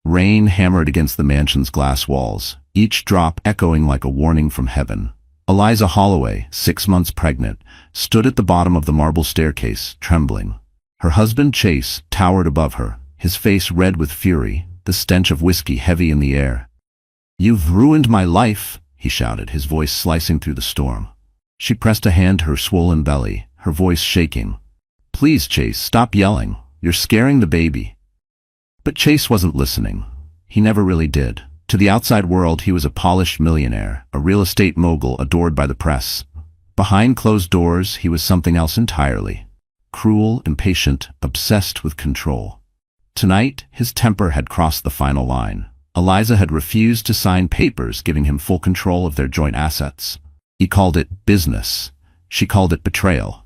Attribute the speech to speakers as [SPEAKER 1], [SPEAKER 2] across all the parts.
[SPEAKER 1] Rain hammered against the mansion's glass walls, each drop echoing like a warning from heaven. Eliza Holloway, 6 months pregnant, stood at the bottom of the marble staircase, trembling. Her husband Chase towered above her, his face red with fury, the stench of whiskey heavy in the air. "You've ruined my life," he shouted, his voice slicing through the storm. She pressed a hand to her swollen belly, her voice shaking. "Please, Chase, stop yelling. You're scaring the baby." But Chase wasn't listening. He never really did. To the outside world, he was a polished millionaire, a real estate mogul adored by the press. Behind closed doors, he was something else entirely. Cruel, impatient, obsessed with control. Tonight, his temper had crossed the final line. Eliza had refused to sign papers giving him full control of their joint assets. He called it business. She called it betrayal.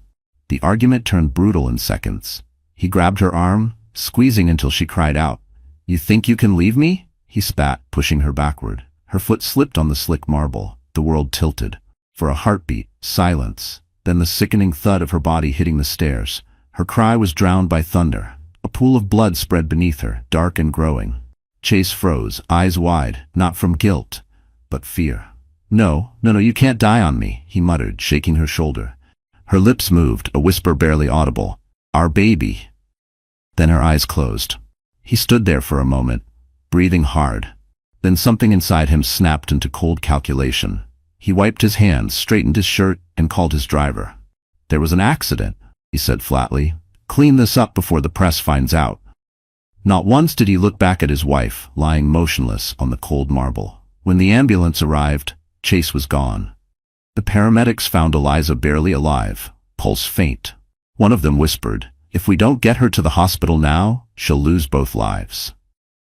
[SPEAKER 1] The argument turned brutal in seconds. He grabbed her arm, squeezing until she cried out. "You think you can leave me?" He spat, pushing her backward. Her foot slipped on the slick marble. The world tilted. For a heartbeat, silence. Then the sickening thud of her body hitting the stairs. Her cry was drowned by thunder. A pool of blood spread beneath her, dark and growing. Chase froze, eyes wide, not from guilt, but fear. No, you can't die on me," he muttered, shaking her shoulder. Her lips moved, a whisper barely audible. "Our baby." Then her eyes closed. He stood there for a moment, breathing hard. Then something inside him snapped into cold calculation. He wiped his hands, straightened his shirt, and called his driver. "There was an accident," he said flatly. "Clean this up before the press finds out." Not once did he look back at his wife, lying motionless on the cold marble. When the ambulance arrived, Chase was gone. The paramedics found Eliza barely alive, pulse faint. One of them whispered, "If we don't get her to the hospital now, she'll lose both lives."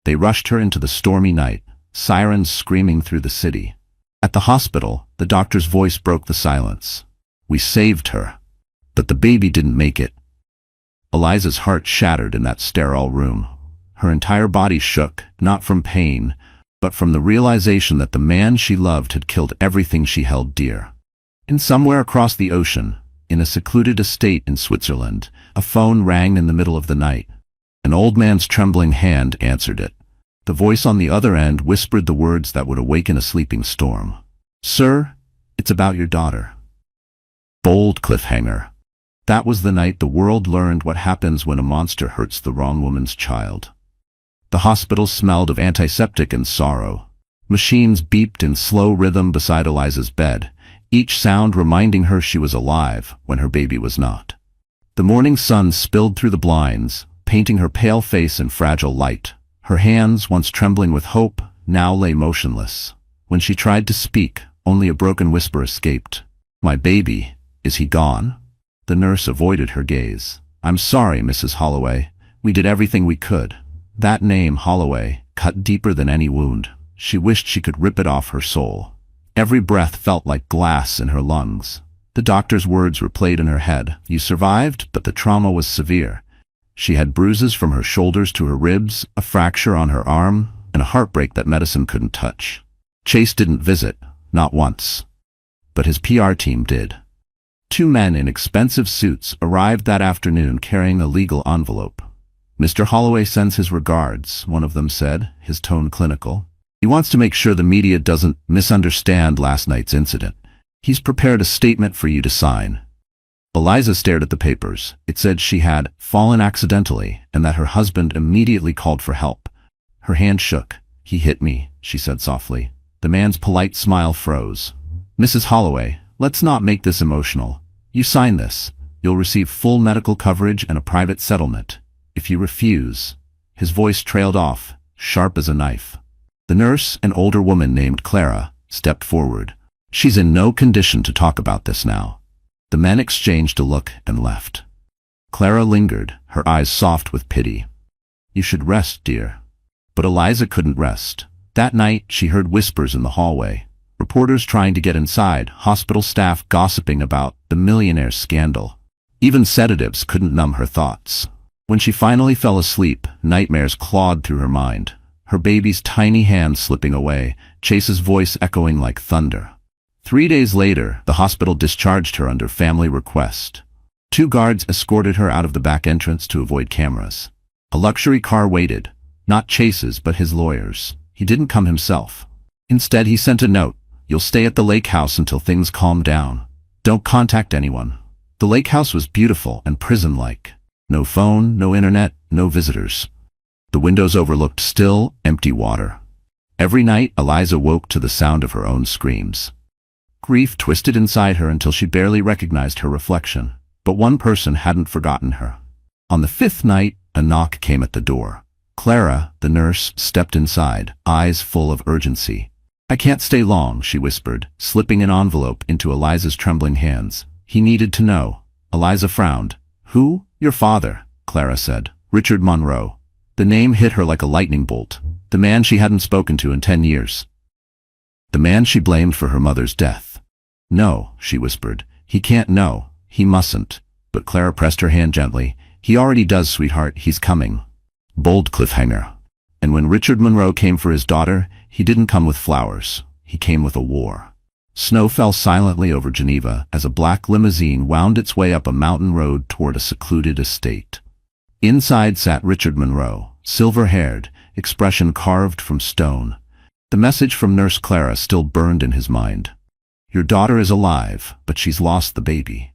[SPEAKER 1] They rushed her into the stormy night, sirens screaming through the city. At the hospital, the doctor's voice broke the silence. "We saved her. But the baby didn't make it." Eliza's heart shattered in that sterile room. Her entire body shook, not from pain, but from the realization that the man she loved had killed everything she held dear. And somewhere across the ocean, in a secluded estate in Switzerland, a phone rang in the middle of the night. An old man's trembling hand answered it. The voice on the other end whispered the words that would awaken a sleeping storm. "Sir, it's about your daughter." Bold cliffhanger. That was the night the world learned what happens when a monster hurts the wrong woman's child. The hospital smelled of antiseptic and sorrow. Machines beeped in slow rhythm beside Eliza's bed, each sound reminding her she was alive when her baby was not. The morning sun spilled through the blinds, painting her pale face in fragile light. Her hands, once trembling with hope, now lay motionless. When she tried to speak, only a broken whisper escaped. "My baby, is he gone?" The nurse avoided her gaze. "I'm sorry, Mrs. Holloway. We did everything we could." That name, Holloway, cut deeper than any wound. She wished she could rip it off her soul. Every breath felt like glass in her lungs. The doctor's words replayed in her head. "You survived, but the trauma was severe." She had bruises from her shoulders to her ribs, a fracture on her arm, and a heartbreak that medicine couldn't touch. Chase didn't visit, not once. But his PR team did. 2 men in expensive suits arrived that afternoon carrying a legal envelope. "Mr. Holloway sends his regards," one of them said, his tone clinical. "He wants to make sure the media doesn't misunderstand last night's incident. He's prepared a statement for you to sign." Eliza stared at the papers. It said she had fallen accidentally and that her husband immediately called for help. Her hand shook. "He hit me," she said softly. The man's polite smile froze. "Mrs. Holloway, let's not make this emotional. You sign this. You'll receive full medical coverage and a private settlement. If you refuse..." His voice trailed off, sharp as a knife. The nurse, an older woman named Clara, stepped forward. "She's in no condition to talk about this now." The men exchanged a look and left. Clara lingered, her eyes soft with pity. "You should rest, dear." But Eliza couldn't rest. That night, she heard whispers in the hallway. Reporters trying to get inside, hospital staff gossiping about the millionaire's scandal. Even sedatives couldn't numb her thoughts. When she finally fell asleep, nightmares clawed through her mind. Her baby's tiny hand slipping away, Chase's voice echoing like thunder. 3 days later, the hospital discharged her under family request. 2 guards escorted her out of the back entrance to avoid cameras. A luxury car waited, Not Chase's, but his lawyer's. He didn't come himself. Instead, he sent a note. You'll stay at the lake house until things calm down. Don't contact anyone. The lake house was beautiful and prison-like. No phone, no internet, no visitors. The windows overlooked still, empty water. Every night, Eliza woke to the sound of her own screams. Grief twisted inside her until she barely recognized her reflection. But one person hadn't forgotten her. On the 5th night, a knock came at the door. Clara, the nurse, stepped inside, eyes full of urgency. I can't stay long, she whispered, slipping an envelope into Eliza's trembling hands. He needed to know. Eliza frowned. Who? Your father, Clara said. Richard Monroe. The name hit her like a lightning bolt. The man she hadn't spoken to in 10 years. The man she blamed for her mother's death. No, she whispered. He can't know. He mustn't. But Clara pressed her hand gently. He already does, sweetheart. He's coming. Bold cliffhanger. And when Richard Monroe came for his daughter, he didn't come with flowers. He came with a war. Snow fell silently over Geneva as a black limousine wound its way up a mountain road toward a secluded estate. Inside sat Richard Monroe, silver-haired, expression carved from stone. The message from Nurse Clara still burned in his mind. Your daughter is alive, but she's lost the baby.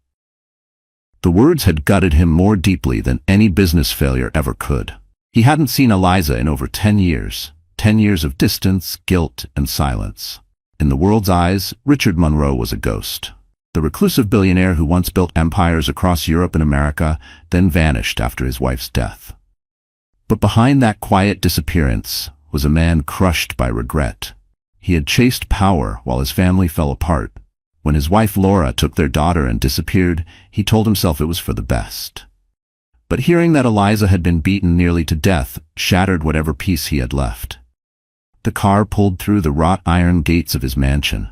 [SPEAKER 1] The words had gutted him more deeply than any business failure ever could. He hadn't seen Eliza in over 10 years. 10 years of distance, guilt, and silence. In the world's eyes, Richard Monroe was a ghost. The reclusive billionaire who once built empires across Europe and America, then vanished after his wife's death. But behind that quiet disappearance was a man crushed by regret. He had chased power while his family fell apart. When his wife Laura took their daughter and disappeared, he told himself it was for the best. But hearing that Eliza had been beaten nearly to death shattered whatever peace he had left. The car pulled through the wrought iron gates of his mansion.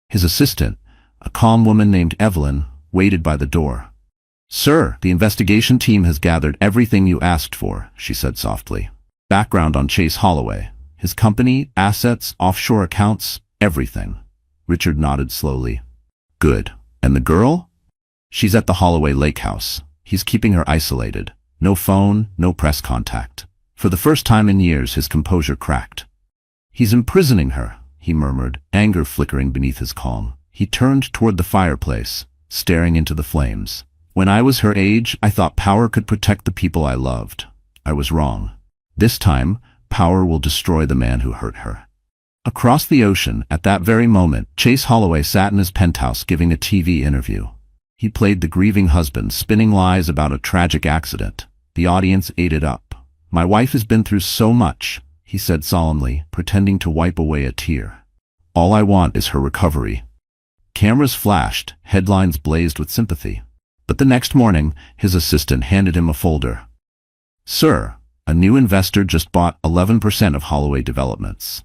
[SPEAKER 1] His assistant, a calm woman named Evelyn, waited by the door. Sir, the investigation team has gathered everything you asked for, she said softly. Background on Chase Holloway. His company, assets, offshore accounts, everything. Richard nodded slowly. Good. And the girl? She's at the Holloway Lake House. He's keeping her isolated. No phone, no press contact. For the first time in years, his composure cracked. He's imprisoning her, he murmured, anger flickering beneath his calm. He turned toward the fireplace, staring into the flames. When I was her age, I thought power could protect the people I loved. I was wrong. This time, power will destroy the man who hurt her. Across the ocean, at that very moment, Chase Holloway sat in his penthouse giving a TV interview. He played the grieving husband, spinning lies about a tragic accident. The audience ate it up. My wife has been through so much, he said solemnly, pretending to wipe away a tear. All I want is her recovery. Cameras flashed, headlines blazed with sympathy. But the next morning, his assistant handed him a folder. Sir, a new investor just bought 11% of Holloway Developments.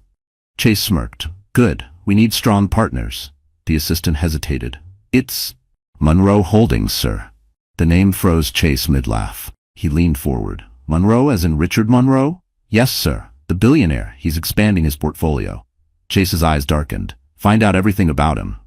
[SPEAKER 1] Chase smirked. Good, we need strong partners. The assistant hesitated. It's Monroe Holdings, sir. The name froze Chase mid-laugh. He leaned forward. Monroe as in Richard Monroe? Yes, sir. The billionaire. He's expanding his portfolio. Chase's eyes darkened. Find out everything about him.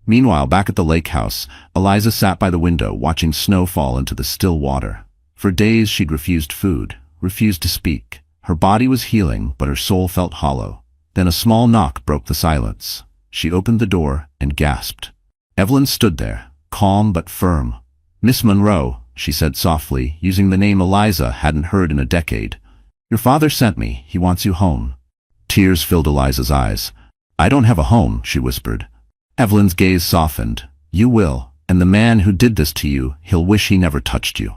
[SPEAKER 1] Meanwhile, back at the lake house, Eliza sat by the window watching snow fall into the still water. For days she'd refused food, refused to speak. Her body was healing, but her soul felt hollow. Then a small knock broke the silence. She opened the door and gasped. Evelyn stood there, calm but firm. Miss Monroe, she said softly, using the name Eliza hadn't heard in a decade. Your father sent me. He wants you home. Tears filled Eliza's eyes. I don't have a home, she whispered. Evelyn's gaze softened. You will, and the man who did this to you, he'll wish he never touched you.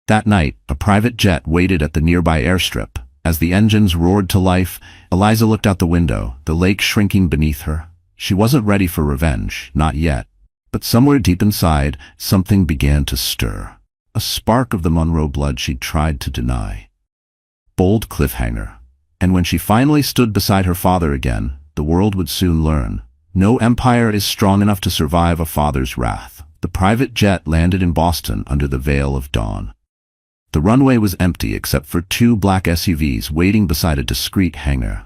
[SPEAKER 1] That night, a private jet waited at the nearby airstrip. As the engines roared to life, Eliza looked out the window, the lake shrinking beneath her. She wasn't ready for revenge, not yet. But somewhere deep inside, something began to stir. A spark of the Monroe blood she'd tried to deny. Bold cliffhanger. And when she finally stood beside her father again, the world would soon learn. No empire is strong enough to survive a father's wrath. The private jet landed in Boston under the veil of dawn. The runway was empty except for 2 black SUVs waiting beside a discreet hangar.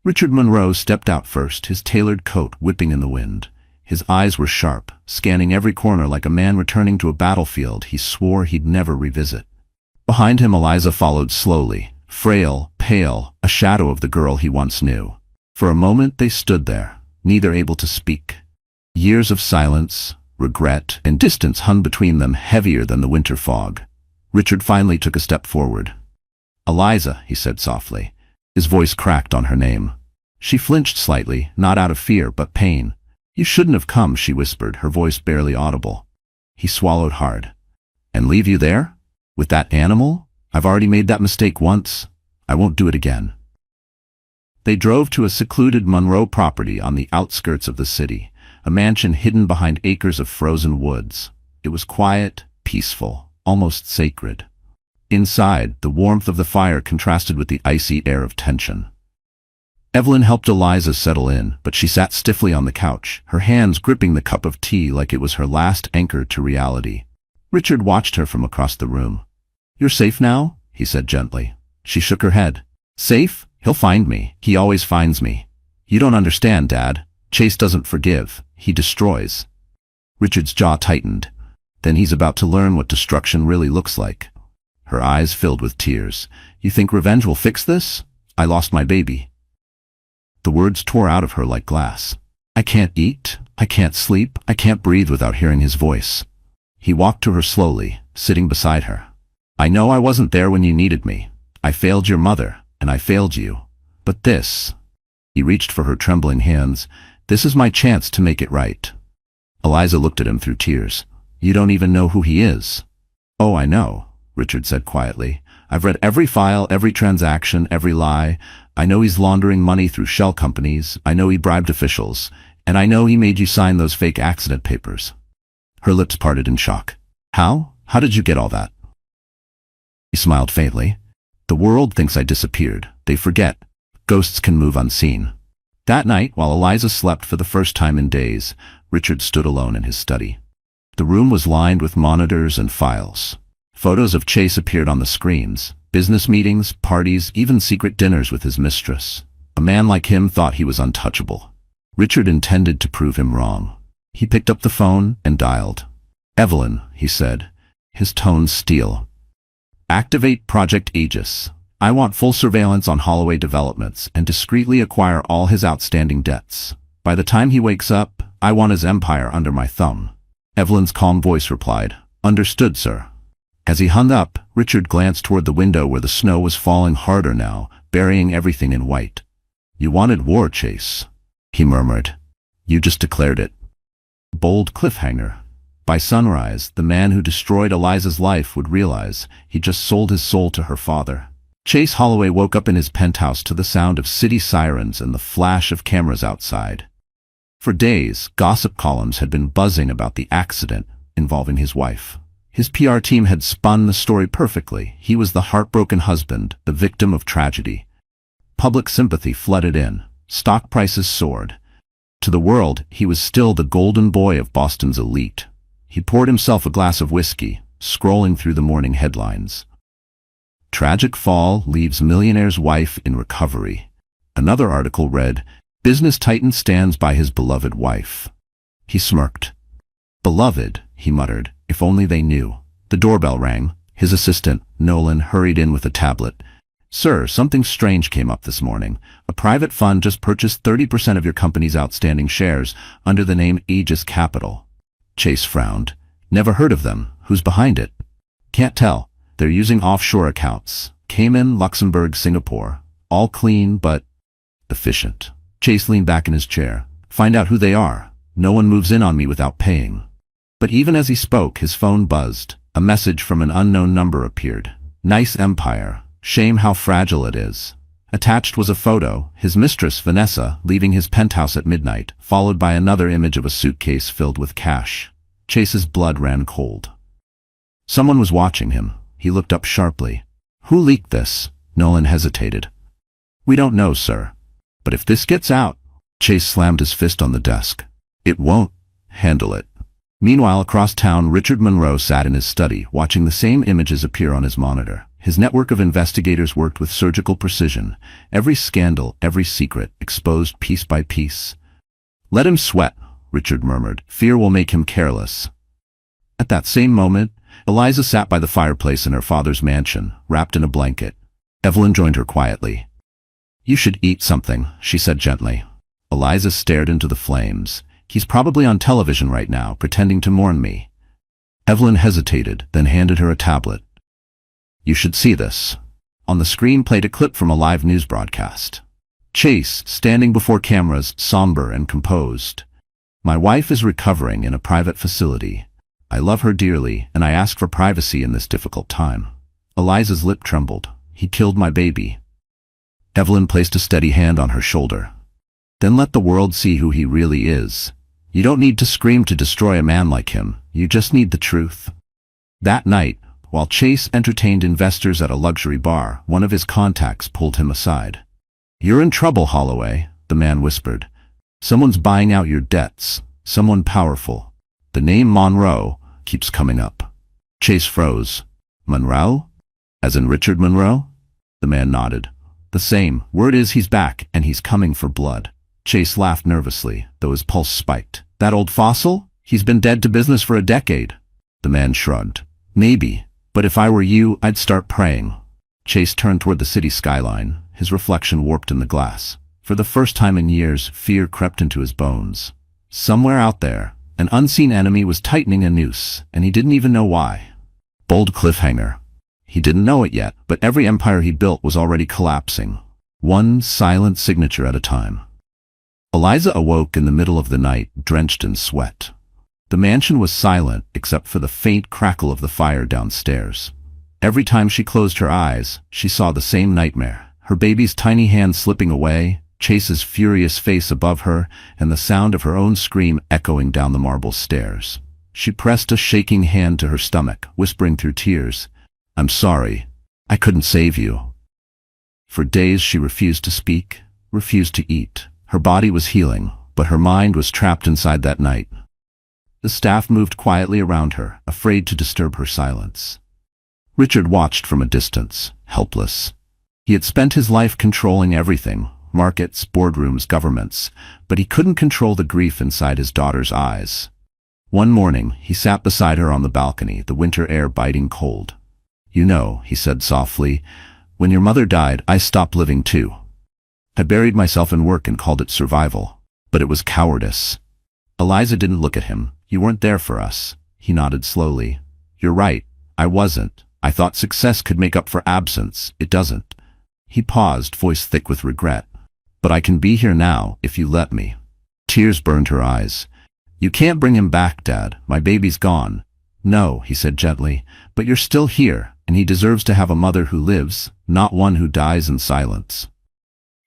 [SPEAKER 1] Richard Monroe stepped out first, his tailored coat whipping in the wind. His eyes were sharp, scanning every corner like a man returning to a battlefield he swore he'd never revisit. Behind him, Eliza followed slowly, frail, pale, a shadow of the girl he once knew. For a moment they stood there, neither able to speak. Years of silence, regret, and distance hung between them, heavier than the winter fog. Richard finally took a step forward. "Eliza," he said softly. His voice cracked on her name. She flinched slightly, not out of fear, but pain. "You shouldn't have come," she whispered, her voice barely audible. He swallowed hard. "And leave you there? With that animal? I've already made that mistake once. I won't do it again." They drove to a secluded Monroe property on the outskirts of the city, a mansion hidden behind acres of frozen woods. It was quiet, peaceful, almost sacred. Inside, the warmth of the fire contrasted with the icy air of tension. Evelyn helped Eliza settle in, but she sat stiffly on the couch, her hands gripping the cup of tea like it was her last anchor to reality. Richard watched her from across the room. "You're safe now?" he said gently. She shook her head. "Safe? He'll find me. He always finds me. You don't understand, Dad. Chase doesn't forgive. He destroys." Richard's jaw tightened. Then he's about to learn what destruction really looks like. Her eyes filled with tears. "You think revenge will fix this? I lost my baby." The words tore out of her like glass. "I can't eat. I can't sleep. I can't breathe without hearing his voice." He walked to her slowly, sitting beside her. "I know I wasn't there when you needed me. I failed your mother, and I failed you. But this—" he reached for her trembling hands, "this is my chance to make it right." Eliza looked at him through tears. "You don't even know who he is." "Oh, I know," Richard said quietly. "I've read every file, every transaction, every lie. I know he's laundering money through shell companies. I know he bribed officials. And I know he made you sign those fake accident papers." Her lips parted in shock. "How? How did you get all that?" He smiled faintly. "The world thinks I disappeared. They forget. Ghosts can move unseen." That night, while Eliza slept for the first time in days, Richard stood alone in his study. The room was lined with monitors and files. Photos of Chase appeared on the screens. Business meetings, parties, even secret dinners with his mistress. A man like him thought he was untouchable. Richard intended to prove him wrong. He picked up the phone and dialed. "Evelyn," he said, his tone steel. "Activate Project Aegis. I want full surveillance on Holloway developments and discreetly acquire all his outstanding debts. By the time he wakes up, I want his empire under my thumb." Evelyn's calm voice replied, "Understood, sir." As he hung up, Richard glanced toward the window where the snow was falling harder now, burying everything in white. "You wanted war, Chase," he murmured. "You just declared it." Bold cliffhanger. By sunrise, the man who destroyed Eliza's life would realize he just sold his soul to her father. Chase Holloway woke up in his penthouse to the sound of city sirens and the flash of cameras outside. For days, gossip columns had been buzzing about the accident involving his wife. His PR team had spun the story perfectly. He was the heartbroken husband, the victim of tragedy. Public sympathy flooded in. Stock prices soared. To the world, he was still the golden boy of Boston's elite. He poured himself a glass of whiskey, scrolling through the morning headlines. "Tragic fall leaves millionaire's wife in recovery." Another article read, "Business titan stands by his beloved wife." He smirked. "Beloved," he muttered, "if only they knew." The doorbell rang. His assistant, Nolan, hurried in with a tablet. "Sir, something strange came up this morning. A private fund just purchased 30% of your company's outstanding shares under the name Aegis Capital." Chase frowned. "Never heard of them. Who's behind it?" "Can't tell. They're using offshore accounts. Cayman, Luxembourg, Singapore. All clean, but efficient." Chase leaned back in his chair. "Find out who they are. No one moves in on me without paying." But even as he spoke, his phone buzzed. A message from an unknown number appeared. "Nice empire. Shame how fragile it is." Attached was a photo, his mistress, Vanessa, leaving his penthouse at midnight, followed by another image of a suitcase filled with cash. Chase's blood ran cold. Someone was watching him. He looked up sharply. "Who leaked this?" Nolan hesitated. "We don't know, sir. But if this gets out—" Chase slammed his fist on the desk. "It won't. Handle it." Meanwhile, across town, Richard Monroe sat in his study, watching the same images appear on his monitor. His network of investigators worked with surgical precision. Every scandal, every secret, exposed piece by piece. "Let him sweat," Richard murmured. "Fear will make him careless." At that same moment, Eliza sat by the fireplace in her father's mansion, wrapped in a blanket. Evelyn joined her quietly. "You should eat something," she said gently. Eliza stared into the flames. "He's probably on television right now, pretending to mourn me." Evelyn hesitated, then handed her a tablet. "You should see this." On the screen played a clip from a live news broadcast. Chase, standing before cameras, somber and composed. "My wife is recovering in a private facility. I love her dearly, and I ask for privacy in this difficult time." Eliza's lip trembled. "He killed my baby." Evelyn placed a steady hand on her shoulder. "Then let the world see who he really is. You don't need to scream to destroy a man like him. You just need the truth." That night, while Chase entertained investors at a luxury bar, one of his contacts pulled him aside. "You're in trouble, Holloway," the man whispered. "Someone's buying out your debts. Someone powerful. The name Monroe keeps coming up." Chase froze. "Monroe? As in Richard Monroe?" The man nodded. "The same. Word is he's back, and he's coming for blood." Chase laughed nervously, though his pulse spiked. "That old fossil? He's been dead to business for a decade." The man shrugged. "Maybe, but if I were you, I'd start praying." Chase turned toward the city skyline, his reflection warped in the glass. For the first time in years, fear crept into his bones. Somewhere out there, an unseen enemy was tightening a noose, and he didn't even know why. Bold cliffhanger. He didn't know it yet, but every empire he built was already collapsing, one silent signature at a time. Eliza awoke in the middle of the night, drenched in sweat. The mansion was silent, except for the faint crackle of the fire downstairs. Every time she closed her eyes, she saw the same nightmare. Her baby's tiny hand slipping away, Chase's furious face above her, and the sound of her own scream echoing down the marble stairs. She pressed a shaking hand to her stomach, whispering through tears, "I'm sorry. I couldn't save you." For days she refused to speak, refused to eat. Her body was healing, but her mind was trapped inside that night. The staff moved quietly around her, afraid to disturb her silence. Richard watched from a distance, helpless. He had spent his life controlling everything, markets, boardrooms, governments, but he couldn't control the grief inside his daughter's eyes. One morning, he sat beside her on the balcony, the winter air biting cold. "You know," he said softly, "when your mother died, I stopped living too. I buried myself in work and called it survival. But it was cowardice." Eliza didn't look at him. "You weren't there for us." He nodded slowly. "You're right. I wasn't. I thought success could make up for absence. It doesn't." He paused, voice thick with regret. "But I can be here now, if you let me." Tears burned her eyes. "You can't bring him back, Dad. My baby's gone." "No," he said gently, "but you're still here, and he deserves to have a mother who lives, not one who dies in silence."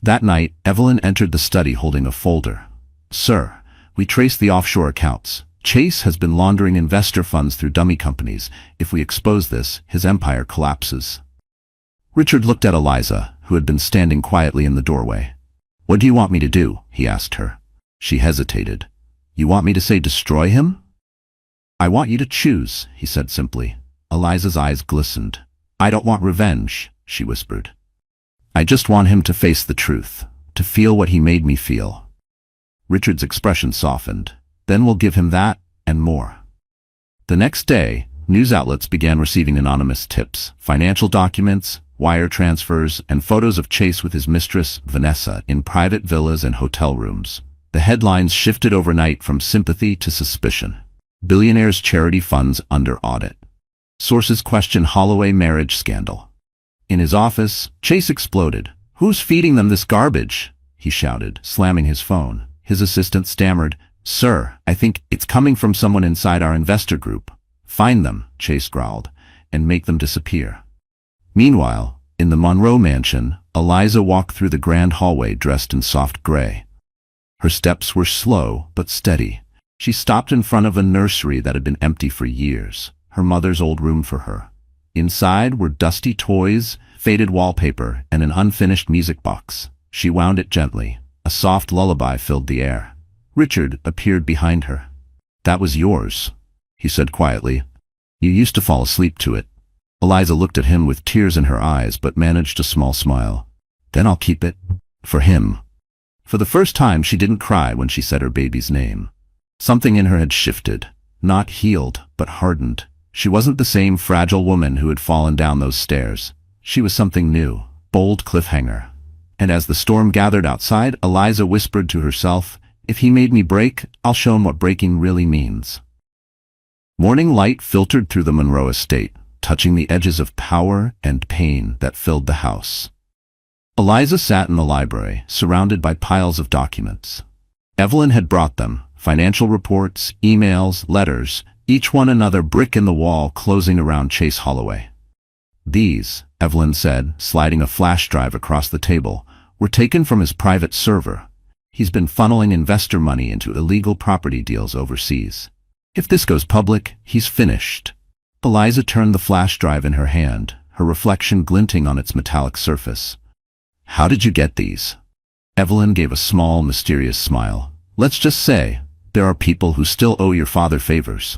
[SPEAKER 1] That night, Evelyn entered the study holding a folder. "Sir, we traced the offshore accounts. Chase has been laundering investor funds through dummy companies. If we expose this, his empire collapses." Richard looked at Eliza, who had been standing quietly in the doorway. "What do you want me to do?" he asked her. She hesitated. "You want me to say destroy him?" "I want you to choose," he said simply. Eliza's eyes glistened. "I don't want revenge," she whispered. "I just want him to face the truth, to feel what he made me feel." Richard's expression softened. "Then we'll give him that, and more." The next day, news outlets began receiving anonymous tips, financial documents, wire transfers, and photos of Chase with his mistress, Vanessa, in private villas and hotel rooms. The headlines shifted overnight from sympathy to suspicion. Billionaire's charity funds under audit. Sources question Holloway marriage scandal. In his office, Chase exploded. "Who's feeding them this garbage?" he shouted, slamming his phone. His assistant stammered, "Sir, I think it's coming from someone inside our investor group." "Find them," Chase growled, "and make them disappear." Meanwhile, in the Monroe mansion, Eliza walked through the grand hallway dressed in soft gray. Her steps were slow but steady. She stopped in front of a nursery that had been empty for years, her mother's old room for her. Inside were dusty toys, faded wallpaper, and an unfinished music box. She wound it gently. A soft lullaby filled the air. Richard appeared behind her. "That was yours," he said quietly. "You used to fall asleep to it." Eliza looked at him with tears in her eyes but managed a small smile. "Then I'll keep it. For him." For the first time she didn't cry when she said her baby's name. Something in her had shifted, not healed, but hardened. She wasn't the same fragile woman who had fallen down those stairs. She was something new, Bold cliffhanger. And as the storm gathered outside, Eliza whispered to herself, "If he made me break, I'll show him what breaking really means." Morning light filtered through the Monroe estate, touching the edges of power and pain that filled the house. Eliza sat in the library, surrounded by piles of documents. Evelyn had brought them, financial reports, emails, letters, each one another brick in the wall closing around Chase Holloway. "These," Evelyn said, sliding a flash drive across the table, "were taken from his private server. He's been funneling investor money into illegal property deals overseas. If this goes public, he's finished." Eliza turned the flash drive in her hand, her reflection glinting on its metallic surface. "How did you get these?" Evelyn gave a small, mysterious smile. "Let's just say, there are people who still owe your father favors."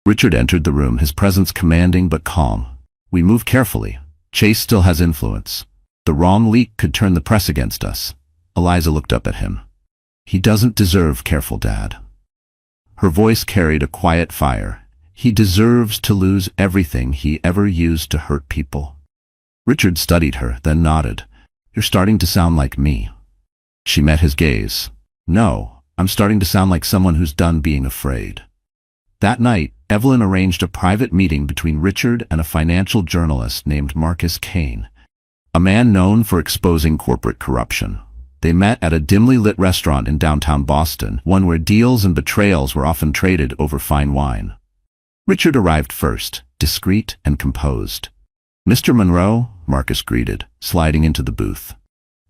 [SPEAKER 1] Richard entered the room, his presence commanding but calm. "We move carefully. Chase still has influence. The wrong leak could turn the press against us." Eliza looked up at him. "He doesn't deserve careful, Dad." Her voice carried a quiet fire. "He deserves to lose everything he ever used to hurt people." Richard studied her, then nodded. "You're starting to sound like me." She met his gaze. "No, I'm starting to sound like someone who's done being afraid." That night, Evelyn arranged a private meeting between Richard and a financial journalist named Marcus Kane, a man known for exposing corporate corruption. They met at a dimly lit restaurant in downtown Boston, one where deals and betrayals were often traded over fine wine. Richard arrived first, discreet and composed. "Mr. Monroe," Marcus greeted, sliding into the booth.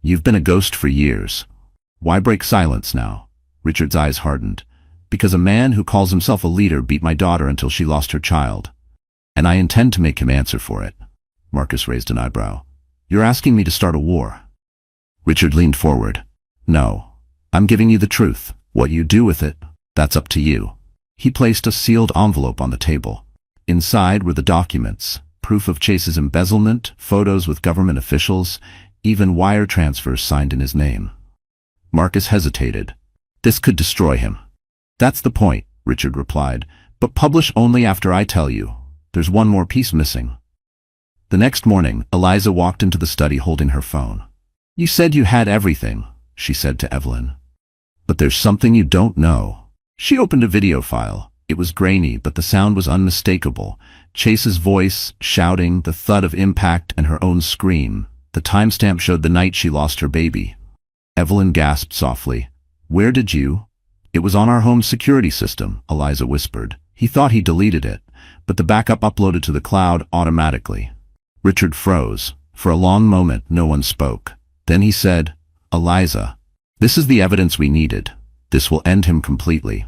[SPEAKER 1] "You've been a ghost for years. Why break silence now?" Richard's eyes hardened. "Because a man who calls himself a leader beat my daughter until she lost her child. And I intend to make him answer for it." Marcus raised an eyebrow. "You're asking me to start a war?" Richard leaned forward. "No, I'm giving you the truth. What you do with it, that's up to you." He placed a sealed envelope on the table. Inside were the documents, proof of Chase's embezzlement, photos with government officials, even wire transfers signed in his name. Marcus hesitated. "This could destroy him." "That's the point," Richard replied, "but publish only after I tell you. There's one more piece missing." The next morning, Eliza walked into the study holding her phone. "You said you had everything," she said to Evelyn. "But there's something you don't know." She opened a video file. It was grainy, but the sound was unmistakable. Chase's voice, shouting, the thud of impact, and her own scream. The timestamp showed the night she lost her baby. Evelyn gasped softly. "Where did you?" "It was on our home security system," Eliza whispered. "He thought he deleted it, but the backup uploaded to the cloud automatically." Richard froze. For a long moment, no one spoke. Then he said, "Eliza, this is the evidence we needed. This will end him completely."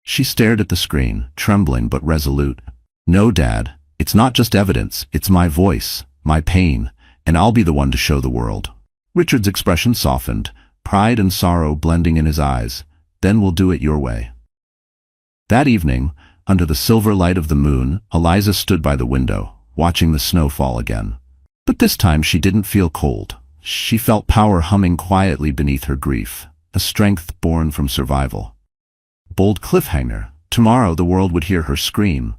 [SPEAKER 1] She stared at the screen, trembling but resolute. "No, Dad, it's not just evidence, it's my voice, my pain, and I'll be the one to show the world." Richard's expression softened, pride and sorrow blending in his eyes. "Then we'll do it your way." That evening, under the silver light of the moon, Eliza stood by the window, watching the snow fall again. But this time she didn't feel cold. She felt power humming quietly beneath her grief, a strength born from survival. Bold cliffhanger. Tomorrow the world would hear her scream,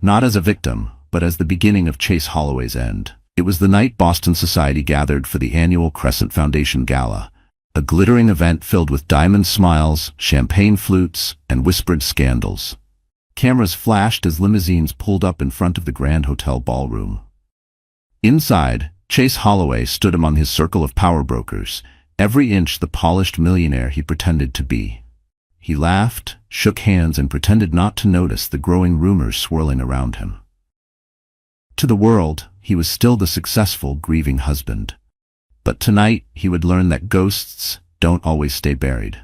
[SPEAKER 1] not as a victim, but as the beginning of Chase Holloway's end. It was the night Boston society gathered for the annual Crescent Foundation Gala, a glittering event filled with diamond smiles, champagne flutes, and whispered scandals. Cameras flashed as limousines pulled up in front of the Grand Hotel ballroom. Inside, Chase Holloway stood among his circle of power brokers, every inch the polished millionaire he pretended to be. He laughed, shook hands, and pretended not to notice the growing rumors swirling around him. To the world, he was still the successful, grieving husband. But tonight, he would learn that ghosts don't always stay buried.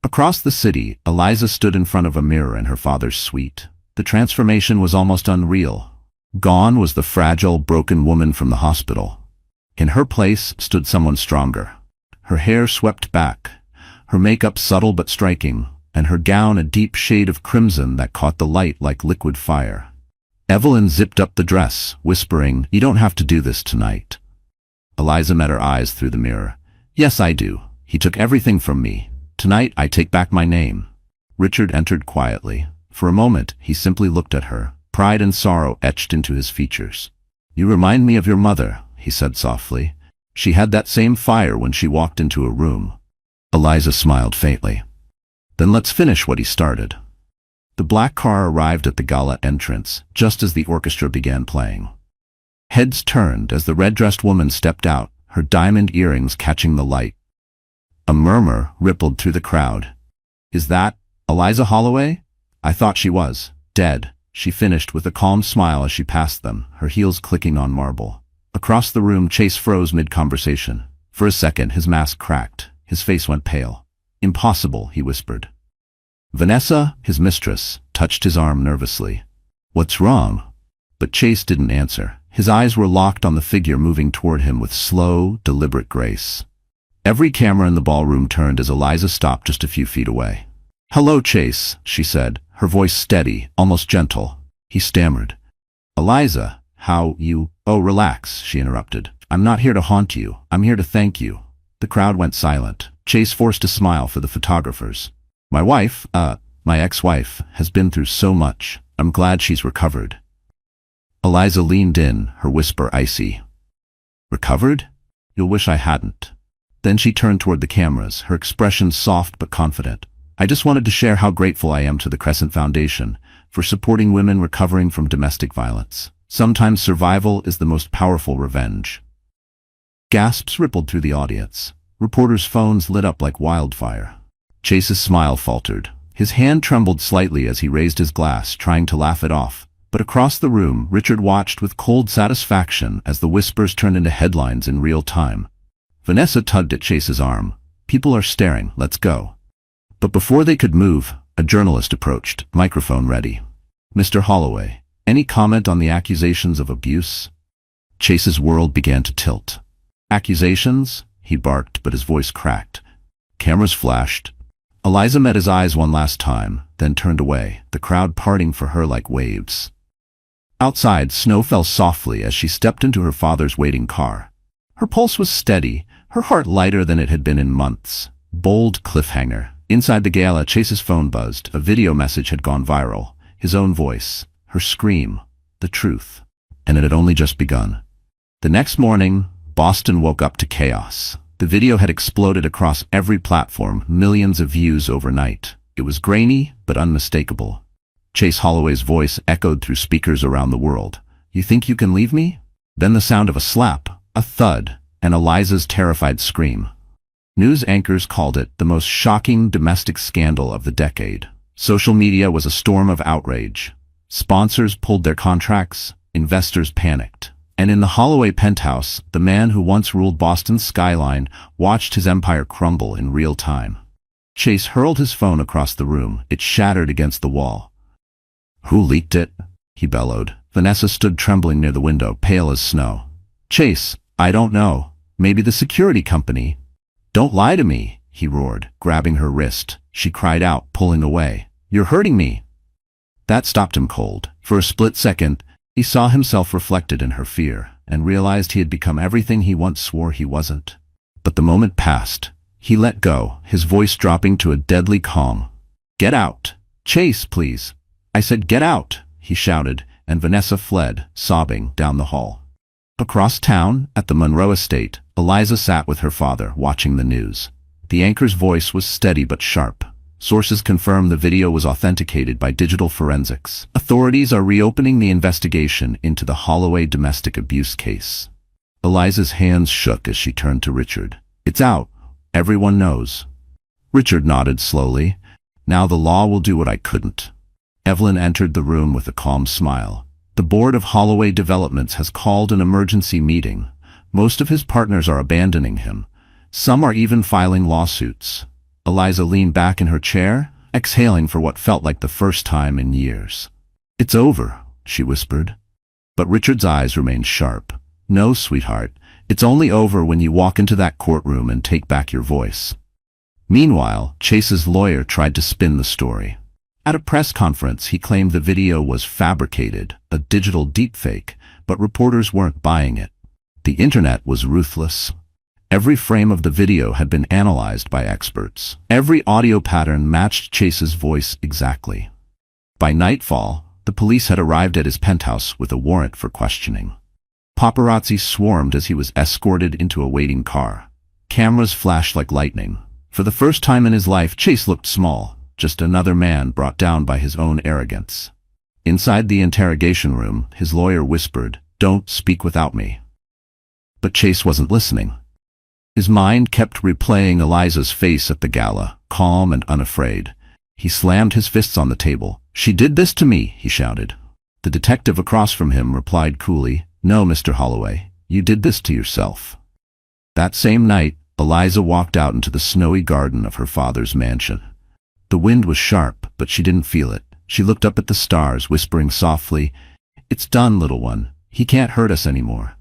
[SPEAKER 1] Across the city, Eliza stood in front of a mirror in her father's suite. The transformation was almost unreal. Gone was the fragile, broken woman from the hospital. In her place stood someone stronger. Her hair swept back, her makeup subtle but striking, and her gown a deep shade of crimson that caught the light like liquid fire. Evelyn zipped up the dress, whispering, "You don't have to do this tonight." Eliza met her eyes through the mirror. "Yes, I do. He took everything from me. Tonight I take back my name." Richard entered quietly. For a moment, he simply looked at her, pride and sorrow etched into his features. "You remind me of your mother," he said softly. She had that same fire when she walked into a room. Eliza smiled faintly. Then let's finish what he started. The black car arrived at the gala entrance just as the orchestra began playing. Heads turned as the red-dressed woman stepped out, her diamond earrings catching the light. A murmur rippled through the crowd. Is that Eliza Holloway? I thought she was dead, she finished with a calm smile as she passed them, her heels clicking on marble. Across the room, Chase froze mid-conversation. For a second, his mask cracked. His face went pale. Impossible, he whispered. Vanessa, his mistress, touched his arm nervously. What's wrong? But Chase didn't answer. His eyes were locked on the figure moving toward him with slow, deliberate grace. Every camera in the ballroom turned as Eliza stopped just a few feet away. Hello, Chase, she said, her voice steady, almost gentle. He stammered. Eliza, how you— Oh, relax, she interrupted. I'm not here to haunt you. I'm here to thank you. The crowd went silent. Chase forced a smile for the photographers. My wife, my ex-wife, has been through so much. I'm glad she's recovered. Eliza leaned in, her whisper icy. Recovered? You'll wish I hadn't. Then she turned toward the cameras, her expression soft but confident. I just wanted to share how grateful I am to the Crescent Foundation for supporting women recovering from domestic violence. Sometimes survival is the most powerful revenge. Gasps rippled through the audience. Reporters' phones lit up like wildfire. Chase's smile faltered. His hand trembled slightly as he raised his glass, trying to laugh it off. But across the room, Richard watched with cold satisfaction as the whispers turned into headlines in real time. Vanessa tugged at Chase's arm. People are staring, let's go. But before they could move, a journalist approached, microphone ready. Mr. Holloway, any comment on the accusations of abuse? Chase's world began to tilt. Accusations? He barked, but his voice cracked. Cameras flashed. Eliza met his eyes one last time, then turned away, the crowd parting for her like waves. Outside, snow fell softly as she stepped into her father's waiting car. Her pulse was steady, her heart lighter than it had been in months. Bold cliffhanger. Inside the gala, Chase's phone buzzed. A video message had gone viral. His own voice. Her scream. The truth. And it had only just begun. The next morning, Boston woke up to chaos. The video had exploded across every platform, millions of views overnight. It was grainy, but unmistakable. Chase Holloway's voice echoed through speakers around the world. You think you can leave me? Then the sound of a slap, a thud, and Eliza's terrified scream. News anchors called it the most shocking domestic scandal of the decade. Social media was a storm of outrage. Sponsors pulled their contracts, investors panicked. And in the Holloway penthouse, the man who once ruled Boston's skyline watched his empire crumble in real time. Chase hurled his phone across the room. It shattered against the wall. Who leaked it? He bellowed. Vanessa stood trembling near the window, pale as snow. Chase, I don't know. Maybe the security company. Don't lie to me, he roared, grabbing her wrist. She cried out, pulling away. You're hurting me. That stopped him cold. For a split second, he saw himself reflected in her fear, and realized he had become everything he once swore he wasn't. But the moment passed. He let go, his voice dropping to a deadly calm. Get out. Chase, please. I said get out, he shouted, and Vanessa fled, sobbing, down the hall. Across town, at the Monroe estate, Eliza sat with her father, watching the news. The anchor's voice was steady but sharp. Sources confirm the video was authenticated by digital forensics. Authorities are reopening the investigation into the Holloway domestic abuse case. Eliza's hands shook as she turned to Richard. It's out. Everyone knows. Richard nodded slowly. Now the law will do what I couldn't. Evelyn entered the room with a calm smile. The board of Holloway Developments has called an emergency meeting. Most of his partners are abandoning him. Some are even filing lawsuits. Eliza leaned back in her chair, exhaling for what felt like the first time in years. It's over, she whispered. But Richard's eyes remained sharp. No, sweetheart, it's only over when you walk into that courtroom and take back your voice. Meanwhile, Chase's lawyer tried to spin the story. At a press conference, he claimed the video was fabricated, a digital deepfake, but reporters weren't buying it. The internet was ruthless. Every frame of the video had been analyzed by experts. Every audio pattern matched Chase's voice exactly. By nightfall, the police had arrived at his penthouse with a warrant for questioning. Paparazzi swarmed as he was escorted into a waiting car. Cameras flashed like lightning. For the first time in his life, Chase looked small, just another man brought down by his own arrogance. Inside the interrogation room, his lawyer whispered, "Don't speak without me." But Chase wasn't listening. His mind kept replaying Eliza's face at the gala, calm and unafraid. He slammed his fists on the table. "She did this to me," he shouted. The detective across from him replied coolly, "No, Mr. Holloway, you did this to yourself." That same night, Eliza walked out into the snowy garden of her father's mansion. The wind was sharp, but she didn't feel it. She looked up at the stars, whispering softly, "It's done, little one. He can't hurt us anymore."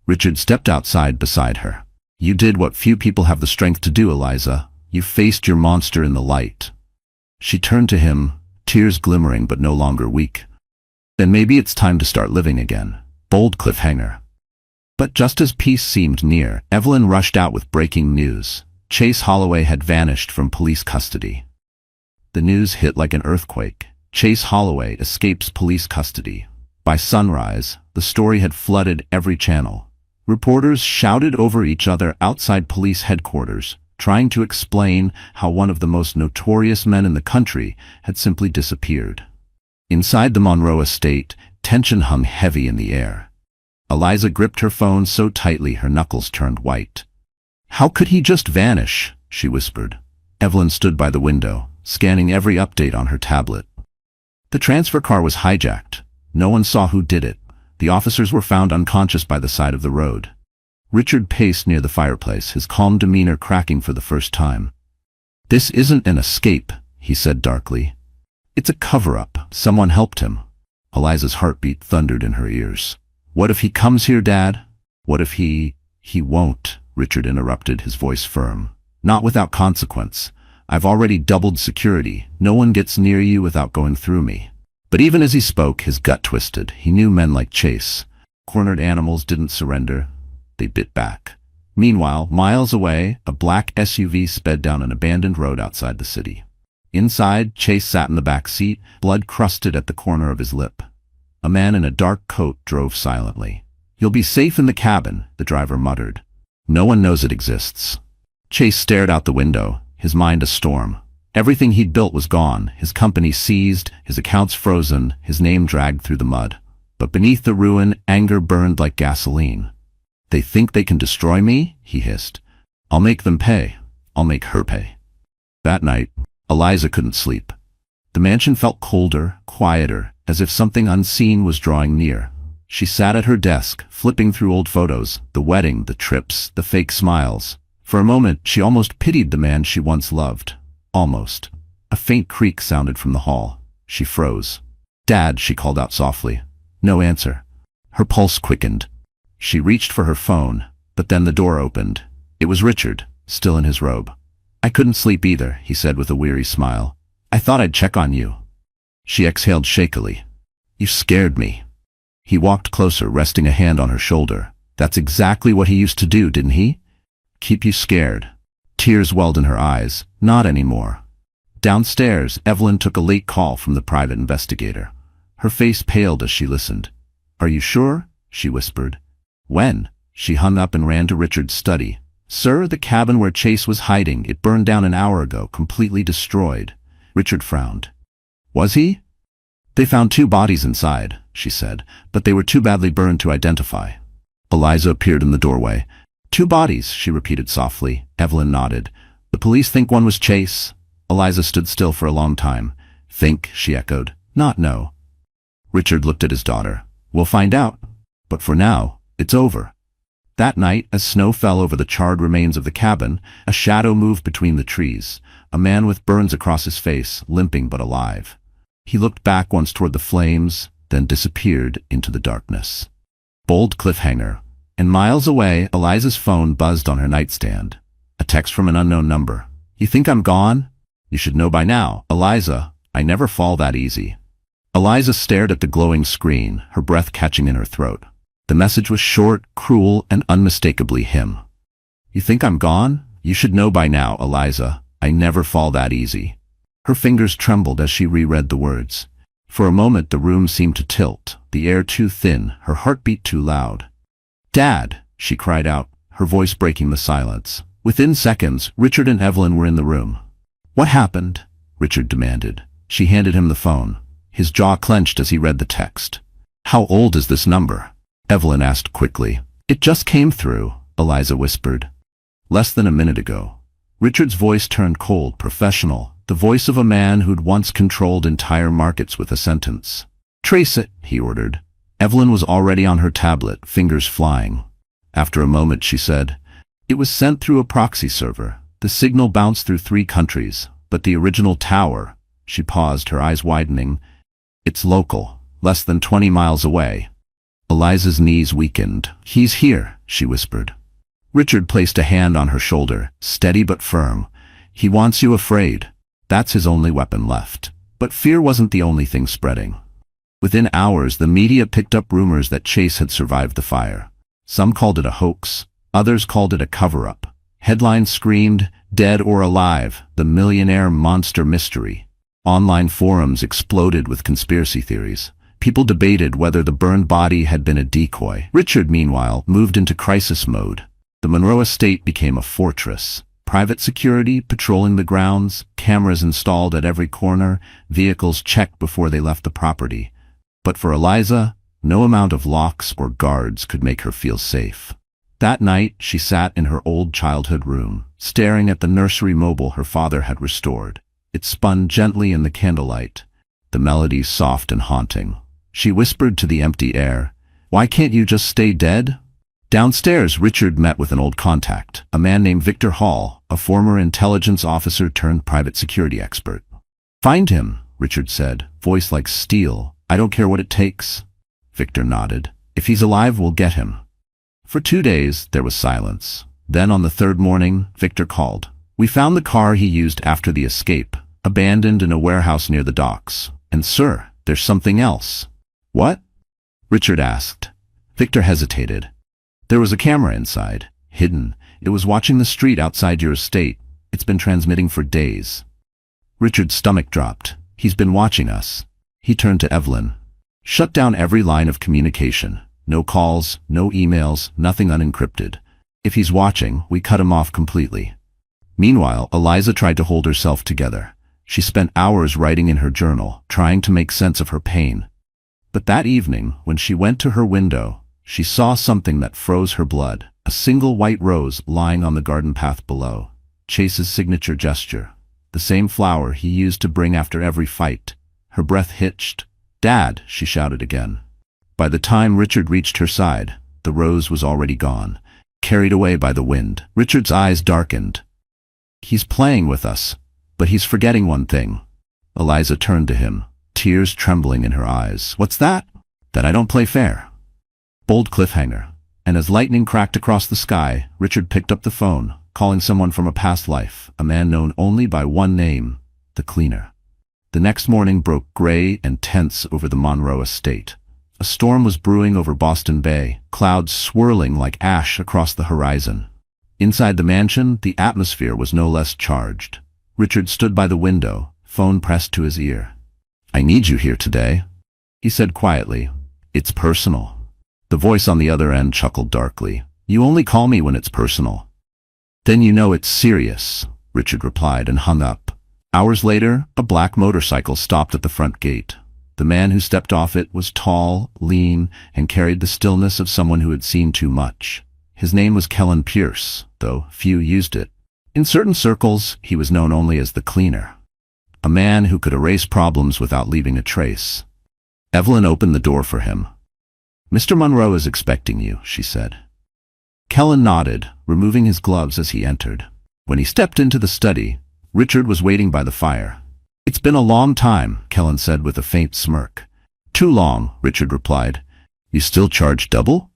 [SPEAKER 1] Richard stepped outside beside her. "You did what few people have the strength to do, Eliza. You faced your monster in the light." She turned to him, tears glimmering but no longer weak. "Then maybe it's time to start living again." Bold cliffhanger. But just as peace seemed near, Evelyn rushed out with breaking news. Chase Holloway had vanished from police custody. The news hit like an earthquake. Chase Holloway escapes police custody. By sunrise, the story had flooded every channel. Reporters shouted over each other outside police headquarters, trying to explain how one of the most notorious men in the country had simply disappeared. Inside the Monroe estate, tension hung heavy in the air. Eliza gripped her phone so tightly her knuckles turned white. "How could he just vanish?" she whispered. Evelyn stood by the window, scanning every update on her tablet. The transfer car was hijacked. No one saw who did it. The officers were found unconscious by the side of the road. Richard paced near the fireplace, his calm demeanor cracking for the first time. "This isn't an escape," he said darkly. "It's a cover-up. Someone helped him." Eliza's heartbeat thundered in her ears. "What if he comes here, Dad? What if he won't," Richard interrupted, his voice firm. "Not without consequence. I've already doubled security. No one gets near you without going through me." But even as he spoke, his gut twisted. He knew men like Chase. Cornered animals didn't surrender. They bit back. Meanwhile, miles away, a black SUV sped down an abandoned road outside the city. Inside, Chase sat in the back seat, blood crusted at the corner of his lip. A man in a dark coat drove silently. "You'll be safe in the cabin," the driver muttered. "No one knows it exists." Chase stared out the window, his mind a storm. Everything he'd built was gone, his company seized, his accounts frozen, his name dragged through the mud. But beneath the ruin, anger burned like gasoline. "They think they can destroy me?" he hissed. "I'll make them pay. I'll make her pay." That night, Eliza couldn't sleep. The mansion felt colder, quieter, as if something unseen was drawing near. She sat at her desk, flipping through old photos, the wedding, the trips, the fake smiles. For a moment, she almost pitied the man she once loved. Almost. A faint creak sounded from the hall. She froze. "Dad," she called out softly. No answer. Her pulse quickened. She reached for her phone, but then the door opened. It was Richard, still in his robe. "I couldn't sleep either," he said with a weary smile. "I thought I'd check on you." She exhaled shakily. "You scared me." He walked closer, resting a hand on her shoulder. "That's exactly what he used to do, didn't he? Keep you scared." Tears welled in her eyes. "Not anymore." Downstairs, Evelyn took a late call from the private investigator. Her face paled as she listened. "Are you sure?" she whispered. "When?" She hung up and ran to Richard's study. "Sir, the cabin where Chase was hiding, it burned down an hour ago, completely destroyed." Richard frowned. "Was he?" "They found 2 bodies inside," she said, "but they were too badly burned to identify." Eliza appeared in the doorway. "2 bodies," she repeated softly. Evelyn nodded. "The police think one was Chase." Eliza stood still for a long time. "Think," she echoed. "Not know." Richard looked at his daughter. "We'll find out. But for now, it's over." That night, as snow fell over the charred remains of the cabin, a shadow moved between the trees. A man with burns across his face, limping but alive. He looked back once toward the flames, then disappeared into the darkness. Bold cliffhanger. And miles away, Eliza's phone buzzed on her nightstand. A text from an unknown number. "You think I'm gone? You should know by now. Eliza, I never fall that easy." Eliza stared at the glowing screen, her breath catching in her throat. The message was short, cruel, and unmistakably him. "You think I'm gone? You should know by now, Eliza. I never fall that easy." Her fingers trembled as she reread the words. For a moment the room seemed to tilt, the air too thin, her heartbeat too loud. "Dad!" she cried out, her voice breaking the silence. Within seconds, Richard and Evelyn were in the room. "What happened?" Richard demanded. She handed him the phone. His jaw clenched as he read the text. "How old is this number?" Evelyn asked quickly. "It just came through," Eliza whispered. "Less than a minute ago." Richard's voice turned cold, professional, the voice of a man who'd once controlled entire markets with a sentence. "Trace it," he ordered. Evelyn was already on her tablet, fingers flying. After a moment she said, "It was sent through a proxy server. The signal bounced through 3 countries, but the original tower—" She paused, her eyes widening. "It's local, less than 20 miles away." Eliza's knees weakened. "He's here," she whispered. Richard placed a hand on her shoulder, steady but firm. "He wants you afraid. That's his only weapon left." But fear wasn't the only thing spreading. Within hours, the media picked up rumors that Chase had survived the fire. Some called it a hoax, others called it a cover-up. Headlines screamed, "Dead or alive, the millionaire monster mystery." Online forums exploded with conspiracy theories. People debated whether the burned body had been a decoy. Richard, meanwhile, moved into crisis mode. The Monroe estate became a fortress. Private security patrolling the grounds, cameras installed at every corner, vehicles checked before they left the property. But for Eliza, no amount of locks or guards could make her feel safe. That night, she sat in her old childhood room, staring at the nursery mobile her father had restored. It spun gently in the candlelight, the melodies soft and haunting. She whispered to the empty air, "Why can't you just stay dead?" Downstairs, Richard met with an old contact, a man named Victor Hall, a former intelligence officer turned private security expert. "Find him," Richard said, voice like steel. "I don't care what it takes." Victor nodded. "If he's alive, we'll get him." For 2 days, there was silence. Then on the 3rd morning, Victor called. "We found the car he used after the escape, abandoned in a warehouse near the docks. And sir, there's something else." "What?" Richard asked. Victor hesitated. "There was a camera inside, hidden. It was watching the street outside your estate. It's been transmitting for days." Richard's stomach dropped. "He's been watching us." He turned to Evelyn. "Shut down every line of communication. No calls, no emails, nothing unencrypted. If he's watching, we cut him off completely." Meanwhile, Eliza tried to hold herself together. She spent hours writing in her journal, trying to make sense of her pain. But that evening, when she went to her window, she saw something that froze her blood. A single white rose lying on the garden path below. Chase's signature gesture. The same flower he used to bring after every fight. Her breath hitched. "Dad!" she shouted again. By the time Richard reached her side, the rose was already gone, carried away by the wind. Richard's eyes darkened. "He's playing with us, but he's forgetting one thing." Eliza turned to him, tears trembling in her eyes. "What's that?" "That I don't play fair." Bold cliffhanger. And as lightning cracked across the sky, Richard picked up the phone, calling someone from a past life, a man known only by one name, the cleaner. The next morning broke gray and tense over the Monroe estate. A storm was brewing over Boston Bay, clouds swirling like ash across the horizon. Inside the mansion, the atmosphere was no less charged. Richard stood by the window, phone pressed to his ear. "I need you here today," he said quietly. "It's personal." The voice on the other end chuckled darkly. "You only call me when it's personal." "Then you know it's serious," Richard replied and hung up. Hours later, a black motorcycle stopped at the front gate. The man who stepped off it was tall, lean, and carried the stillness of someone who had seen too much. His name was Kellen Pierce, though few used it. In certain circles, he was known only as the cleaner. A man who could erase problems without leaving a trace. Evelyn opened the door for him. "Mr. Monroe is expecting you," she said. Kellen nodded, removing his gloves as he entered. When he stepped into the study, Richard was waiting by the fire. "It's been a long time," Kellen said with a faint smirk. "Too long," Richard replied. "You still charge double?"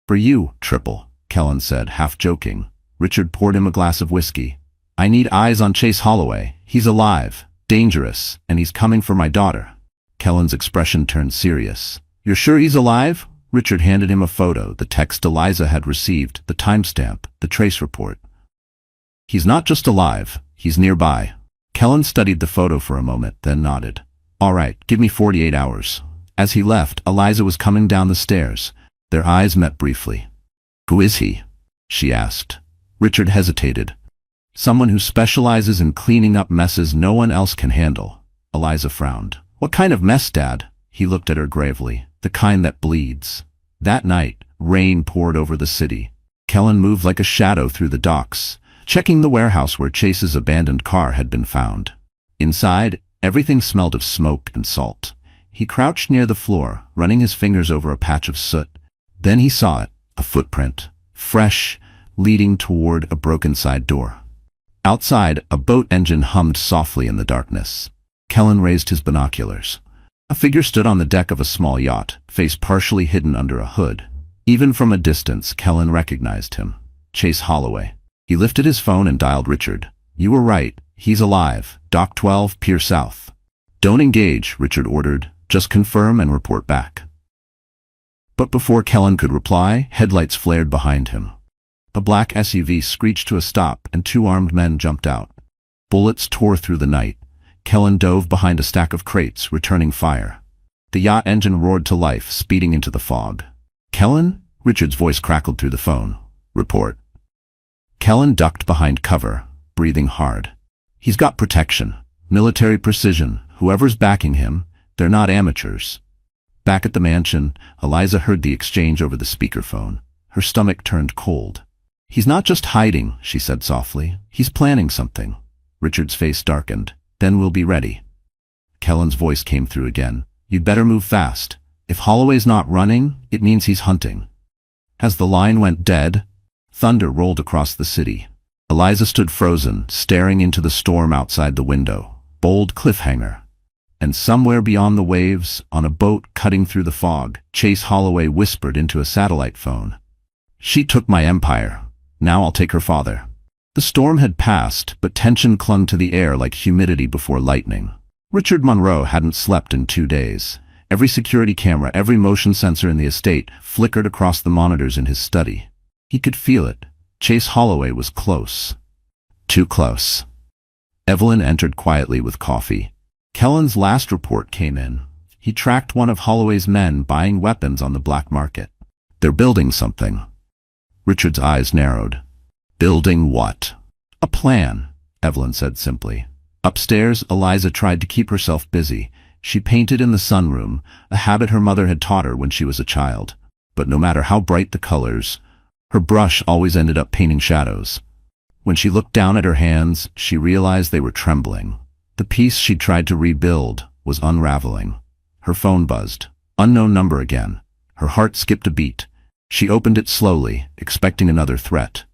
[SPEAKER 1] "For you, triple," Kellen said, half joking. Richard poured him a glass of whiskey. "I need eyes on Chase Holloway. He's alive, dangerous, and he's coming for my daughter." Kellen's expression turned serious. "You're sure he's alive?" Richard handed him a photo, the text Eliza had received, the timestamp, the trace report. "He's not just alive, he's nearby." Kellen studied the photo for a moment, then nodded. "All right, give me 48 hours. As he left, Eliza was coming down the stairs. Their eyes met briefly. Who is he? She asked. Richard hesitated. Someone who specializes in cleaning up messes no one else can handle. Eliza frowned. What kind of mess, Dad? He looked at her gravely. The kind that bleeds. That night, rain poured over the city. Kellen moved like a shadow through the docks, checking the warehouse where Chase's abandoned car had been found. Inside, everything smelled of smoke and salt. He crouched near the floor, running his fingers over a patch of soot. Then he saw it, a footprint, fresh, leading toward a broken side door. Outside, a boat engine hummed softly in the darkness. Kellen raised his binoculars. A figure stood on the deck of a small yacht, face partially hidden under a hood. Even from a distance, Kellen recognized him. Chase Holloway. He lifted his phone and dialed Richard. You were right. He's alive. Dock 12, Pier South. Don't engage, Richard ordered. Just confirm and report back. But before Kellen could reply, headlights flared behind him. A black SUV screeched to a stop and two armed men jumped out. Bullets tore through the night. Kellen dove behind a stack of crates, returning fire. The yacht engine roared to life, speeding into the fog. Kellen? Richard's voice crackled through the phone. Report. Kellen ducked behind cover, breathing hard. He's got protection. Military precision. Whoever's backing him, they're not amateurs. Back at the mansion, Eliza heard the exchange over the speakerphone. Her stomach turned cold. He's not just hiding, she said softly. He's planning something. Richard's face darkened. Then we'll be ready. Kellen's voice came through again. You'd better move fast. If Holloway's not running, it means he's hunting. As the line went dead, thunder rolled across the city. Eliza stood frozen, staring into the storm outside the window. Bold cliffhanger. And somewhere beyond the waves, on a boat cutting through the fog, Chase Holloway whispered into a satellite phone. She took my empire. Now I'll take her father. The storm had passed, but tension clung to the air like humidity before lightning. Richard Monroe hadn't slept in 2 days. Every security camera, every motion sensor in the estate flickered across the monitors in his study. He could feel it. Chase Holloway was close. Too close. Evelyn entered quietly with coffee. Kellen's last report came in. He tracked one of Holloway's men buying weapons on the black market. They're building something. Richard's eyes narrowed. Building what? A plan, Evelyn said simply. Upstairs, Eliza tried to keep herself busy. She painted in the sunroom, a habit her mother had taught her when she was a child. But no matter how bright the colors, her brush always ended up painting shadows. When she looked down at her hands, she realized they were trembling. The piece she'd tried to rebuild was unraveling. Her phone buzzed. Unknown number again. Her heart skipped a beat. She opened it slowly, expecting another threat.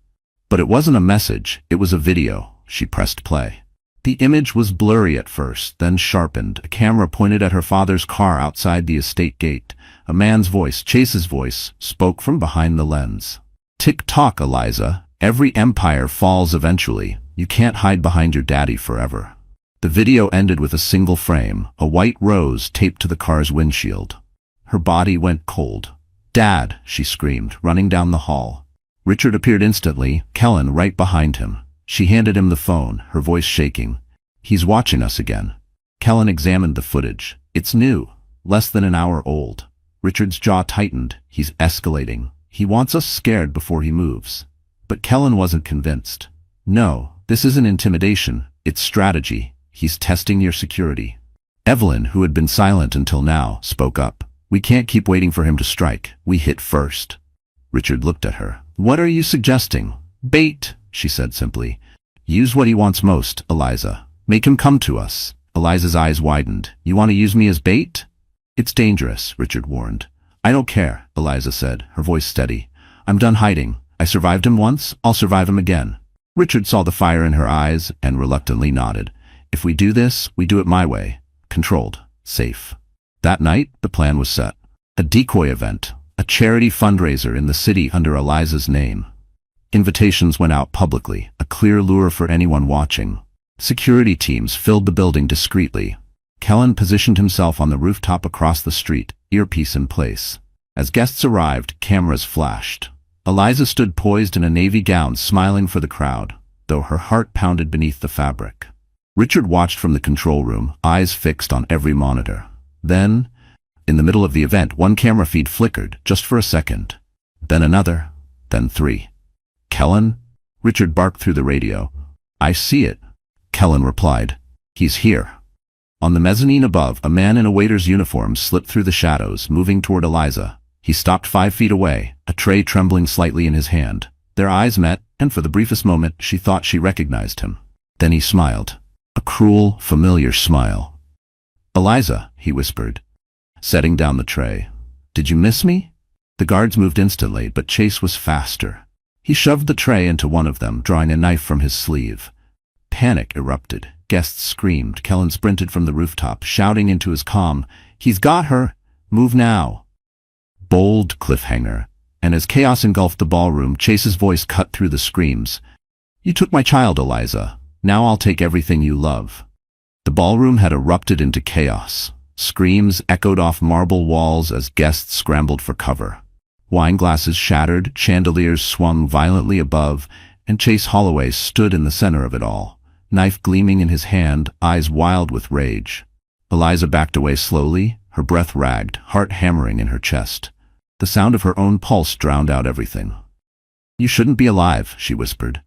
[SPEAKER 1] But it wasn't a message, it was a video. She pressed play. The image was blurry at first, then sharpened. A camera pointed at her father's car outside the estate gate. A man's voice, Chase's voice, spoke from behind the lens. Tick-tock, Eliza. Every empire falls eventually. You can't hide behind your daddy forever. The video ended with a single frame, a white rose taped to the car's windshield. Her body went cold. Dad, she screamed, running down the hall. Richard appeared instantly, Kellen right behind him. She handed him the phone, her voice shaking. He's watching us again. Kellen examined the footage. It's new, less than an hour old. Richard's jaw tightened. He's escalating. He wants us scared before he moves. But Kellen wasn't convinced. No, this isn't intimidation, it's strategy. He's testing your security. Evelyn, who had been silent until now, spoke up. We can't keep waiting for him to strike. We hit first. Richard looked at her. What are you suggesting? Bait, she said simply. Use what he wants most, Eliza. Make him come to us. Eliza's eyes widened. You want to use me as bait? It's dangerous, Richard warned. I don't care, Eliza said, her voice steady. I'm done hiding. I survived him once, I'll survive him again. Richard saw the fire in her eyes and reluctantly nodded. If we do this, we do it my way. Controlled. Safe. That night, the plan was set. A decoy event. A charity fundraiser in the city under Eliza's name. Invitations went out publicly, a clear lure for anyone watching. Security teams filled the building discreetly. Kellen positioned himself on the rooftop across the street, earpiece in place. As guests arrived, cameras flashed. Eliza stood poised in a navy gown, smiling for the crowd, though her heart pounded beneath the fabric. Richard watched from the control room, eyes fixed on every monitor. Then, in the middle of the event, one camera feed flickered, just for a second. Then another. then 3. "Kellen?" Richard barked through the radio. "I see it," Kellen replied. "He's here." On the mezzanine above, a man in a waiter's uniform slipped through the shadows, moving toward Eliza. He stopped 5 feet away, a tray trembling slightly in his hand. Their eyes met, and for the briefest moment she thought she recognized him. Then he smiled. A cruel, familiar smile. "Eliza," he whispered, setting down the tray. "Did you miss me?" The guards moved instantly, but Chase was faster. He shoved the tray into one of them, drawing a knife from his sleeve. Panic erupted. Guests screamed. Kellen sprinted from the rooftop, shouting into his comm, "He's got her! Move now!" Bold cliffhanger. And as chaos engulfed the ballroom, Chase's voice cut through the screams. "You took my child, Eliza. Now I'll take everything you love." The ballroom had erupted into chaos. Screams echoed off marble walls as guests scrambled for cover. Wine glasses shattered, chandeliers swung violently above, and Chase Holloway stood in the center of it all, knife gleaming in his hand, eyes wild with rage. Eliza backed away slowly, her breath ragged, heart hammering in her chest. The sound of her own pulse drowned out everything. "You shouldn't be alive," she whispered.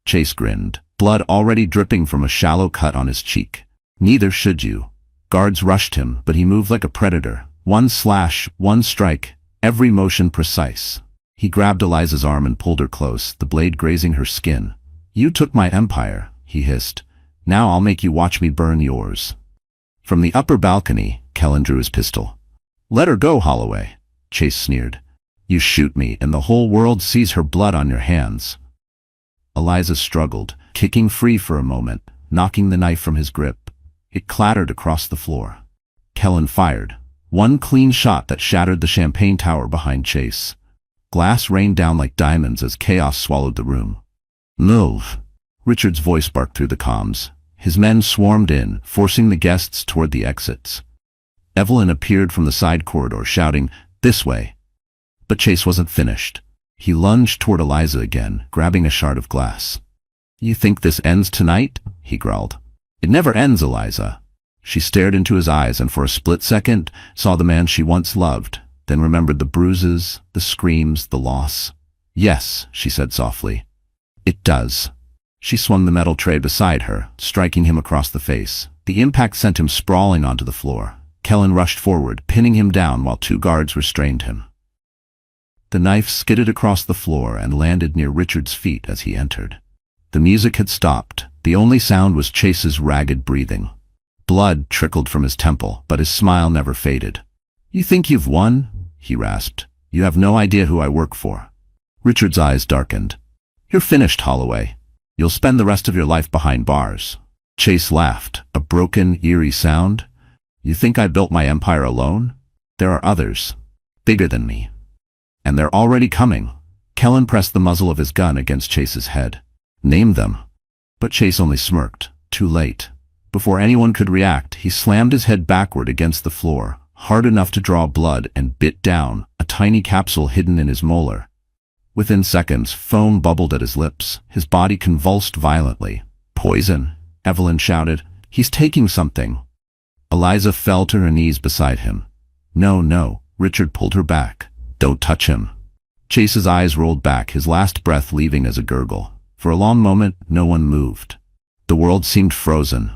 [SPEAKER 1] Chase grinned, blood already dripping from a shallow cut on his cheek. "Neither should you." Guards rushed him, but he moved like a predator. One slash, one strike, every motion precise. He grabbed Eliza's arm and pulled her close, the blade grazing her skin. "You took my empire," he hissed. "Now I'll make you watch me burn yours." From the upper balcony, Kellen drew his pistol. "Let her go, Holloway," Chase sneered. "You shoot me, and the whole world sees her blood on your hands." Eliza struggled, kicking free for a moment, knocking the knife from his grip. It clattered across the floor. Kellen fired. One clean shot that shattered the champagne tower behind Chase. Glass rained down like diamonds as chaos swallowed the room. "Move!" Richard's voice barked through the comms. His men swarmed in, forcing the guests toward the exits. Evelyn appeared from the side corridor, shouting, "This way!" But Chase wasn't finished. He lunged toward Eliza again, grabbing a shard of glass. "You think this ends tonight?" he growled. "It never ends, Eliza." She stared into his eyes and for a split second saw the man she once loved, then remembered the bruises, the screams, the loss. "Yes," she said softly. "It does." She swung the metal tray beside her, striking him across the face. The impact sent him sprawling onto the floor. Kellen rushed forward, pinning him down while 2 guards restrained him. The knife skidded across the floor and landed near Richard's feet as he entered. The music had stopped. The only sound was Chase's ragged breathing. Blood trickled from his temple, but his smile never faded. "You think you've won?" he rasped. "You have no idea who I work for." Richard's eyes darkened. "You're finished, Holloway. You'll spend the rest of your life behind bars." Chase laughed, a broken, eerie sound. "You think I built my empire alone? There are others, bigger than me. And they're already coming." Kellen pressed the muzzle of his gun against Chase's head. "Name them." But Chase only smirked. Too late. Before anyone could react, he slammed his head backward against the floor, hard enough to draw blood, and bit down, a tiny capsule hidden in his molar. Within seconds, foam bubbled at his lips. His body convulsed violently. "Poison," Evelyn shouted. "He's taking something." Eliza fell to her knees beside him. "No, no," Richard pulled her back. "Don't touch him." Chase's eyes rolled back, his last breath leaving as a gurgle. For a long moment, no one moved. The world seemed frozen.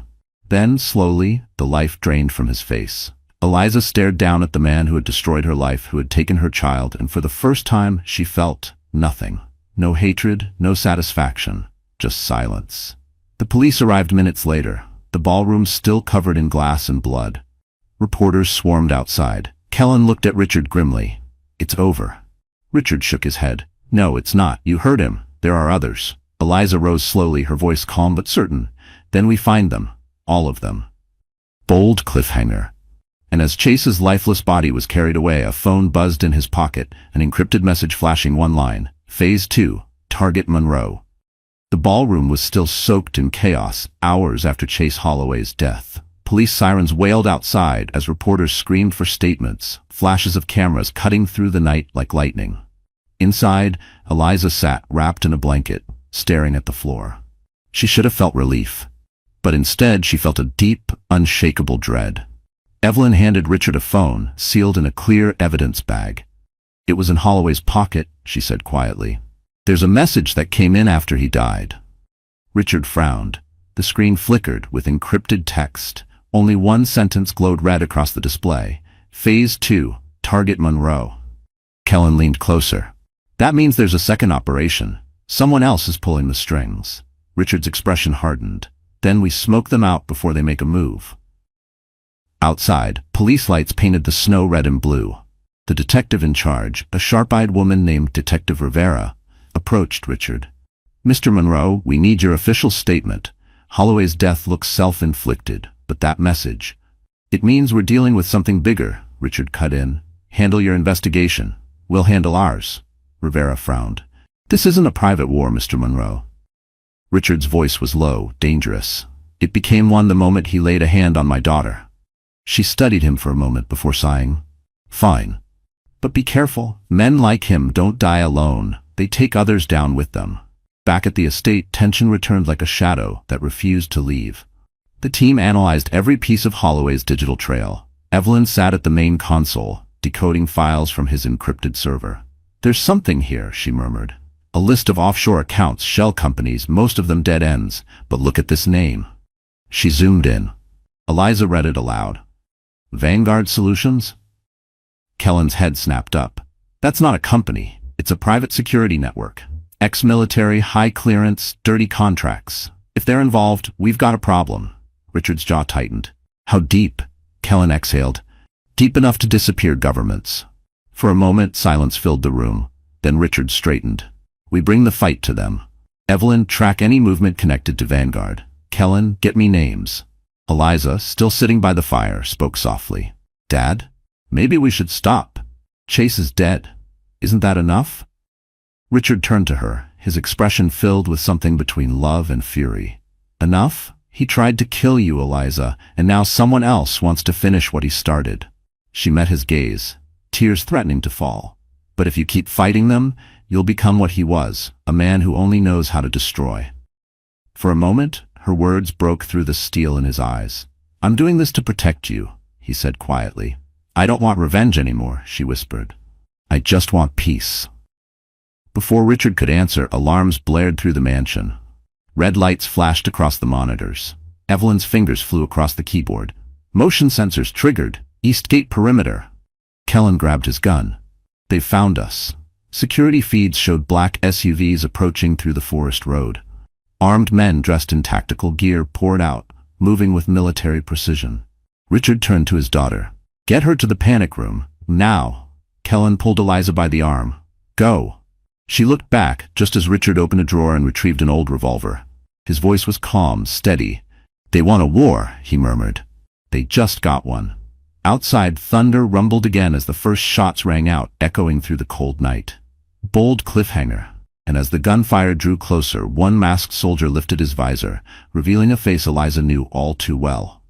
[SPEAKER 1] Then, slowly, the life drained from his face. Eliza stared down at the man who had destroyed her life, who had taken her child, and for the first time she felt nothing. No hatred, no satisfaction, just silence. The police arrived minutes later, the ballroom still covered in glass and blood. Reporters swarmed outside. Kellen looked at Richard grimly. "It's over." Richard shook his head. "No, it's not. You heard him. There are others." Eliza rose slowly, her voice calm but certain. "Then we find them. All of them." Bold cliffhanger. And as Chase's lifeless body was carried away, a phone buzzed in his pocket, an encrypted message flashing one line, "Phase 2, Target Monroe." The ballroom was still soaked in chaos, hours after Chase Holloway's death. Police sirens wailed outside as reporters screamed for statements, flashes of cameras cutting through the night like lightning. Inside, Eliza sat wrapped in a blanket, staring at the floor. She should have felt relief, but instead she felt a deep, unshakable dread. Evelyn handed Richard a phone, sealed in a clear evidence bag. It was in Holloway's pocket, she said quietly. There's a message that came in after he died. Richard frowned. The screen flickered with encrypted text. Only one sentence glowed red across the display. Phase 2, Target Monroe. Kellen leaned closer. That means there's a second operation. Someone else is pulling the strings. Richard's expression hardened. Then we smoke them out before they make a move. Outside, police lights painted the snow red and blue. The detective in charge, a sharp-eyed woman named Detective Rivera, approached Richard. Mr. Monroe, we need your official statement. Holloway's death looks self-inflicted, but that message. It means we're dealing with something bigger, Richard cut in. Handle your investigation. We'll handle ours. Rivera frowned. This isn't a private war, Mr. Monroe. Richard's voice was low, dangerous. It became one the moment he laid a hand on my daughter. She studied him for a moment before sighing. Fine. But be careful. Men like him don't die alone. They take others down with them. Back at the estate, tension returned like a shadow that refused to leave. The team analyzed every piece of Holloway's digital trail. Evelyn sat at the main console, decoding files from his encrypted server. There's something here, she murmured. A list of offshore accounts, shell companies, most of them dead ends, but look at this name. She zoomed in. Eliza read it aloud. Vanguard Solutions? Kellen's head snapped up. That's not a company. It's a private security network. Ex-military, high clearance, dirty contracts. If they're involved, we've got a problem. Richard's jaw tightened. How deep? Kellen exhaled. Deep enough to disappear governments. For a moment, silence filled the room. Then Richard straightened. We bring the fight to them. Evelyn, track any movement connected to Vanguard. Kellen, get me names. Eliza, still sitting by the fire, spoke softly. Dad? Maybe we should stop. Chase is dead. Isn't that enough? Richard turned to her, his expression filled with something between love and fury. Enough? He tried to kill you, Eliza, and now someone else wants to finish what he started. She met his gaze, tears threatening to fall. But if you keep fighting them, you'll become what he was, a man who only knows how to destroy. For a moment, her words broke through the steel in his eyes. I'm doing this to protect you, he said quietly. I don't want revenge anymore, she whispered. I just want peace. Before Richard could answer, alarms blared through the mansion. Red lights flashed across the monitors. Evelyn's fingers flew across the keyboard. Motion sensors triggered. Eastgate perimeter. Kellen grabbed his gun. They've found us. Security feeds showed black SUVs approaching through the forest road. Armed men dressed in tactical gear poured out, moving with military precision. Richard turned to his daughter. Get her to the panic room, now. Kellen pulled Eliza by the arm. Go. She looked back, just as Richard opened a drawer and retrieved an old revolver. His voice was calm, steady. They want a war, he murmured. They just got one. Outside, thunder rumbled again as the first shots rang out, echoing through the cold night. Bold cliffhanger. And as the gunfire drew closer, one masked soldier lifted his visor, revealing a face Eliza knew all too well.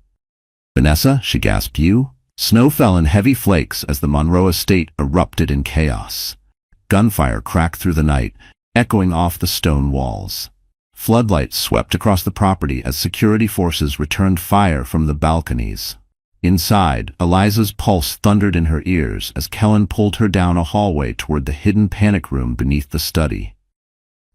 [SPEAKER 1] Vanessa, she gasped, you? Snow fell in heavy flakes as the Monroe estate erupted in chaos. Gunfire cracked through the night, echoing off the stone walls. Floodlights swept across the property as security forces returned fire from the balconies. Inside, Eliza's pulse thundered in her ears as Kellen pulled her down a hallway toward the hidden panic room beneath the study.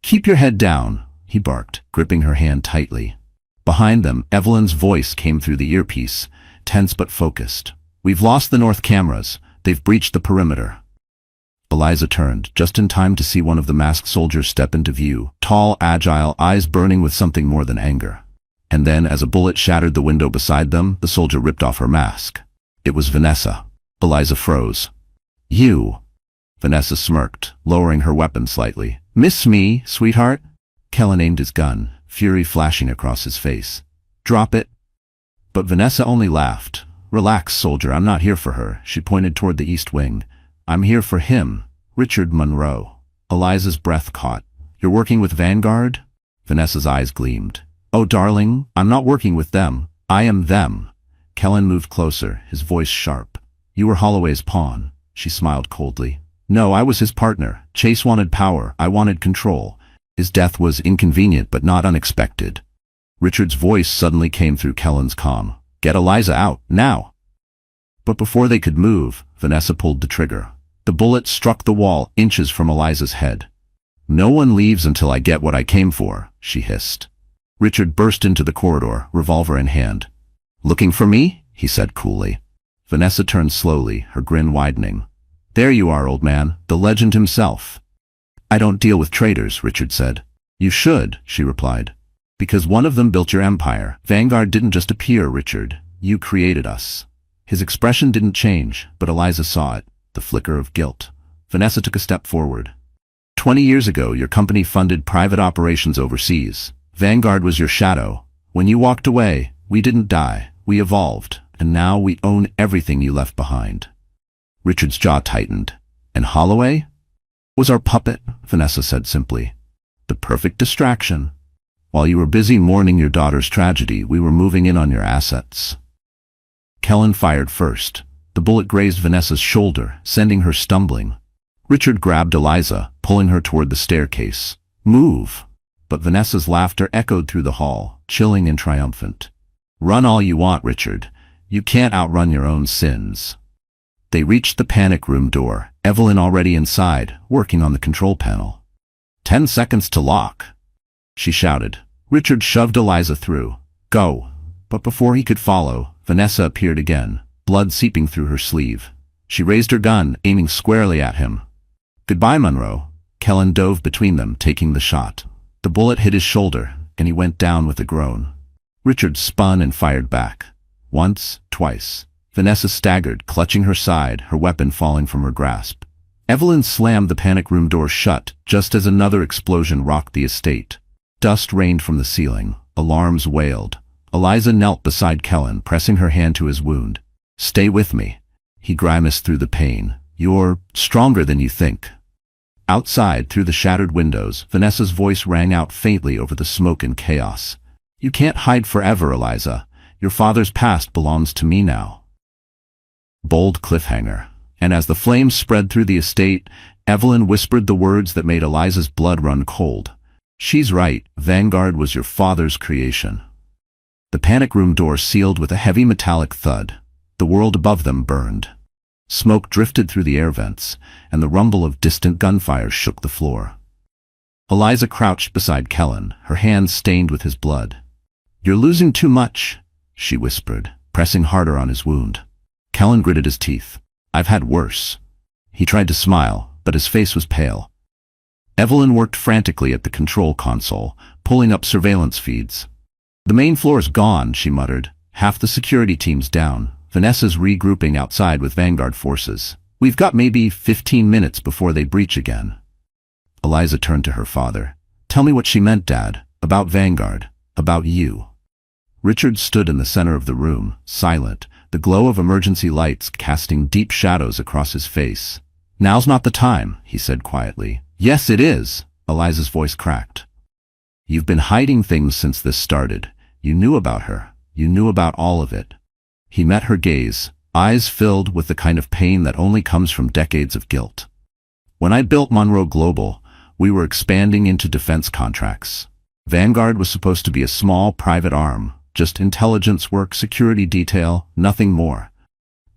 [SPEAKER 1] Keep your head down, he barked, gripping her hand tightly. Behind them, Evelyn's voice came through the earpiece, tense but focused. We've lost the north cameras. They've breached the perimeter. Eliza turned, just in time to see one of the masked soldiers step into view, tall, agile, eyes burning with something more than anger. And then, as a bullet shattered the window beside them, the soldier ripped off her mask. It was Vanessa. Eliza froze. You. Vanessa smirked, lowering her weapon slightly. Miss me, sweetheart? Kellen aimed his gun, fury flashing across his face. Drop it. But Vanessa only laughed. Relax, soldier, I'm not here for her. She pointed toward the east wing. I'm here for him, Richard Monroe. Eliza's breath caught. You're working with Vanguard? Vanessa's eyes gleamed. Oh, darling, I'm not working with them. I am them. Kellen moved closer, his voice sharp. You were Holloway's pawn. She smiled coldly. No, I was his partner. Chase wanted power. I wanted control. His death was inconvenient but not unexpected. Richard's voice suddenly came through Kellen's comm. Get Eliza out, now. But before they could move, Vanessa pulled the trigger. The bullet struck the wall inches from Eliza's head. "No one leaves until I get what I came for," she hissed. Richard burst into the corridor, revolver in hand. "Looking for me?" he said coolly. Vanessa turned slowly, her grin widening. "There you are, old man, the legend himself." "I don't deal with traitors," Richard said. "You should," she replied. "Because one of them built your empire. Vanguard didn't just appear, Richard. You created us." His expression didn't change, but Eliza saw it, the flicker of guilt. Vanessa took a step forward. 20 years ago, your company funded private operations overseas. Vanguard was your shadow. When you walked away, we didn't die. We evolved, and now we own everything you left behind. Richard's jaw tightened. "And Holloway?" "Was our puppet," Vanessa said simply. "The perfect distraction. While you were busy mourning your daughter's tragedy, we were moving in on your assets." Kellen fired first. The bullet grazed Vanessa's shoulder, sending her stumbling. Richard grabbed Eliza, pulling her toward the staircase. "Move!" But Vanessa's laughter echoed through the hall, chilling and triumphant. "Run all you want, Richard. You can't outrun your own sins." They reached the panic room door, Evelyn already inside, working on the control panel. 10 seconds to lock," she shouted. Richard shoved Eliza through. "Go." But before he could follow, Vanessa appeared again, blood seeping through her sleeve. She raised her gun, aiming squarely at him. "Goodbye, Monroe." Kellen dove between them, taking the shot. The bullet hit his shoulder, and he went down with a groan. Richard spun and fired back. Once, twice. Vanessa staggered, clutching her side, her weapon falling from her grasp. Evelyn slammed the panic room door shut, just as another explosion rocked the estate. Dust rained from the ceiling. Alarms wailed. Eliza knelt beside Kellen, pressing her hand to his wound. "Stay with me." He grimaced through the pain. "You're stronger than you think." Outside, through the shattered windows, Vanessa's voice rang out faintly over the smoke and chaos. "You can't hide forever, Eliza. Your father's past belongs to me now." Bold cliffhanger. And as the flames spread through the estate, Evelyn whispered the words that made Eliza's blood run cold. "She's right. Vanguard was your father's creation." The panic room door sealed with a heavy metallic thud. The world above them burned. Smoke drifted through the air vents, and the rumble of distant gunfire shook the floor. Eliza crouched beside Kellen, her hands stained with his blood. "You're losing too much," she whispered, pressing harder on his wound. Kellen gritted his teeth. "I've had worse." He tried to smile, but his face was pale. Evelyn worked frantically at the control console, pulling up surveillance feeds. "The main floor's gone," she muttered. "Half the security team's down. Vanessa's regrouping outside with Vanguard forces. We've got maybe 15 minutes before they breach again." Eliza turned to her father. "Tell me what she meant, Dad. About Vanguard. About you." Richard stood in the center of the room, silent, the glow of emergency lights casting deep shadows across his face. "Now's not the time," he said quietly. "Yes, it is," Eliza's voice cracked. "You've been hiding things since this started. You knew about her. You knew about all of it." He met her gaze, eyes filled with the kind of pain that only comes from decades of guilt. "When I built Monroe Global, we were expanding into defense contracts. Vanguard was supposed to be a small private arm, just intelligence work, security detail, nothing more.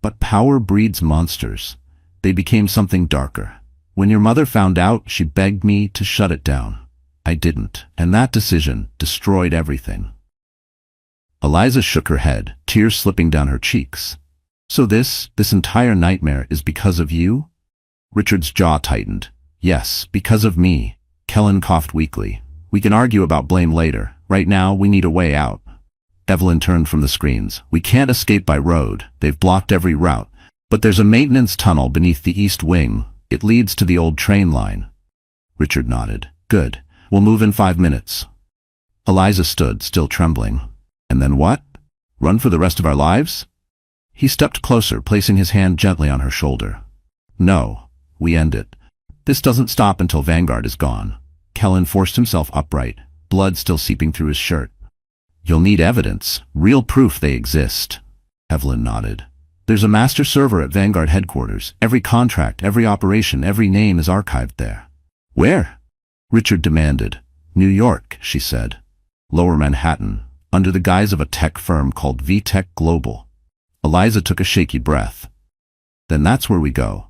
[SPEAKER 1] But power breeds monsters. They became something darker. When your mother found out, she begged me to shut it down. I didn't, and that decision destroyed everything." Eliza shook her head, tears slipping down her cheeks. "So this entire nightmare is because of you?" Richard's jaw tightened. "Yes, because of me." Kellen coughed weakly. "We can argue about blame later. Right now, we need a way out." Evelyn turned from the screens. "We can't escape by road. They've blocked every route. But there's a maintenance tunnel beneath the east wing. It leads to the old train line." Richard nodded. "Good. We'll move in 5 minutes." Eliza stood, still trembling. "And then what? Run for the rest of our lives?" He stepped closer, placing his hand gently on her shoulder. "No, we end it. This doesn't stop until Vanguard is gone." Kellen forced himself upright, blood still seeping through his shirt. "You'll need evidence, real proof they exist." Evelyn nodded. "There's a master server at Vanguard headquarters. Every contract, every operation, every name is archived there." "Where?" Richard demanded. "New York," she said. "Lower Manhattan, under the guise of a tech firm called VTech Global." Eliza took a shaky breath. "Then that's where we go."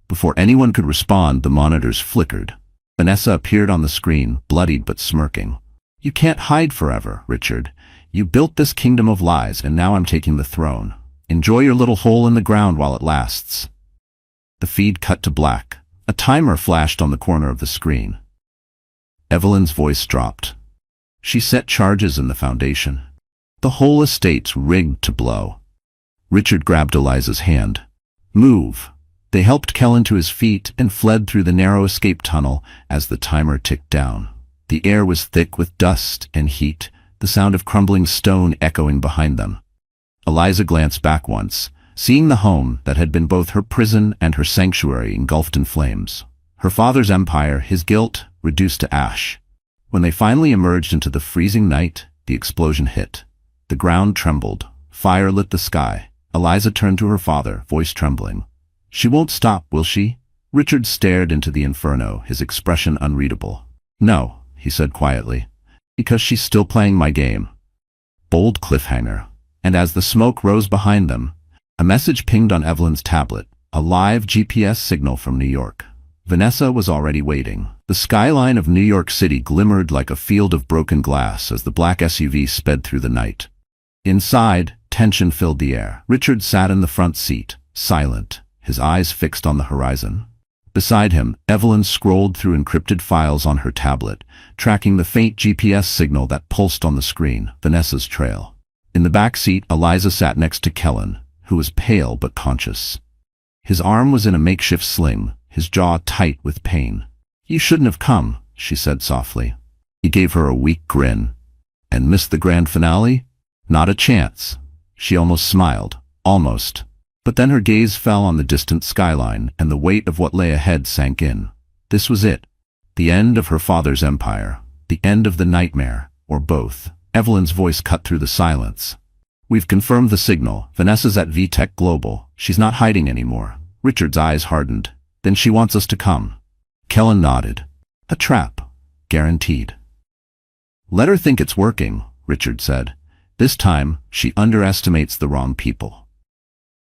[SPEAKER 1] Before anyone could respond, the monitors flickered. Vanessa appeared on the screen, bloodied but smirking. "You can't hide forever, Richard. You built this kingdom of lies, and now I'm taking the throne. Enjoy your little hole in the ground while it lasts." The feed cut to black. A timer flashed on the corner of the screen. Evelyn's voice dropped. She set charges in the foundation. The whole estate's rigged to blow. Richard grabbed Eliza's hand. "Move." They helped Kellen to his feet and fled through the narrow escape tunnel as the timer ticked down. The air was thick with dust and heat, the sound of crumbling stone echoing behind them. Eliza glanced back once, seeing the home that had been both her prison and her sanctuary engulfed in flames. Her father's empire, his guilt, reduced to ash. When they finally emerged into the freezing night, the explosion hit. The ground trembled. Fire lit the sky. Eliza turned to her father, voice trembling. "She won't stop, will she?" Richard stared into the inferno, his expression unreadable. "No," he said quietly, "because she's still playing my game." Bold cliffhanger. And as the smoke rose behind them, a message pinged on Evelyn's tablet, a live GPS signal from New York. Vanessa was already waiting. The skyline of New York City glimmered like a field of broken glass as the black SUV sped through the night. Inside, tension filled the air. Richard sat in the front seat, silent, his eyes fixed on the horizon. Beside him, Evelyn scrolled through encrypted files on her tablet, tracking the faint GPS signal that pulsed on the screen, Vanessa's trail. In the back seat, Eliza sat next to Kellen, who was pale but conscious. His arm was in a makeshift sling, his jaw tight with pain. "You shouldn't have come," she said softly. He gave her a weak grin. "And missed the grand finale?" "Not a chance." She almost smiled. Almost. But then her gaze fell on the distant skyline, and the weight of what lay ahead sank in. This was it. The end of her father's empire. The end of the nightmare, or both. Evelyn's voice cut through the silence. "We've confirmed the signal. Vanessa's at VTech Global. She's not hiding anymore." Richard's eyes hardened. "Then she wants us to come." Kellen nodded. "A trap. Guaranteed." "Let her think it's working," Richard said. "This time, she underestimates the wrong people."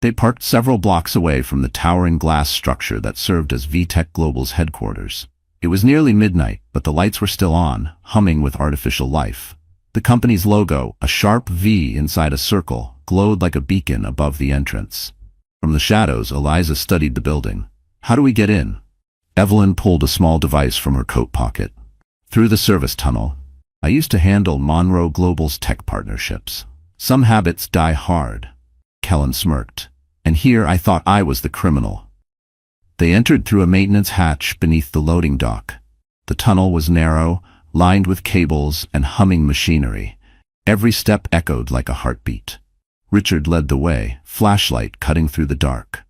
[SPEAKER 1] They parked several blocks away from the towering glass structure that served as VTech Global's headquarters. It was nearly midnight, but the lights were still on, humming with artificial life. The company's logo, a sharp V inside a circle, glowed like a beacon above the entrance. From the shadows, Eliza studied the building. "How do we get in?" Evelyn pulled a small device from her coat pocket. "Through the service tunnel. I used to handle Monroe Global's tech partnerships. Some habits die hard." Kellen smirked. "And here I thought I was the criminal." They entered through a maintenance hatch beneath the loading dock. The tunnel was narrow, lined with cables and humming machinery. Every step echoed like a heartbeat. Richard led the way, flashlight cutting through the dark.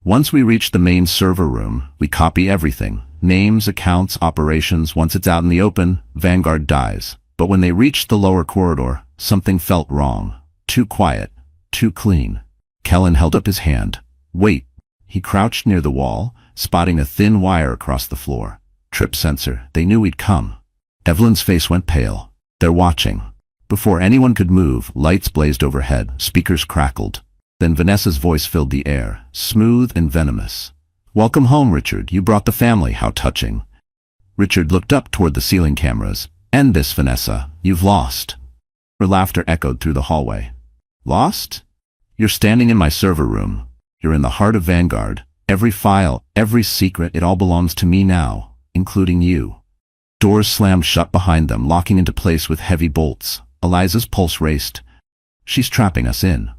[SPEAKER 1] "Once we reach the main server room, we copy everything. Names, accounts, operations. Once it's out in the open, Vanguard dies." But when they reached the lower corridor, something felt wrong. Too quiet, too clean. Kellen held up his hand. "Wait." He crouched near the wall, spotting a thin wire across the floor. Trip sensor. They knew we'd come. Evelyn's face went pale. "They're watching." Before anyone could move, lights blazed overhead, speakers crackled. Then Vanessa's voice filled the air, smooth and venomous. "Welcome home, Richard. You brought the family. How touching." Richard looked up toward the ceiling cameras. "End this, Vanessa. You've lost." Her laughter echoed through the hallway. "Lost? You're standing in my server room. You're in the heart of Vanguard. Every file, every secret, it all belongs to me now, including you." Doors slammed shut behind them, locking into place with heavy bolts. Eliza's pulse raced. "She's trapping us in."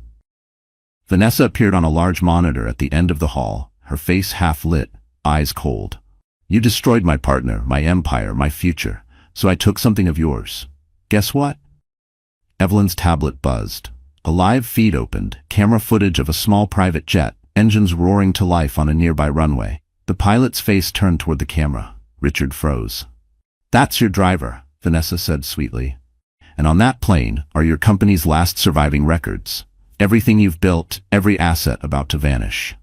[SPEAKER 1] Vanessa appeared on a large monitor at the end of the hall, her face half lit, eyes cold. "You destroyed my partner, my empire, my future, so I took something of yours. Guess what?" Evelyn's tablet buzzed. A live feed opened, camera footage of a small private jet, engines roaring to life on a nearby runway. The pilot's face turned toward the camera. Richard froze. "That's your driver," Vanessa said sweetly. "And on that plane are your company's last surviving records. Everything you've built, every asset about to vanish."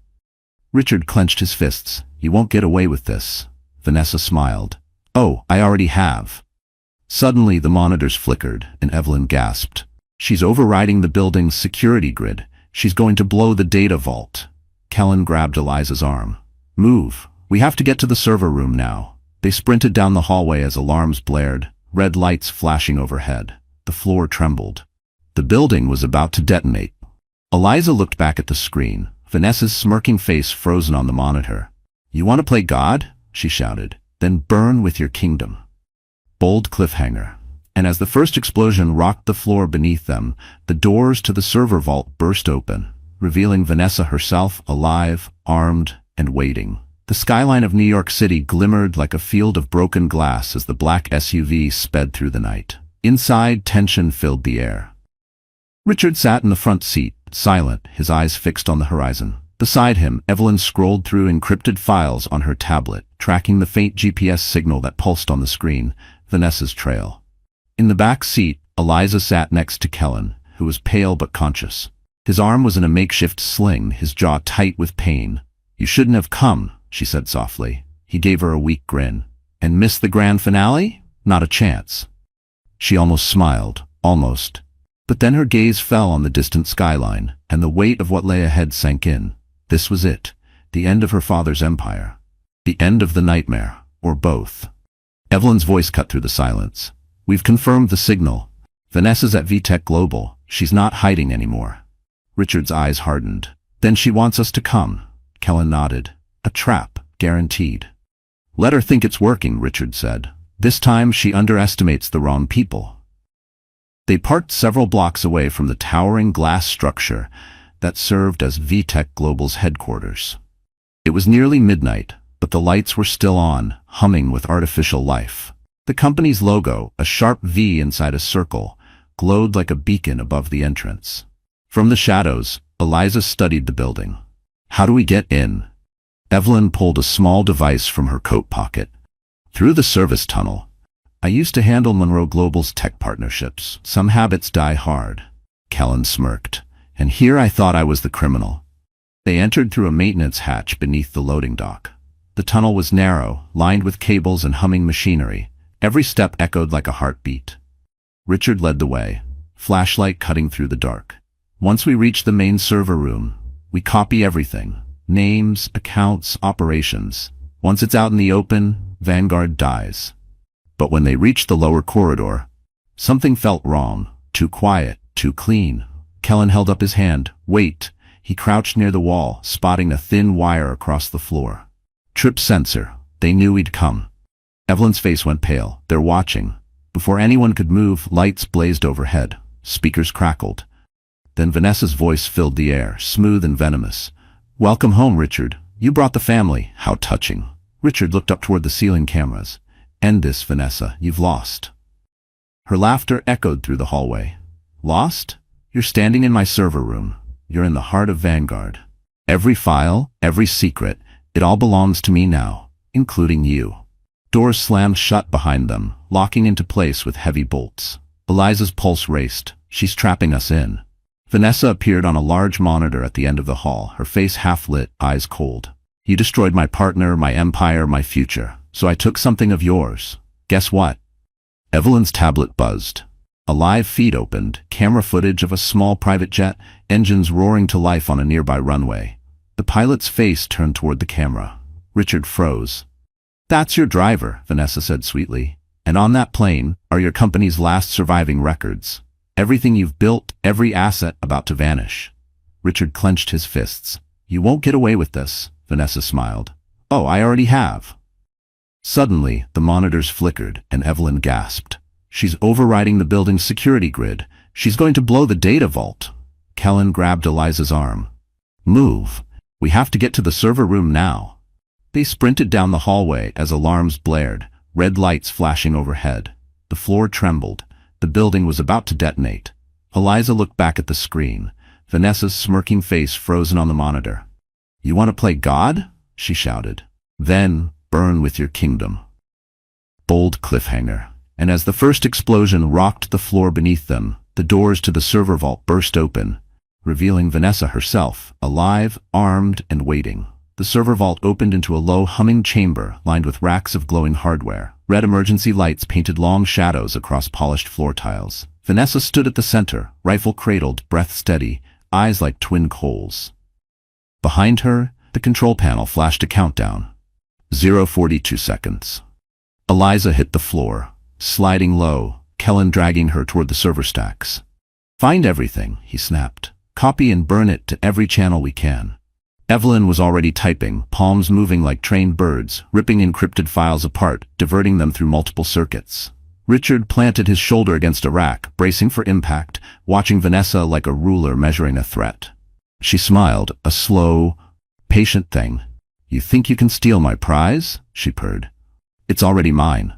[SPEAKER 1] Richard clenched his fists. "You won't get away with this." Vanessa smiled. "Oh, I already have." Suddenly the monitors flickered, and Evelyn gasped. "She's overriding the building's security grid. She's going to blow the data vault." Kellen grabbed Eliza's arm. Move. We have to get to the server room now. They sprinted down the hallway as alarms blared, red lights flashing overhead. The floor trembled. The building was about to detonate. Eliza looked back at the screen, Vanessa's smirking face frozen on the monitor. "You want to play God?" she shouted. "Then burn with your kingdom." Bold cliffhanger. And as the first explosion rocked the floor beneath them, the doors to the server vault burst open, revealing Vanessa herself alive, armed, and waiting. The skyline of New York City glimmered like a field of broken glass as the black SUV sped through the night. Inside, tension filled the air. Richard sat in the front seat, silent, his eyes fixed on the horizon. Beside him, Evelyn scrolled through encrypted files on her tablet, tracking the faint GPS signal that pulsed on the screen, Vanessa's trail. In the back seat, Eliza sat next to Kellen, who was pale but conscious. His arm was in a makeshift sling, his jaw tight with pain. "You shouldn't have come," she said softly. He gave her a weak grin. "And missed the grand finale? Not a chance." She almost smiled, almost. But then her gaze fell on the distant skyline, and the weight of what lay ahead sank in. This was it, the end of her father's empire. The end of the nightmare, or both. Evelyn's voice cut through the silence. "We've confirmed the signal. Vanessa's at VTech Global. She's not hiding anymore." Richard's eyes hardened. "Then she wants us to come." Kellen nodded. "A trap, guaranteed." "Let her think it's working," Richard said. "This time she underestimates the wrong people." They parked several blocks away from the towering glass structure that served as VTech Global's headquarters. It was nearly midnight, but the lights were still on, humming with artificial life. The company's logo, a sharp V inside a circle, glowed like a beacon above the entrance. From the shadows, Eliza studied the building. "How do we get in?" Evelyn pulled a small device from her coat pocket. "Through the service tunnel. I used to handle Monroe Global's tech partnerships. Some habits die hard." Kellen smirked. "And here I thought I was the criminal." They entered through a maintenance hatch beneath the loading dock. The tunnel was narrow, lined with cables and humming machinery. Every step echoed like a heartbeat. Richard led the way, flashlight cutting through the dark. "Once we reach the main server room, we copy everything. Names, accounts, operations. Once it's out in the open, Vanguard dies." But when they reached the lower corridor, something felt wrong. Too quiet, too clean. Kellen held up his hand. "Wait." He crouched near the wall, spotting a thin wire across the floor. "Trip sensor." They knew he'd come. Evelyn's face went pale. "They're watching." Before anyone could move, lights blazed overhead. Speakers crackled. Then Vanessa's voice filled the air, smooth and venomous. "Welcome home, Richard. You brought the family. How touching." Richard looked up toward the ceiling cameras. "End this, Vanessa. You've lost." Her laughter echoed through the hallway. "Lost? You're standing in my server room. You're in the heart of Vanguard. Every file, every secret, it all belongs to me now, including you." Doors slammed shut behind them, locking into place with heavy bolts. Eliza's pulse raced. "She's trapping us in." Vanessa appeared on a large monitor at the end of the hall, her face half-lit, eyes cold. "You destroyed my partner, my empire, my future. So I took something of yours. Guess what?" Evelyn's tablet buzzed. A live feed opened, camera footage of a small private jet, engines roaring to life on a nearby runway. The pilot's face turned toward the camera. Richard froze. "That's your driver," Vanessa said sweetly. "And on that plane are your company's last surviving records. Everything you've built, every asset about to vanish." Richard clenched his fists. "You won't get away with this," Vanessa smiled. "Oh, I already have." Suddenly, the monitors flickered, and Evelyn gasped. "She's overriding the building's security grid. She's going to blow the data vault." Kellen grabbed Eliza's arm. "Move. We have to get to the server room now." They sprinted down the hallway as alarms blared, red lights flashing overhead. The floor trembled. The building was about to detonate. Eliza looked back at the screen, Vanessa's smirking face frozen on the monitor. "You want to play God?" she shouted. "Then burn with your kingdom." Bold cliffhanger. And as the first explosion rocked the floor beneath them, the doors to the server vault burst open, revealing Vanessa herself, alive, armed, and waiting. The server vault opened into a low, humming chamber lined with racks of glowing hardware. Red emergency lights painted long shadows across polished floor tiles. Vanessa stood at the center, rifle cradled, breath steady, eyes like twin coals. Behind her, The control panel flashed a countdown. 0:42 seconds. Eliza hit the floor, sliding low, Kellen dragging her toward the server stacks. "Find everything," he snapped. "Copy and burn it to every channel we can." Evelyn was already typing, palms moving like trained birds, ripping encrypted files apart, diverting them through multiple circuits. Richard planted his shoulder against a rack, bracing for impact, watching Vanessa like a ruler measuring a threat. She smiled, a slow, patient thing. "You think you can steal my prize?" she purred. "It's already mine."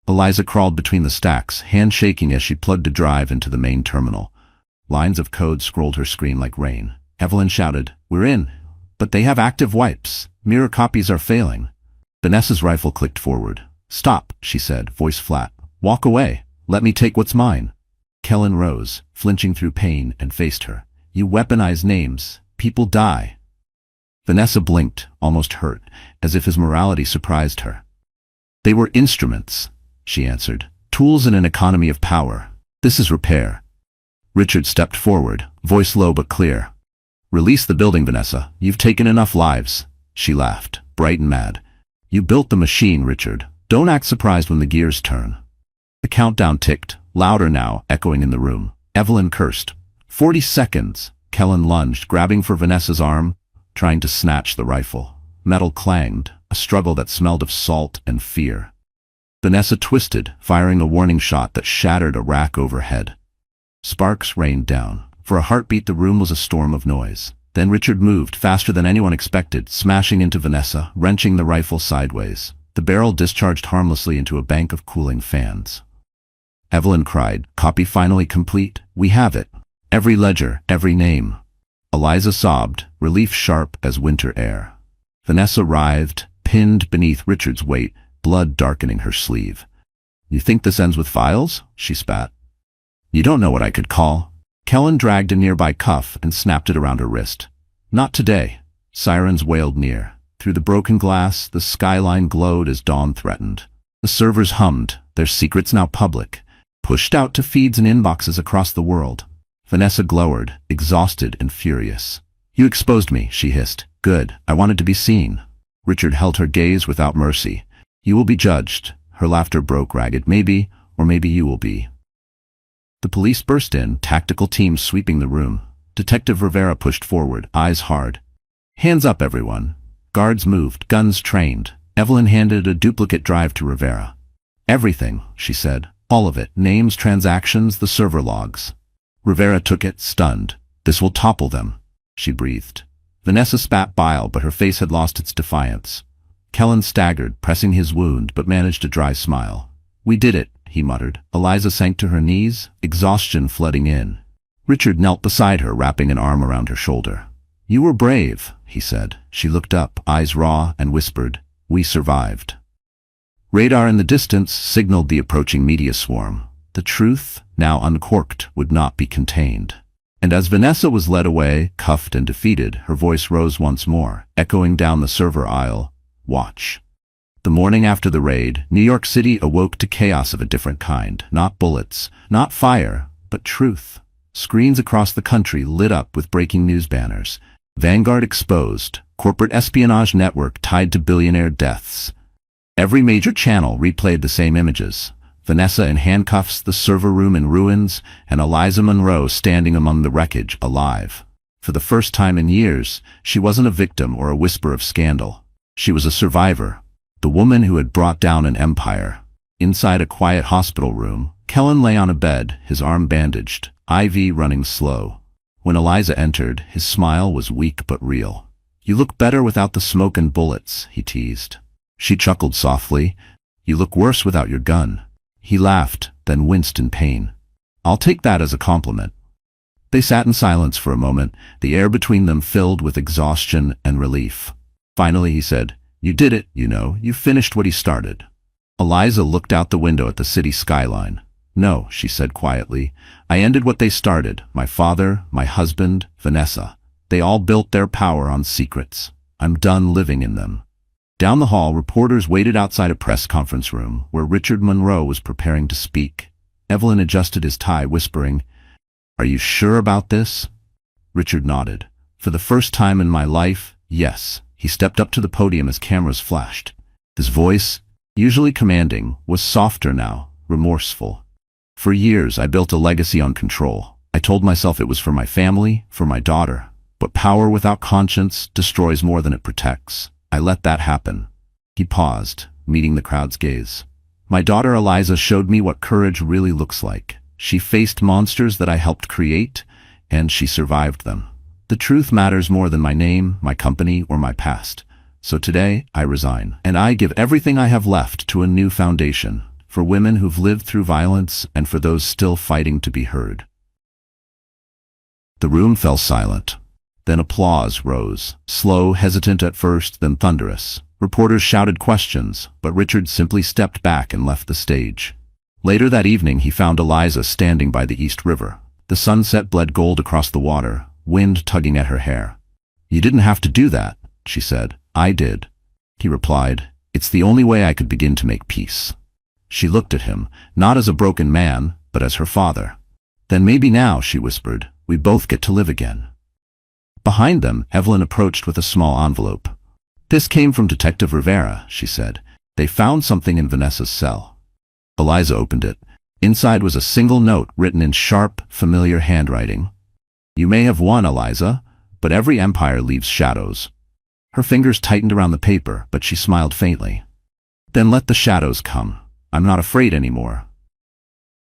[SPEAKER 1] Eliza crawled between the stacks, hand shaking as she plugged a drive into the main terminal. Lines of code scrolled her screen like rain. Evelyn shouted, "We're in, but they have active wipes. Mirror copies are failing." Vanessa's rifle clicked forward. "Stop," she said, voice flat. "Walk away. Let me take what's mine." Kellen rose, flinching through pain, and faced her. "You weaponize names. People die." Vanessa blinked, almost hurt, as if his morality surprised her. "They were instruments," she answered. "Tools in an economy of power. This is repair." Richard stepped forward, voice low but clear. "Release the building, Vanessa. You've taken enough lives." She laughed, bright and mad. "You built the machine, Richard. Don't act surprised when the gears turn." The countdown ticked, louder now, echoing in the room. Evelyn cursed. 40 seconds. Kellen lunged, grabbing for Vanessa's arm, trying to snatch the rifle. Metal clanged, a struggle that smelled of salt and fear. Vanessa twisted, firing a warning shot that shattered a rack overhead. Sparks rained down. For a heartbeat, the room was a storm of noise. Then Richard moved, faster than anyone expected, smashing into Vanessa, wrenching the rifle sideways. The barrel discharged harmlessly into a bank of cooling fans. Evelyn cried, "Copy finally complete. We have it. Every ledger, every name." Eliza sobbed, relief sharp as winter air. Vanessa writhed, pinned beneath Richard's weight, blood darkening her sleeve. "You think this ends with files?" she spat. "You don't know what I could call." Kellen dragged a nearby cuff and snapped it around her wrist. "Not today." Sirens wailed near. Through the broken glass, the skyline glowed as dawn threatened. The servers hummed, their secrets now public, pushed out to feeds and inboxes across the world. Vanessa glowered, exhausted and furious. "You exposed me," she hissed. "Good. I wanted to be seen." Richard held her gaze without mercy. "You will be judged." Her laughter broke ragged. "Maybe, or maybe you will be." The police burst in, tactical teams sweeping the room. Detective Rivera pushed forward, eyes hard. "Hands up, everyone." Guards moved, guns trained. Evelyn handed a duplicate drive to Rivera. "Everything," she said. "All of it. Names, transactions, the server logs." Rivera took it, stunned. "This will topple them," she breathed. Vanessa spat bile, but her face had lost its defiance. Kellen staggered, pressing his wound, but managed a dry smile. "We did it," he muttered. Eliza sank to her knees, exhaustion flooding in. Richard knelt beside her, wrapping an arm around her shoulder. "You were brave," he said. She looked up, eyes raw, and whispered, "We survived." Radar in the distance signaled the approaching media swarm. The truth, now uncorked, would not be contained. And as Vanessa was led away, cuffed and defeated, her voice rose once more, echoing down the server aisle, "Watch." The morning after the raid, New York City awoke to chaos of a different kind. Not bullets, not fire, but truth. Screens across the country lit up with breaking news banners. Vanguard exposed, corporate espionage network tied to billionaire deaths. Every major channel replayed the same images. Vanessa in handcuffs, the server room in ruins, and Eliza Monroe standing among the wreckage, alive. For the first time in years, she wasn't a victim or a whisper of scandal. She was a survivor. The woman who had brought down an empire. Inside a quiet hospital room, Kellen lay on a bed, his arm bandaged, IV running slow. When Eliza entered, his smile was weak but real. "You look better without the smoke and bullets," he teased. She chuckled softly. "You look worse without your gun." He laughed, then winced in pain. "I'll take that as a compliment." They sat in silence for a moment, the air between them filled with exhaustion and relief. Finally he said, "You did it, you finished what he started." Eliza looked out the window at the city skyline. "No," she said quietly, "I ended what they started. My father, my husband, Vanessa. They all built their power on secrets. I'm done living in them." Down the hall, reporters waited outside a press conference room where Richard Monroe was preparing to speak. Evelyn adjusted his tie, whispering, "Are you sure about this?" Richard nodded. "For the first time in my life, yes. He stepped up to the podium as cameras flashed. His voice, usually commanding, was softer now, remorseful. For years, I built a legacy on control. I told myself it was for my family, for my daughter. But power without conscience destroys more than it protects. I let that happen. He paused, meeting the crowd's gaze. My daughter Eliza showed me what courage really looks like. She faced monsters that I helped create, and she survived them. The truth matters more than my name, my company, or my past. So today, I resign. And I give everything I have left to a new foundation, for women who've lived through violence and for those still fighting to be heard. The room fell silent. Then applause rose, slow, hesitant at first, then thunderous. Reporters shouted questions, but Richard simply stepped back and left the stage. Later that evening, he found Eliza standing by the East River. The sunset bled gold across the water, wind tugging at her hair. "You didn't have to do that," she said. "I did." He replied, "It's the only way I could begin to make peace." She looked at him, not as a broken man, but as her father. "Then maybe now," she whispered, "we both get to live again." Behind them, Evelyn approached with a small envelope. "This came from Detective Rivera," she said. "They found something in Vanessa's cell." Eliza opened it. Inside was a single note written in sharp, familiar handwriting. "You may have won, Eliza, but every empire leaves shadows." Her fingers tightened around the paper, but she smiled faintly. "Then let the shadows come. I'm not afraid anymore."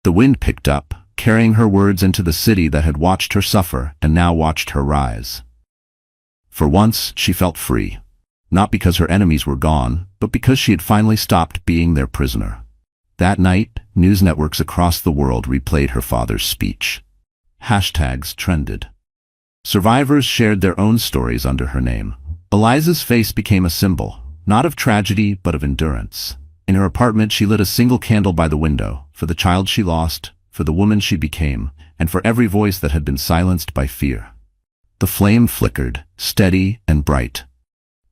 [SPEAKER 1] The wind picked up, carrying her words into the city that had watched her suffer and now watched her rise. For once, she felt free. Not because her enemies were gone, but because she had finally stopped being their prisoner. That night, news networks across the world replayed her father's speech. Hashtags trended. Survivors shared their own stories under her name. Eliza's face became a symbol, not of tragedy, but of endurance. In her apartment, she lit a single candle by the window, for the child she lost, for the woman she became, and for every voice that had been silenced by fear. The flame flickered, steady and bright.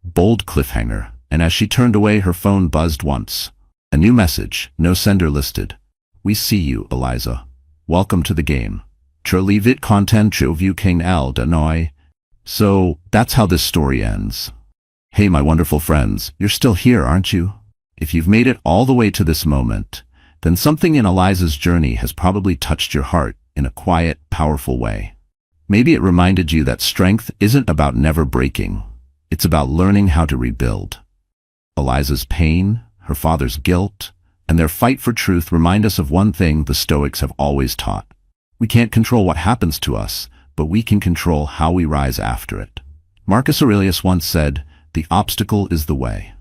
[SPEAKER 1] Bold cliffhanger, and as she turned away, her phone buzzed once. A new message, no sender listed. "We see you, Eliza. Welcome to the game. Charlie vit content vu king el de noi." So, that's how this story ends. Hey, my wonderful friends, you're still here, aren't you? If you've made it all the way to this moment, then something in Eliza's journey has probably touched your heart in a quiet, powerful way. Maybe it reminded you that strength isn't about never breaking. It's about learning how to rebuild. Eliza's pain, her father's guilt, and their fight for truth remind us of one thing the Stoics have always taught. We can't control what happens to us, but we can control how we rise after it. Marcus Aurelius once said, "The obstacle is the way."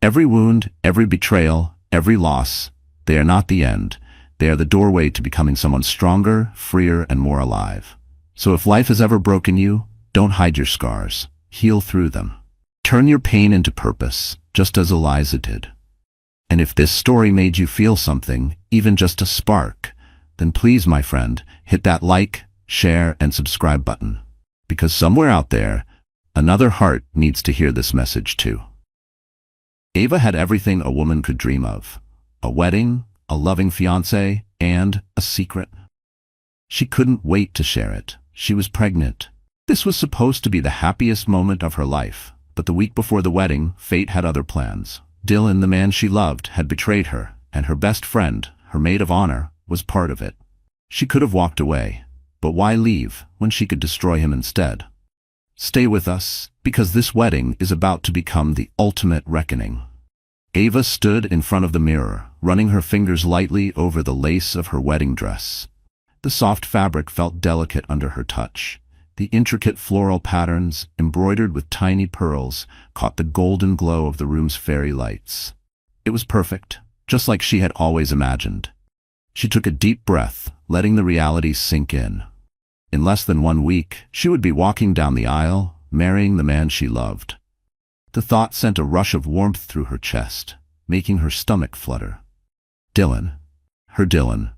[SPEAKER 1] Every wound, every betrayal, every loss, they are not the end. They are the doorway to becoming someone stronger, freer, and more alive. So if life has ever broken you, don't hide your scars. Heal through them. Turn your pain into purpose, just as Eliza did. And if this story made you feel something, even just a spark, then please, my friend, hit that like, share, and subscribe button. Because somewhere out there, another heart needs to hear this message too. Ava had everything a woman could dream of. A wedding, a loving fiancé, and a secret. She couldn't wait to share it. She was pregnant. This was supposed to be the happiest moment of her life. But the week before the wedding, fate had other plans. Dylan, the man she loved, had betrayed her, and her best friend, her maid of honor, was part of it. She could have walked away, but why leave when she could destroy him instead? Stay with us, because this wedding is about to become the ultimate reckoning. Ava stood in front of the mirror, running her fingers lightly over the lace of her wedding dress. The soft fabric felt delicate under her touch. The intricate floral patterns, embroidered with tiny pearls, caught the golden glow of the room's fairy lights. It was perfect, just like she had always imagined. She took a deep breath, letting the reality sink in. In less than 1 week, she would be walking down the aisle, marrying the man she loved. The thought sent a rush of warmth through her chest, making her stomach flutter. Dylan. Her Dylan.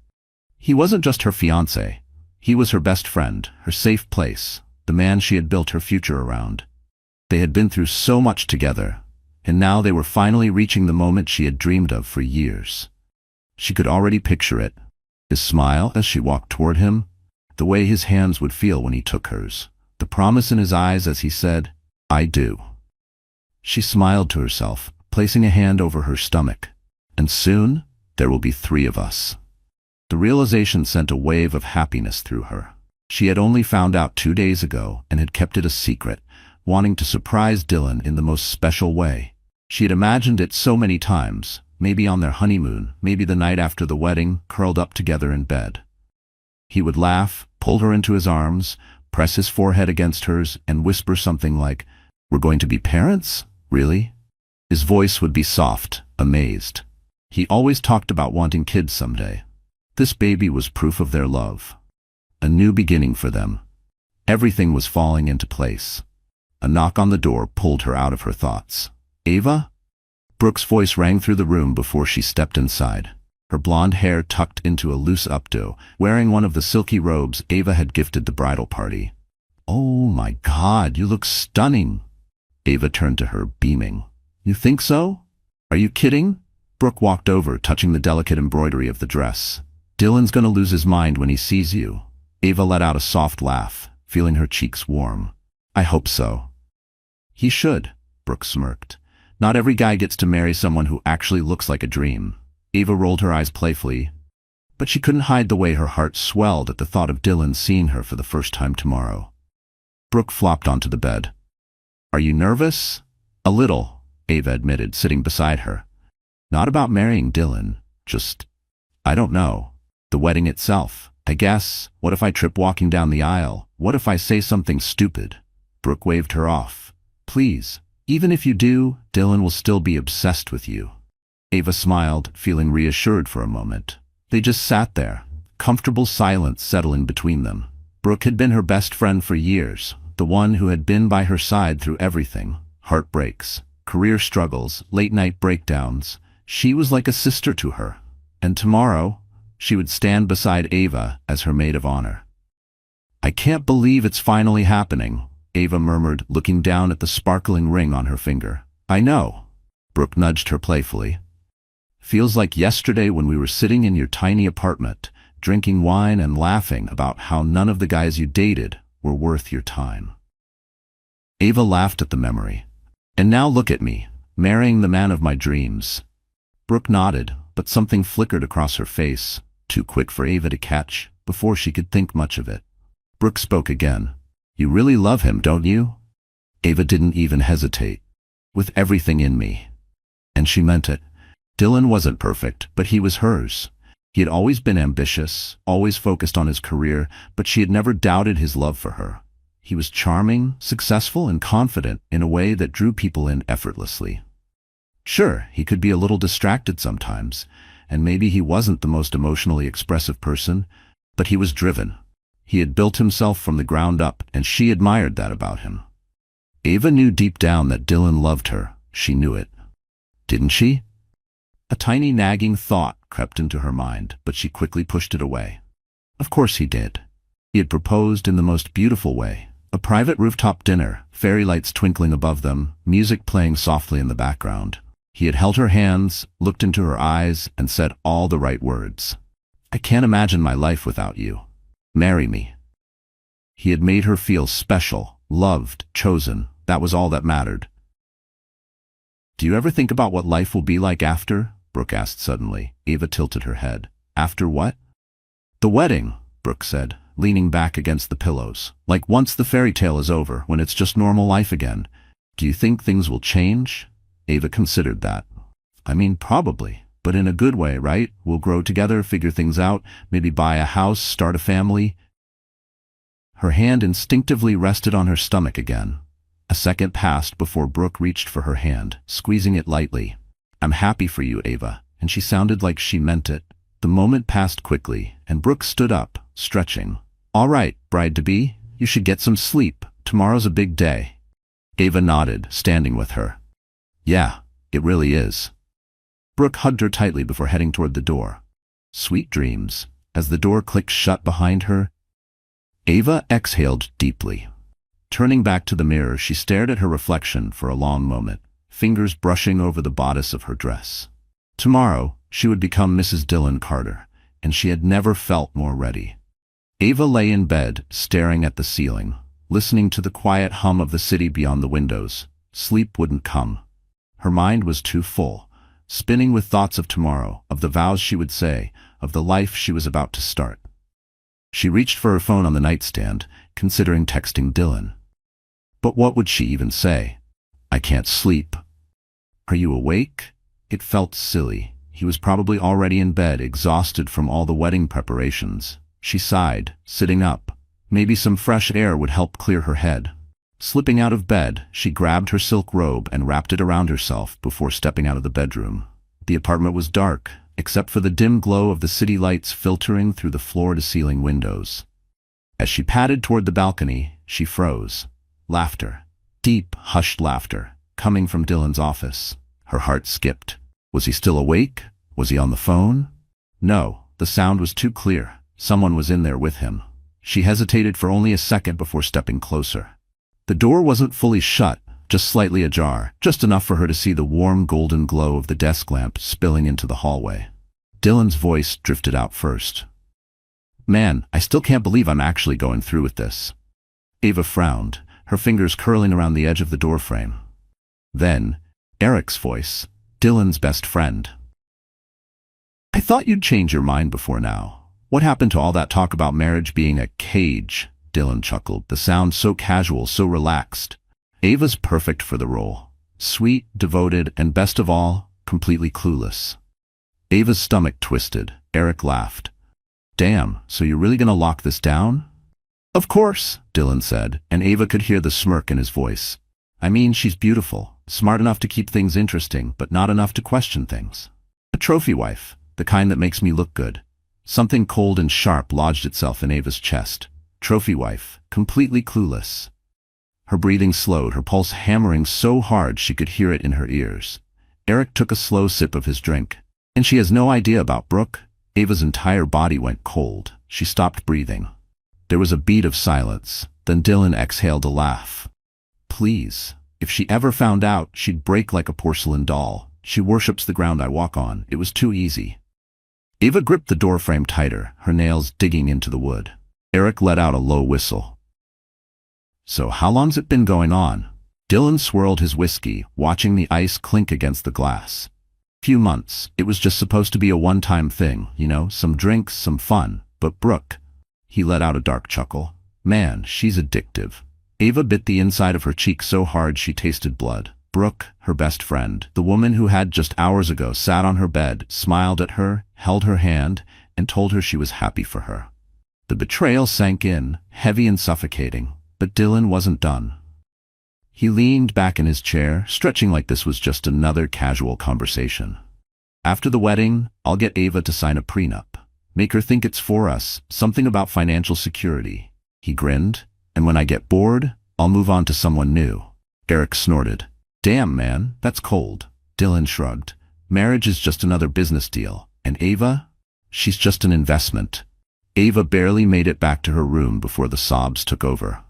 [SPEAKER 1] He wasn't just her fiancé. He was her best friend, her safe place, the man she had built her future around. They had been through so much together, and now they were finally reaching the moment she had dreamed of for years. She could already picture it. His smile as she walked toward him, the way his hands would feel when he took hers, the promise in his eyes as he said, "I do." She smiled to herself, placing a hand over her stomach. And soon, there will be 3 of us. The realization sent a wave of happiness through her. She had only found out 2 days ago and had kept it a secret, wanting to surprise Dylan in the most special way. She had imagined it so many times, maybe on their honeymoon, maybe the night after the wedding, curled up together in bed. He would laugh, pull her into his arms, press his forehead against hers, and whisper something like, "We're going to be parents? Really?" His voice would be soft, amazed. He always talked about wanting kids someday. This baby was proof of their love. A new beginning for them. Everything was falling into place. A knock on the door pulled her out of her thoughts. "Ava?" Brooke's voice rang through the room before she stepped inside. Her blonde hair tucked into a loose updo, wearing one of the silky robes Ava had gifted the bridal party. "Oh my God, you look stunning." Ava turned to her, beaming. "You think so? Are you kidding?" Brooke walked over, touching the delicate embroidery of the dress. "Dylan's gonna lose his mind when he sees you." Ava let out a soft laugh, feeling her cheeks warm. "I hope so." "He should," Brooke smirked. "Not every guy gets to marry someone who actually looks like a dream." Ava rolled her eyes playfully, but she couldn't hide the way her heart swelled at the thought of Dylan seeing her for the first time tomorrow. Brooke flopped onto the bed. "Are you nervous?" "A little," Ava admitted, sitting beside her. "Not about marrying Dylan, just, I don't know. The wedding itself, I guess. What if I trip walking down the aisle? What if I say something stupid?" Brooke waved her off. "Please, even if you do, Dylan will still be obsessed with you." Ava smiled, feeling reassured for a moment. They just sat there, comfortable silence settling between them. Brooke had been her best friend for years, the one who had been by her side through everything. Heartbreaks, career struggles, late-night breakdowns. She was like a sister to her. And tomorrow, she would stand beside Ava as her maid of honor. "I can't believe it's finally happening," Ava murmured, looking down at the sparkling ring on her finger. "I know." Brooke nudged her playfully. "Feels like yesterday when we were sitting in your tiny apartment, drinking wine and laughing about how none of the guys you dated were worth your time." Ava laughed at the memory. "And now look at me, marrying the man of my dreams." Brooke nodded, but something flickered across her face, too quick for Ava to catch, before she could think much of it. Brooke spoke again. "You really love him, don't you?" Ava didn't even hesitate. "With everything in me." And she meant it. Dylan wasn't perfect, but he was hers. He had always been ambitious, always focused on his career, but she had never doubted his love for her. He was charming, successful, and confident in a way that drew people in effortlessly. Sure, he could be a little distracted sometimes, and maybe he wasn't the most emotionally expressive person, but he was driven. He had built himself from the ground up, and she admired that about him. Ava knew deep down that Dylan loved her. She knew it. Didn't she? A tiny nagging thought crept into her mind, but she quickly pushed it away. Of course he did. He had proposed in the most beautiful way. A private rooftop dinner, fairy lights twinkling above them, music playing softly in the background. He had held her hands, looked into her eyes, and said all the right words. "I can't imagine my life without you. Marry me." He had made her feel special, loved, chosen. That was all that mattered. "Do you ever think about what life will be like after?" Brooke asked suddenly. Ava tilted her head. "After what?" "The wedding," Brooke said, leaning back against the pillows. "Like once the fairy tale is over, when it's just normal life again. Do you think things will change?" Ava considered that. "I mean, probably, but in a good way, right? We'll grow together, figure things out, maybe buy a house, start a family." Her hand instinctively rested on her stomach again. A second passed before Brooke reached for her hand, squeezing it lightly. "I'm happy for you, Ava," and she sounded like she meant it. The moment passed quickly, and Brooke stood up, stretching. "All right, bride-to-be, you should get some sleep. Tomorrow's a big day." Ava nodded, standing with her. "Yeah, it really is." Brooke hugged her tightly before heading toward the door. Sweet dreams. As the door clicked shut behind her, Ava exhaled deeply. Turning back to the mirror, she stared at her reflection for a long moment, fingers brushing over the bodice of her dress. Tomorrow, she would become Mrs. Dylan Carter, and she had never felt more ready. Ava lay in bed, staring at the ceiling, listening to the quiet hum of the city beyond the windows. sleep wouldn't come. Her mind was too full, spinning with thoughts of tomorrow, of the vows she would say, of the life she was about to start. She reached for her phone on the nightstand, considering texting Dylan. But what would she even say? I can't sleep. Are you awake? It felt silly. He was probably already in bed, exhausted from all the wedding preparations. She sighed, sitting up. Maybe some fresh air would help clear her head. Slipping out of bed, she grabbed her silk robe and wrapped it around herself before stepping out of the bedroom. The apartment was dark, except for the dim glow of the city lights filtering through the floor-to-ceiling windows. As she padded toward the balcony, she froze. Laughter. Deep, hushed laughter, coming from Dylan's office. Her heart skipped. Was he still awake? Was he on the phone? No, the sound was too clear. Someone was in there with him. She hesitated for only a second before stepping closer. The door wasn't fully shut, just slightly ajar, just enough for her to see the warm golden glow of the desk lamp spilling into the hallway. Dylan's voice drifted out first. Man, I still can't believe I'm actually going through with this. Ava frowned, her fingers curling around the edge of the doorframe. Then, Eric's voice, Dylan's best friend. I thought you'd change your mind before now. What happened to all that talk about marriage being a cage? Dylan chuckled, the sound so casual, so relaxed. Ava's perfect for the role. Sweet, devoted, and best of all, completely clueless. Ava's stomach twisted. Eric laughed. Damn, so you're really gonna lock this down? Of course, Dylan said, and Ava could hear the smirk in his voice. I mean, she's beautiful, smart enough to keep things interesting, but not enough to question things. A trophy wife, the kind that makes me look good. Something cold and sharp lodged itself in Ava's chest. Trophy wife, completely clueless. Her breathing slowed, her pulse hammering so hard she could hear it in her ears. Eric took a slow sip of his drink. And she has no idea about Brooke? Ava's entire body went cold. She stopped breathing. There was a beat of silence. Then Dylan exhaled a laugh. Please. If she ever found out, she'd break like a porcelain doll. She worships the ground I walk on. It was too easy. Ava gripped the doorframe tighter, her nails digging into the wood. Eric let out a low whistle. So how long's it been going on? Dylan swirled his whiskey, watching the ice clink against the glass. Few months. It was just supposed to be a one-time thing, you know, some drinks, some fun. But Brooke, he let out a dark chuckle. Man, she's addictive. Ava bit the inside of her cheek so hard she tasted blood. Brooke, her best friend, the woman who had just hours ago sat on her bed, smiled at her, held her hand, and told her she was happy for her. The betrayal sank in, heavy and suffocating, but Dylan wasn't done. He leaned back in his chair, stretching like this was just another casual conversation. After the wedding, I'll get Ava to sign a prenup. Make her think it's for us, something about financial security. He grinned. And when I get bored, I'll move on to someone new. Eric snorted. Damn, man, that's cold. Dylan shrugged. Marriage is just another business deal. And Ava? She's just an investment. Ava barely made it back to her room before the sobs took over.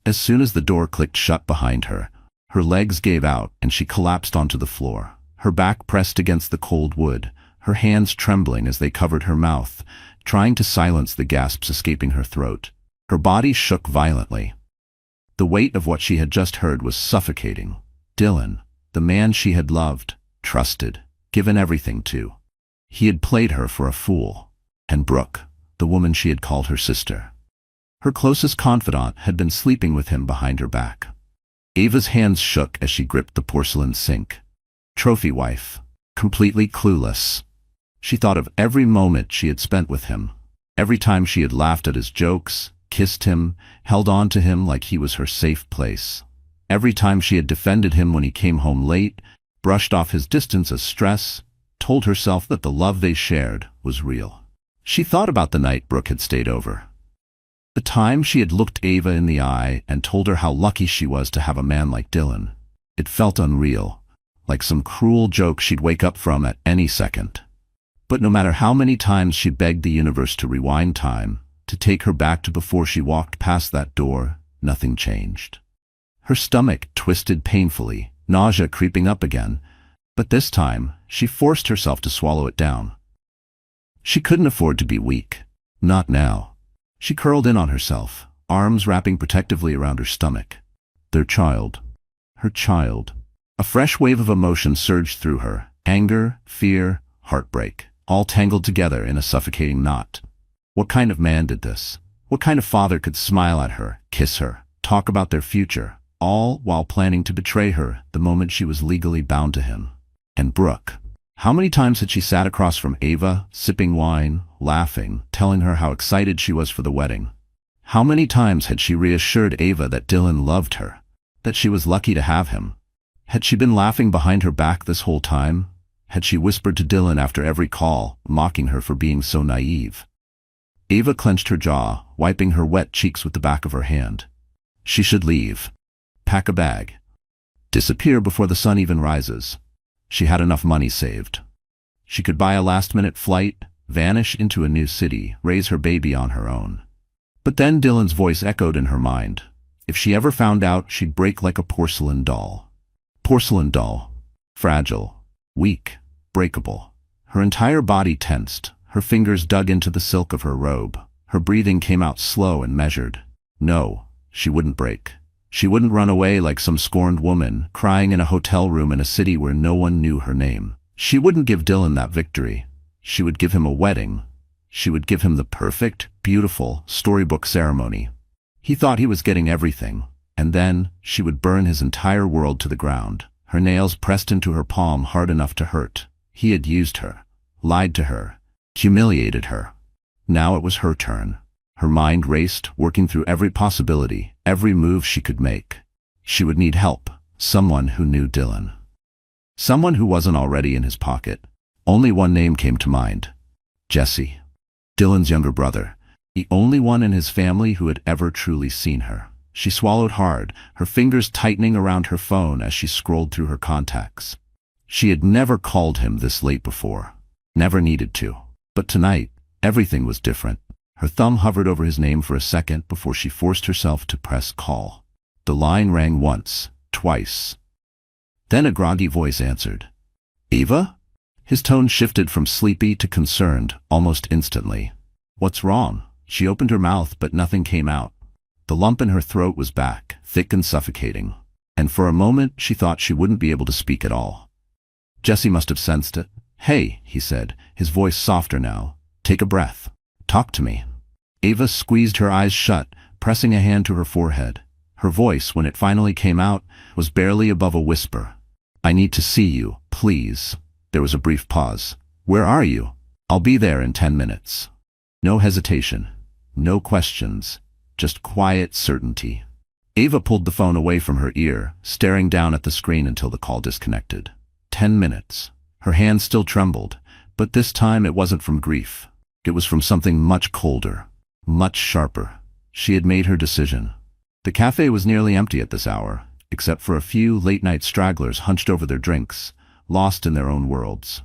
[SPEAKER 1] As soon as the door clicked shut behind her, her legs gave out and she collapsed onto the floor. Her back pressed against the cold wood, her hands trembling as they covered her mouth, trying to silence the gasps escaping her throat. Her body shook violently. The weight of what she had just heard was suffocating. Dylan, the man she had loved, trusted, given everything to. He had played her for a fool. And Brooke, the woman she had called her sister. Her closest confidant had been sleeping with him behind her back. Ava's hands shook as she gripped the porcelain sink. Trophy wife, completely clueless. She thought of every moment she had spent with him, every time she had laughed at his jokes, kissed him, held on to him like he was her safe place. Every time she had defended him when he came home late, brushed off his distance as stress, told herself that the love they shared was real. She thought about the night Brooke had stayed over. The time she had looked Ava in the eye and told her how lucky she was to have a man like Dylan. It felt unreal, like some cruel joke she'd wake up from at any second. But no matter how many times she begged the universe to rewind time, to take her back to before she walked past that door, nothing changed. Her stomach twisted painfully, nausea creeping up again, but this time she forced herself to swallow it down. She couldn't afford to be weak. Not now. She curled in on herself, arms wrapping protectively around her stomach. Their child. her child. A fresh wave of emotion surged through her. Anger, fear, heartbreak, all tangled together in a suffocating knot. What kind of man did this? What kind of father could smile at her, kiss her, talk about their future, all while planning to betray her the moment she was legally bound to him? And Brooke. How many times had she sat across from Ava, sipping wine, laughing, telling her how excited she was for the wedding? How many times had she reassured Ava that Dylan loved her, that she was lucky to have him? Had she been laughing behind her back this whole time? Had she whispered to Dylan after every call, mocking her for being so naive? Ava clenched her jaw, wiping her wet cheeks with the back of her hand. She should leave. Pack a bag. Disappear before the sun even rises. She had enough money saved. She could buy a last-minute flight, vanish into a new city, raise her baby on her own. But then Dylan's voice echoed in her mind. If she ever found out, she'd break like a porcelain doll. Porcelain doll. Fragile. Weak. Breakable. Her entire body tensed. Her fingers dug into the silk of her robe. Her breathing came out slow and measured. No, she wouldn't break. She wouldn't run away like some scorned woman, crying in a hotel room in a city where no one knew her name. She wouldn't give Dylan that victory. She would give him a wedding. She would give him the perfect, beautiful, storybook ceremony. He thought he was getting everything, and then she would burn his entire world to the ground, her nails pressed into her palm hard enough to hurt. He had used her, lied to her, humiliated her. Now it was her turn. Her mind raced, working through every possibility, every move she could make. She would need help, someone who knew Dylan. Someone who wasn't already in his pocket. Only one name came to mind. Jesse. Dylan's younger brother. The only one in his family who had ever truly seen her. She swallowed hard, her fingers tightening around her phone as she scrolled through her contacts. She had never called him this late before. Never needed to. But tonight, everything was different. Her thumb hovered over his name for a second before she forced herself to press call. The line rang once, twice. Then a groggy voice answered. Ava? His tone shifted from sleepy to concerned almost instantly. What's wrong? She opened her mouth, but nothing came out. The lump in her throat was back, thick and suffocating. And for a moment, she thought she wouldn't be able to speak at all. Jesse must have sensed it. Hey, he said, his voice softer now. Take a breath. Talk to me. Ava squeezed her eyes shut, pressing a hand to her forehead. Her voice, when it finally came out, was barely above a whisper. I need to see you, please. There was a brief pause. Where are you? I'll be there in 10 minutes. No hesitation. No questions. Just quiet certainty. Ava pulled the phone away from her ear, staring down at the screen until the call disconnected. 10 minutes. Her hand still trembled, but this time it wasn't from grief. It was from something much colder, much sharper. She had made her decision. The cafe was nearly empty at this hour, except for a few late-night stragglers hunched over their drinks, lost in their own worlds.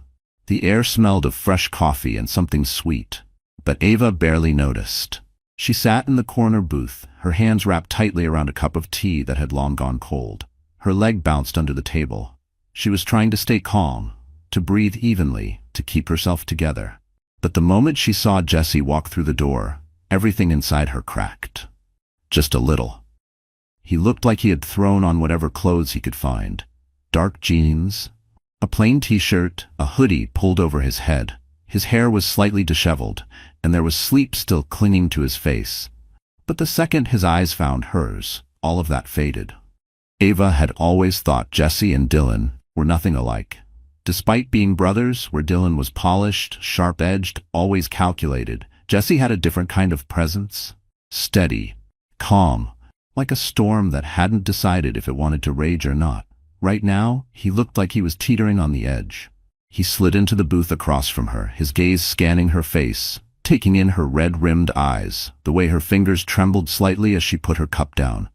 [SPEAKER 1] The air smelled of fresh coffee and something sweet, but Ava barely noticed. She sat in the corner booth, her hands wrapped tightly around a cup of tea that had long gone cold. Her leg bounced under the table. She was trying to stay calm, to breathe evenly, to keep herself together. But the moment she saw Jesse walk through the door, everything inside her cracked. Just a little. He looked like he had thrown on whatever clothes he could find. Dark jeans, a plain t-shirt, a hoodie pulled over his head. His hair was slightly disheveled, and there was sleep still clinging to his face. But the second his eyes found hers, all of that faded. Ava had always thought Jesse and Dylan were nothing alike. Despite being brothers, where Dylan was polished, sharp-edged, always calculated, Jesse had a different kind of presence. Steady, calm, like a storm that hadn't decided if it wanted to rage or not. Right now, he looked like he was teetering on the edge. He slid into the booth across from her, his gaze scanning her face, taking in her red-rimmed eyes, the way her fingers trembled slightly as she put her cup down.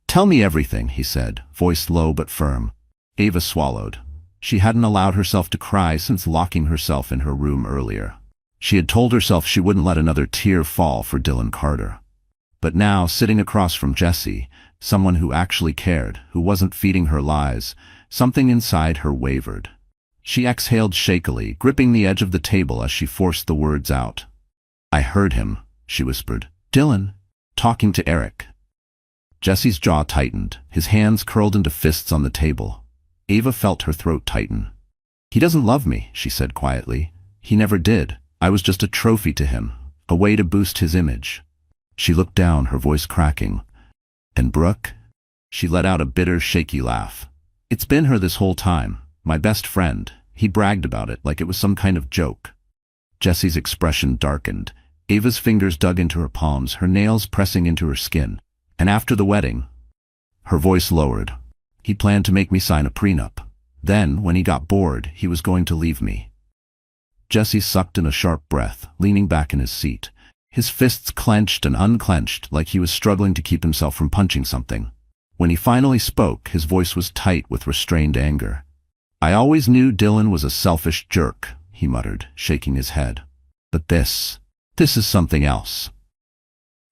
[SPEAKER 1] Tell me everything, he said, voice low but firm. Ava swallowed. She hadn't allowed herself to cry since locking herself in her room earlier. She had told herself she wouldn't let another tear fall for Dylan Carter. But now, sitting across from Jesse, someone who actually cared, who wasn't feeding her lies, something inside her wavered. She exhaled shakily, gripping the edge of the table as she forced the words out. I heard him, she whispered. Dylan, talking to Eric. Jesse's jaw tightened, his hands curled into fists on the table. Ava felt her throat tighten. "He doesn't love me," she said quietly. "He never did. I was just a trophy to him, a way to boost his image." She looked down, her voice cracking. "And Brooke?" She let out a bitter, shaky laugh. "It's been her this whole time. My best friend." He bragged about it like it was some kind of joke. Jesse's expression darkened. Ava's fingers dug into her palms, her nails pressing into her skin. "And after the wedding?" Her voice lowered. "He planned to make me sign a prenup. Then, when he got bored, he was going to leave me." Jesse sucked in a sharp breath, leaning back in his seat. His fists clenched and unclenched like he was struggling to keep himself from punching something. When he finally spoke, his voice was tight with restrained anger. "I always knew Dylan was a selfish jerk," he muttered, shaking his head. "But this is something else."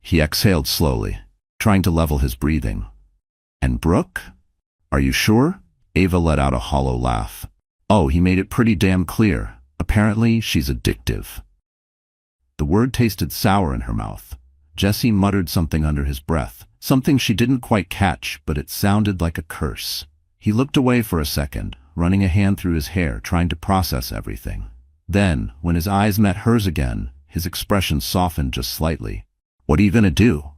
[SPEAKER 1] He exhaled slowly, trying to level his breathing. "And Brooke? Are you sure?" Ava let out a hollow laugh. "Oh, he made it pretty damn clear. Apparently, she's addictive." The word tasted sour in her mouth. Jesse muttered something under his breath, something she didn't quite catch, but it sounded like a curse. He looked away for a second, running a hand through his hair, trying to process everything. Then, when his eyes met hers again, his expression softened just slightly. "What are you gonna do?"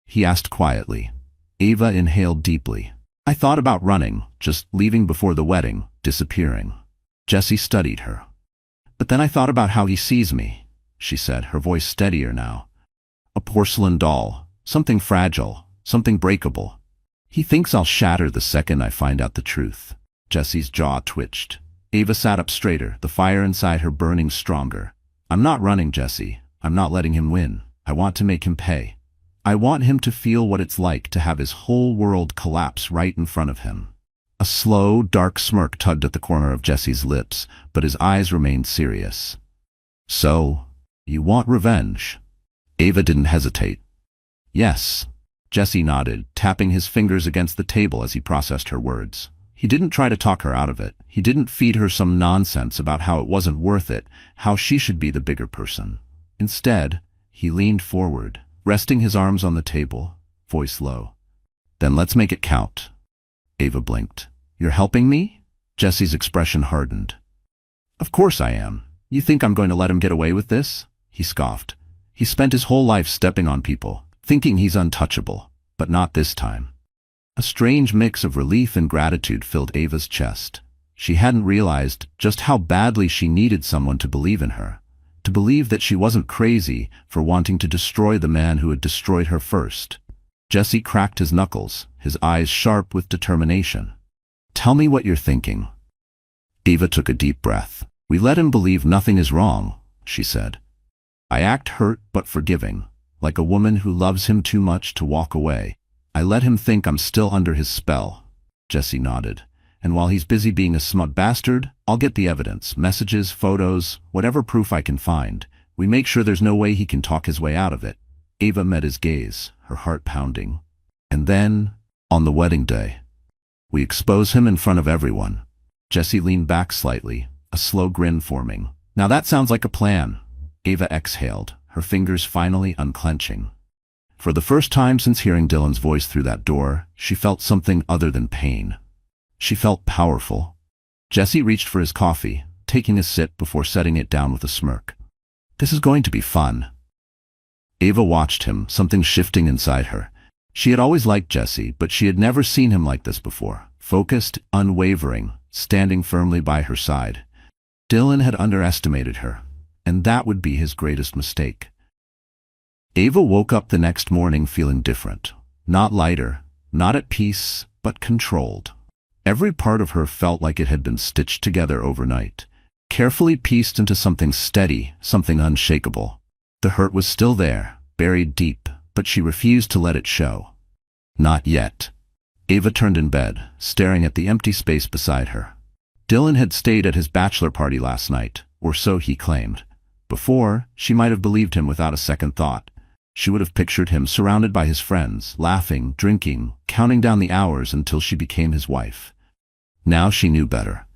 [SPEAKER 1] he asked quietly. Ava inhaled deeply. "I thought about running, just leaving before the wedding, disappearing." Jesse studied her. "But then I thought about how he sees me," she said, her voice steadier now. "A porcelain doll, something fragile, something breakable. He thinks I'll shatter the second I find out the truth." Jesse's jaw twitched. Ava sat up straighter, the fire inside her burning stronger. "I'm not running, Jesse. I'm not letting him win. I want to make him pay. I want him to feel what it's like to have his whole world collapse right in front of him." A slow, dark smirk tugged at the corner of Jesse's lips, but his eyes remained serious. "So, you want revenge?" Ava didn't hesitate. "Yes." Jesse nodded, tapping his fingers against the table as he processed her words. He didn't try to talk her out of it. He didn't feed her some nonsense about how it wasn't worth it, how she should be the bigger person. Instead, he leaned forward, resting his arms on the table, voice low. "Then let's make it count." Ava blinked. "You're helping me?" Jesse's expression hardened. "Of course I am. You think I'm going to let him get away with this?" He scoffed. "He spent his whole life stepping on people, thinking he's untouchable, but not this time." A strange mix of relief and gratitude filled Ava's chest. She hadn't realized just how badly she needed someone to believe in her, to believe that she wasn't crazy for wanting to destroy the man who had destroyed her first. Jesse cracked his knuckles, his eyes sharp with determination. "Tell me what you're thinking." Ava took a deep breath. "We let him believe nothing is wrong," she said. "I act hurt but forgiving, like a woman who loves him too much to walk away. I let him think I'm still under his spell." Jesse nodded. "And while he's busy being a smut bastard, I'll get the evidence, messages, photos, whatever proof I can find. We make sure there's no way he can talk his way out of it." Ava met his gaze, her heart pounding. "And then, on the wedding day, we expose him in front of everyone." Jesse leaned back slightly, a slow grin forming. "Now that sounds like a plan." Ava exhaled, her fingers finally unclenching. For the first time since hearing Dylan's voice through that door, she felt something other than pain. She felt powerful. Jesse reached for his coffee, taking a sip before setting it down with a smirk. "This is going to be fun." Ava watched him, something shifting inside her. She had always liked Jesse, but she had never seen him like this before. Focused, unwavering, standing firmly by her side. Dylan had underestimated her, and that would be his greatest mistake. Ava woke up the next morning feeling different. Not lighter, not at peace, but controlled. Every part of her felt like it had been stitched together overnight, carefully pieced into something steady, something unshakable. The hurt was still there, buried deep, but she refused to let it show. Not yet. Ava turned in bed, staring at the empty space beside her. Dylan had stayed at his bachelor party last night, or so he claimed. Before, she might have believed him without a second thought. She would have pictured him surrounded by his friends, laughing, drinking, counting down the hours until she became his wife. Now she knew better.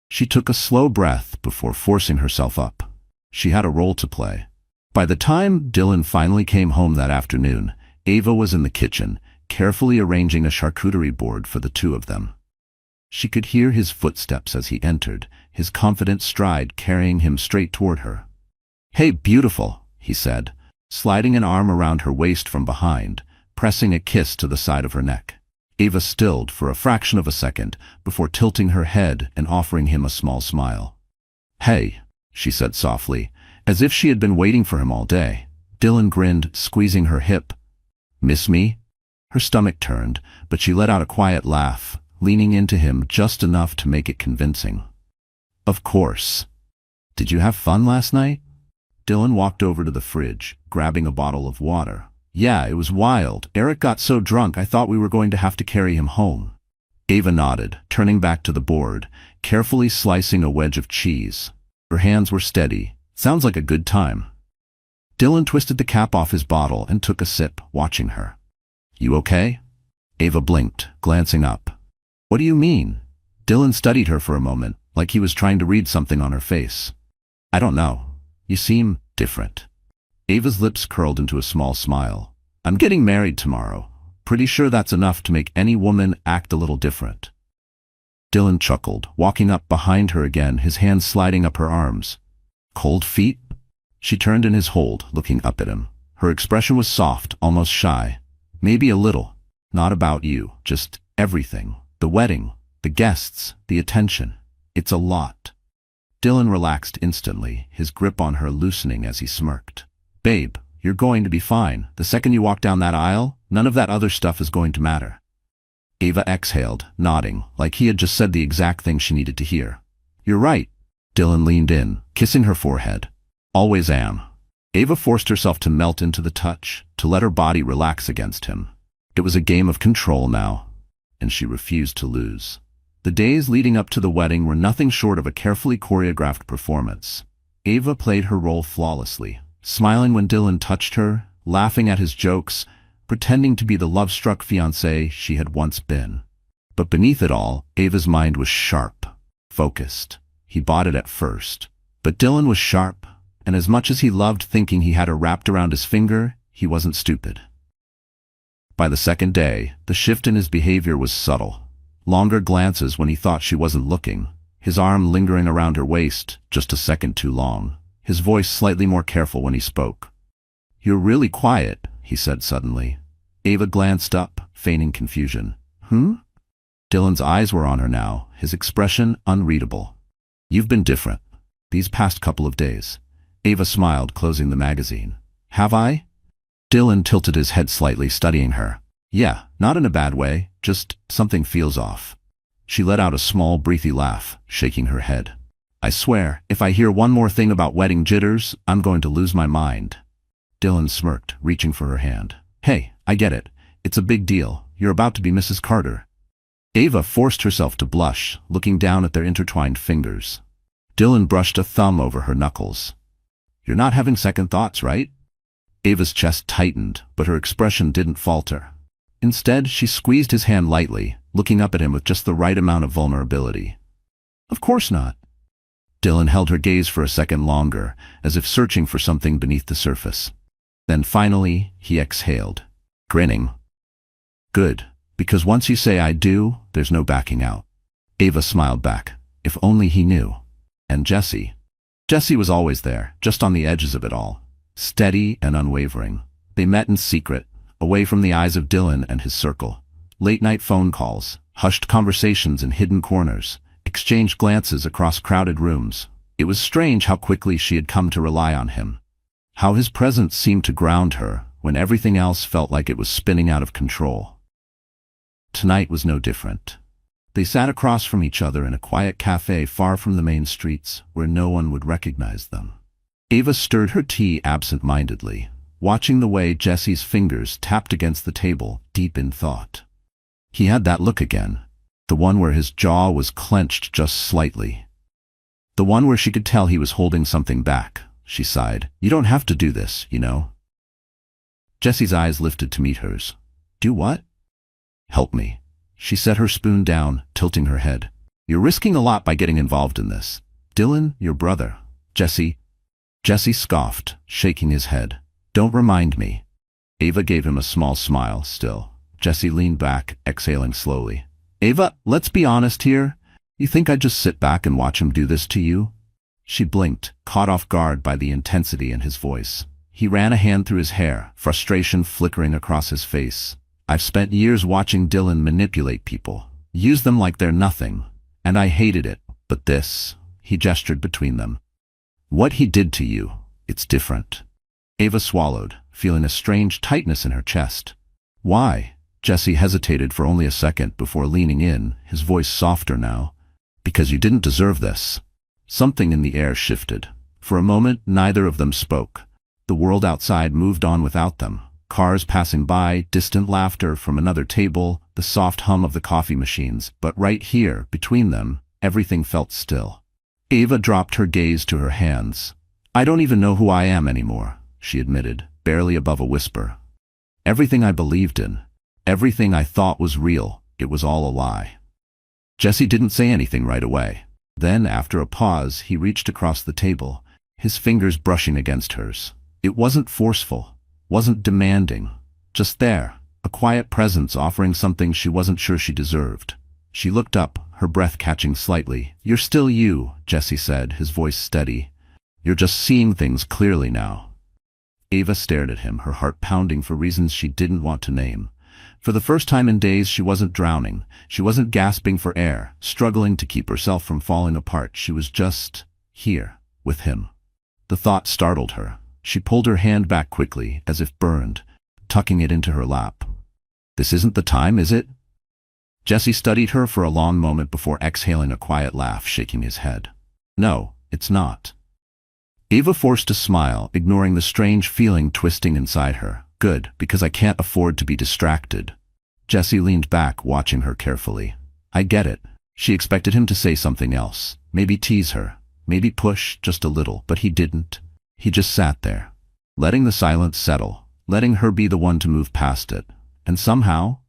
[SPEAKER 1] She took a slow breath before forcing herself up. She had a role to play. By the time Dylan finally came home that afternoon, Ava was in the kitchen, carefully arranging a charcuterie board for the two of them. She could hear his footsteps as he entered, his confident stride carrying him straight toward her. "Hey, beautiful," he said, sliding an arm around her waist from behind, pressing a kiss to the side of her neck. Ava stilled for a fraction of a second before tilting her head and offering him a small smile. "Hey," she said softly, as if she had been waiting for him all day. Dylan grinned, squeezing her hip. "Miss me?" Her stomach turned, but she let out a quiet laugh, leaning into him just enough to make it convincing. "Of course. Did you have fun last night?" Dylan walked over to the fridge, grabbing a bottle of water. "Yeah, it was wild. Eric got so drunk I thought we were going to have to carry him home." Ava nodded, turning back to the board, carefully slicing a wedge of cheese. Her hands were steady. "Sounds like a good time." Dylan twisted the cap off his bottle and took a sip, watching her. "You okay?" Ava blinked, glancing up. "What do you mean?" Dylan studied her for a moment, like he was trying to read something on her face. "I don't know. You seem different." Ava's lips curled into a small smile. "I'm getting married tomorrow. Pretty sure that's enough to make any woman act a little different." Dylan chuckled, walking up behind her again, his hands sliding up her arms. "Cold feet?" She turned in his hold, looking up at him. Her expression was soft, almost shy. "Maybe a little. Not about you, just everything. The wedding, the guests, the attention. It's a lot." Dylan relaxed instantly, his grip on her loosening as he smirked. "Babe, you're going to be fine. The second you walk down that aisle, none of that other stuff is going to matter." Ava exhaled, nodding, like he had just said the exact thing she needed to hear. "You're right." Dylan leaned in, kissing her forehead. "Always am." Ava forced herself to melt into the touch, to let her body relax against him. It was a game of control now, and she refused to lose. The days leading up to the wedding were nothing short of a carefully choreographed performance. Ava played her role flawlessly, smiling when Dylan touched her, laughing at his jokes, pretending to be the love-struck fiancée she had once been. But beneath it all, Ava's mind was sharp, focused. He bought it at first. But Dylan was sharp, and as much as he loved thinking he had her wrapped around his finger, he wasn't stupid. By the second day, the shift in his behavior was subtle. Longer glances when he thought she wasn't looking, his arm lingering around her waist just a second too long, his voice slightly more careful when he spoke. "You're really quiet," he said suddenly. Ava glanced up, feigning confusion. Dylan's eyes were on her now, his expression unreadable. "You've been different these past couple of days." Ava smiled, closing the magazine. "Have I?" Dylan tilted his head slightly, studying her. "Yeah, not in a bad way, just something feels off." She let out a small, breathy laugh, shaking her head. "I swear, if I hear one more thing about wedding jitters, I'm going to lose my mind." Dylan smirked, reaching for her hand. "Hey, I get it. It's a big deal. You're about to be Mrs. Carter." Ava forced herself to blush, looking down at their intertwined fingers. Dylan brushed a thumb over her knuckles. "You're not having second thoughts, right?" Ava's chest tightened, but her expression didn't falter. Instead, she squeezed his hand lightly, looking up at him with just the right amount of vulnerability. "Of course not." Dylan held her gaze for a second longer, as if searching for something beneath the surface. Then finally, he exhaled, grinning. "Good, because once you say I do, there's no backing out." Ava smiled back. If only he knew. And Jessie. Jessie was always there, just on the edges of it all, steady and unwavering. They met in secret, away from the eyes of Dylan and his circle. Late-night phone calls, hushed conversations in hidden corners, exchanged glances across crowded rooms. It was strange how quickly she had come to rely on him. How his presence seemed to ground her when everything else felt like it was spinning out of control. Tonight was no different. They sat across from each other in a quiet cafe far from the main streets, where no one would recognize them. Ava stirred her tea absent-mindedly, watching the way Jessie's fingers tapped against the table, deep in thought. He had that look again, the one where his jaw was clenched just slightly. The one where she could tell he was holding something back. She sighed. "You don't have to do this, you know." Jessie's eyes lifted to meet hers. "Do what?" "Help me." She set her spoon down, tilting her head. "You're risking a lot by getting involved in this. Dylan, your brother." Jessie scoffed, shaking his head. "Don't remind me." Ava gave him a small smile, still. Jessie leaned back, exhaling slowly. Ava, let's be honest here. You think I'd just sit back and watch him do this to you? She blinked, caught off guard by the intensity in his voice. He ran a hand through his hair, frustration flickering across his face. I've spent years watching Dylan manipulate people, use them like they're nothing, and I hated it. But this, he gestured between them. What he did to you, it's different. Ava swallowed, feeling a strange tightness in her chest. Why? Jessie hesitated for only a second before leaning in, his voice softer now. Because you didn't deserve this. Something in the air shifted. For a moment, neither of them spoke. The world outside moved on without them. Cars passing by, distant laughter from another table, the soft hum of the coffee machines. But right here, between them, everything felt still. Ava dropped her gaze to her hands. I don't even know who I am anymore, she admitted, barely above a whisper. Everything I believed in, everything I thought was real, it was all a lie. Jessie didn't say anything right away. Then, after a pause, he reached across the table, his fingers brushing against hers. It wasn't forceful, wasn't demanding, just there, a quiet presence offering something she wasn't sure she deserved. She looked up, her breath catching slightly. You're still you, Jessie said, his voice steady. You're just seeing things clearly now. Ava stared at him, her heart pounding for reasons she didn't want to name. For the first time in days, she wasn't drowning. She wasn't gasping for air, struggling to keep herself from falling apart. She was just here, with him. The thought startled her. She pulled her hand back quickly, as if burned, tucking it into her lap. This isn't the time, is it? Jessie studied her for a long moment before exhaling a quiet laugh, shaking his head. No, it's not. Ava forced a smile, ignoring the strange feeling twisting inside her. Good, because I can't afford to be distracted. Jessie leaned back, watching her carefully. I get it. She expected him to say something else, maybe tease her, maybe push just a little, but he didn't. He just sat there, letting the silence settle, letting her be the one to move past it. And somehow,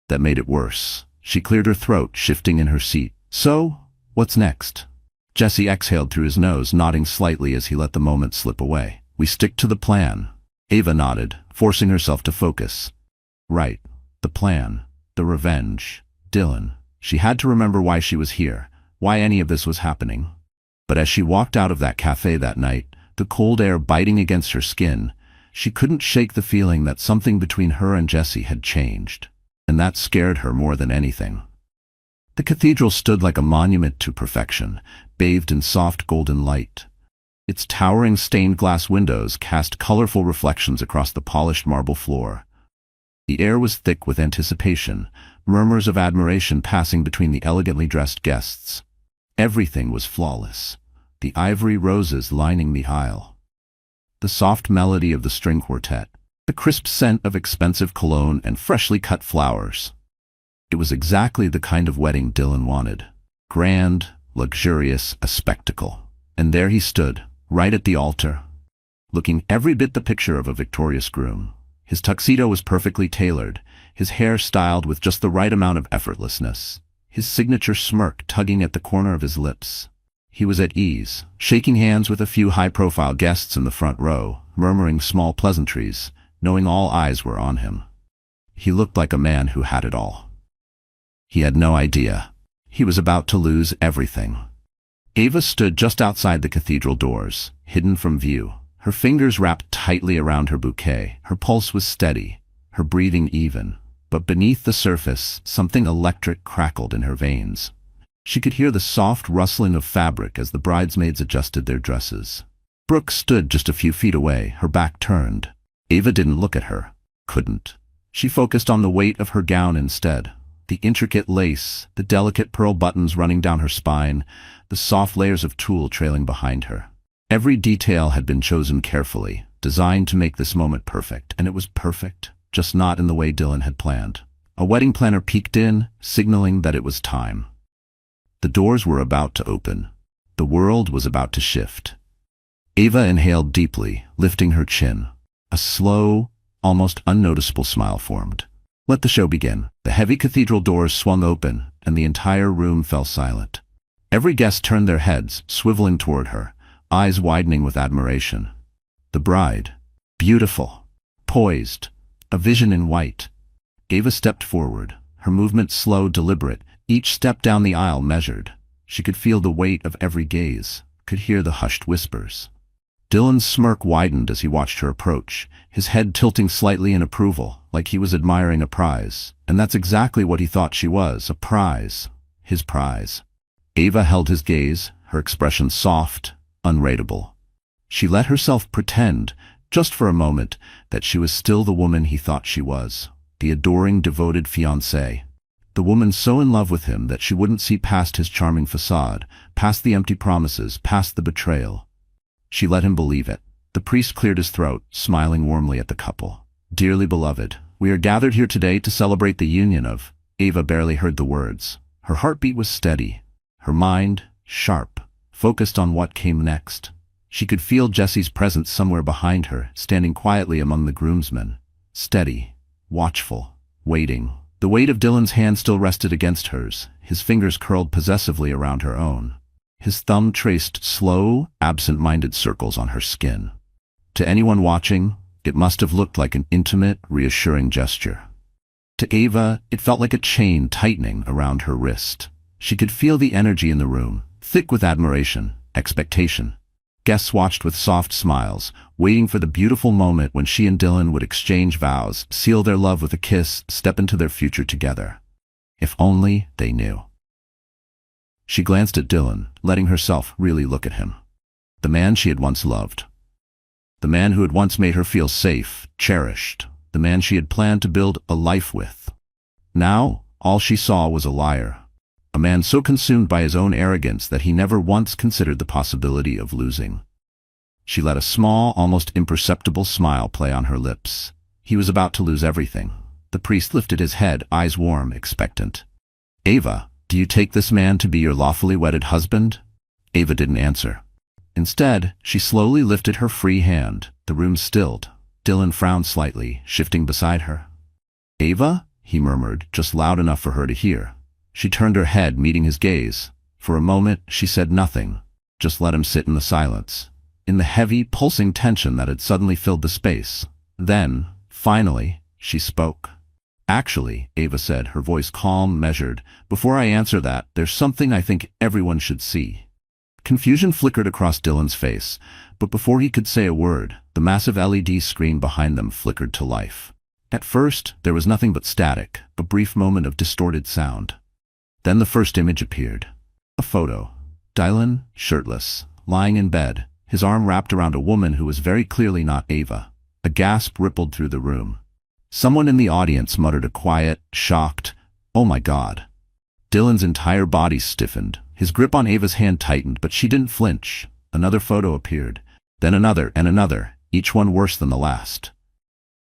[SPEAKER 1] that made it worse. She cleared her throat, shifting in her seat. So, what's next? Jessie exhaled through his nose, nodding slightly as he let the moment slip away. We stick to the plan. Ava nodded, forcing herself to focus. Right. The plan. The revenge. Dylan. She had to remember why she was here, why any of this was happening. But as she walked out of that cafe that night, the cold air biting against her skin, she couldn't shake the feeling that something between her and Jessie had changed. And that scared her more than anything. The cathedral stood like a monument to perfection, bathed in soft golden light. Its towering stained glass windows cast colorful reflections across the polished marble floor. The air was thick with anticipation, murmurs of admiration passing between the elegantly dressed guests. Everything was flawless, the ivory roses lining the aisle, the soft melody of the string quartet, the crisp scent of expensive cologne and freshly cut flowers. It was exactly the kind of wedding Dylan wanted. Grand, luxurious, a spectacle. And there he stood, right at the altar, looking every bit the picture of a victorious groom. His tuxedo was perfectly tailored, his hair styled with just the right amount of effortlessness, his signature smirk tugging at the corner of his lips. He was at ease, shaking hands with a few high-profile guests in the front row, murmuring small pleasantries, knowing all eyes were on him. He looked like a man who had it all. He had no idea. He was about to lose everything. Ava stood just outside the cathedral doors, hidden from view, her fingers wrapped tightly around her bouquet. Her pulse was steady, her breathing even. But beneath the surface, something electric crackled in her veins. She could hear the soft rustling of fabric as the bridesmaids adjusted their dresses. Brooke stood just a few feet away, her back turned. Ava didn't look at her. Couldn't. She focused on the weight of her gown instead. The intricate lace, the delicate pearl buttons running down her spine, the soft layers of tulle trailing behind her. Every detail had been chosen carefully, designed to make this moment perfect, and it was perfect, just not in the way Dylan had planned. A wedding planner peeked in, signaling that it was time. The doors were about to open. The world was about to shift. Ava inhaled deeply, lifting her chin. A slow, almost unnoticeable smile formed. Let the show begin. The heavy cathedral doors swung open, and the entire room fell silent. Every guest turned their heads, swiveling toward her, eyes widening with admiration. The bride, beautiful, poised, a vision in white. Ava stepped forward, her movement slow, deliberate, each step down the aisle measured. She could feel the weight of every gaze, could hear the hushed whispers. Dylan's smirk widened as he watched her approach, his head tilting slightly in approval, like he was admiring a prize. And that's exactly what he thought she was, a prize. His prize. Ava held his gaze, her expression soft, unreadable. She let herself pretend, just for a moment, that she was still the woman he thought she was, the adoring, devoted fiancée. The woman so in love with him that she wouldn't see past his charming facade, past the empty promises, past the betrayal. She let him believe it. The priest cleared his throat, smiling warmly at the couple. "Dearly beloved, we are gathered here today to celebrate the union of—" Ava barely heard the words. Her heartbeat was steady, her mind sharp, focused on what came next. She could feel Jesse's presence somewhere behind her, standing quietly among the groomsmen. Steady, watchful, waiting. The weight of Dylan's hand still rested against hers, his fingers curled possessively around her own. His thumb traced slow, absent-minded circles on her skin. To anyone watching, it must have looked like an intimate, reassuring gesture. To Ava, it felt like a chain tightening around her wrist. She could feel the energy in the room, thick with admiration, expectation. Guests watched with soft smiles, waiting for the beautiful moment when she and Dylan would exchange vows, seal their love with a kiss, step into their future together. If only they knew. She glanced at Dylan, letting herself really look at him. The man she had once loved. The man who had once made her feel safe, cherished. The man she had planned to build a life with. Now, all she saw was a liar. A man so consumed by his own arrogance that he never once considered the possibility of losing. She let a small, almost imperceptible smile play on her lips. He was about to lose everything. The priest lifted his head, eyes warm, expectant. "Ava, do you take this man to be your lawfully wedded husband?" Ava didn't answer. Instead, she slowly lifted her free hand. The room stilled. Dylan frowned slightly, shifting beside her. "Ava?" he murmured, just loud enough for her to hear. She turned her head, meeting his gaze. For a moment, she said nothing, just let him sit in the silence, in the heavy, pulsing tension that had suddenly filled the space. Then, finally, she spoke. "Actually," Ava said, her voice calm, measured, "before I answer that, there's something I think everyone should see." Confusion flickered across Dylan's face, but before he could say a word, the massive LED screen behind them flickered to life. At first, there was nothing but static, a brief moment of distorted sound. Then the first image appeared. A photo. Dylan, shirtless, lying in bed, his arm wrapped around a woman who was very clearly not Ava. A gasp rippled through the room. Someone in the audience muttered a quiet, shocked, "Oh my God." Dylan's entire body stiffened. His grip on Ava's hand tightened, but she didn't flinch. Another photo appeared. Then another and another, each one worse than the last.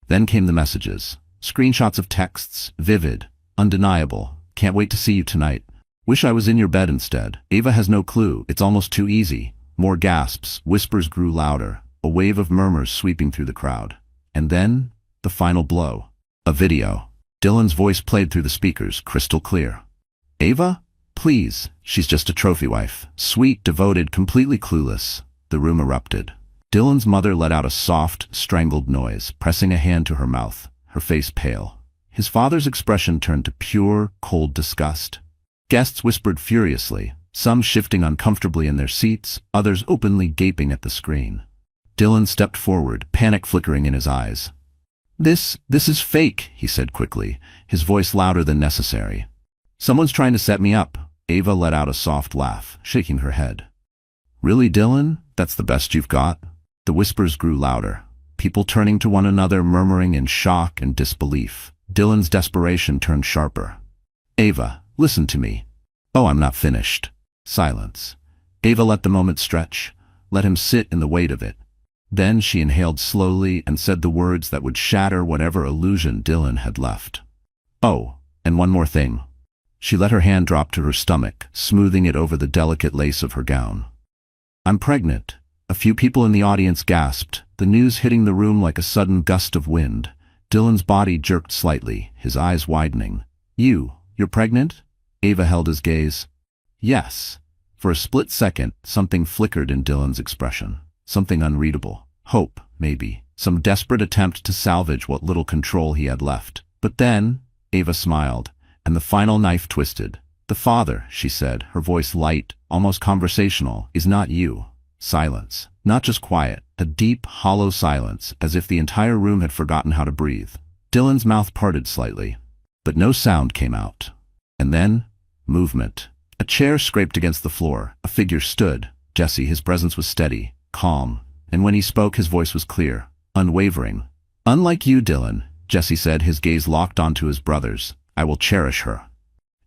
[SPEAKER 1] Then came the messages. Screenshots of texts, vivid, undeniable. "Can't wait to see you tonight. Wish I was in your bed instead. Ava has no clue. It's almost too easy." More gasps, whispers grew louder, a wave of murmurs sweeping through the crowd. And then, the final blow. A video. Dylan's voice played through the speakers, crystal clear. "Ava? Please, she's just a trophy wife. Sweet, devoted, completely clueless." The room erupted. Dylan's mother let out a soft, strangled noise, pressing a hand to her mouth, her face pale. His father's expression turned to pure, cold disgust. Guests whispered furiously, some shifting uncomfortably in their seats, others openly gaping at the screen. Dylan stepped forward, panic flickering in his eyes. This is fake," he said quickly, his voice louder than necessary. "Someone's trying to set me up." Ava let out a soft laugh, shaking her head. "Really, Dylan? That's the best you've got?" The whispers grew louder, people turning to one another, murmuring in shock and disbelief. Dylan's desperation turned sharper. "Ava, listen to me." "Oh, I'm not finished." Silence. Ava let the moment stretch, let him sit in the weight of it. Then she inhaled slowly and said the words that would shatter whatever illusion Dylan had left. "Oh, and one more thing." She let her hand drop to her stomach, smoothing it over the delicate lace of her gown. "I'm pregnant." A few people in the audience gasped, the news hitting the room like a sudden gust of wind. Dylan's body jerked slightly, his eyes widening. You're pregnant?" Ava held his gaze. "Yes." For a split second, something flickered in Dylan's expression. Something unreadable. Hope, maybe. Some desperate attempt to salvage what little control he had left. But then, Ava smiled, and the final knife twisted. "The father," she said, her voice light, almost conversational, "is not you." Silence. Not just quiet, a deep, hollow silence, as if the entire room had forgotten how to breathe. Dylan's mouth parted slightly, but no sound came out. And then, movement. A chair scraped against the floor. A figure stood. Jesse. His presence was steady, calm, and when he spoke, his voice was clear, unwavering. "Unlike you, Dylan," Jesse said, his gaze locked onto his brother's. "I will cherish her."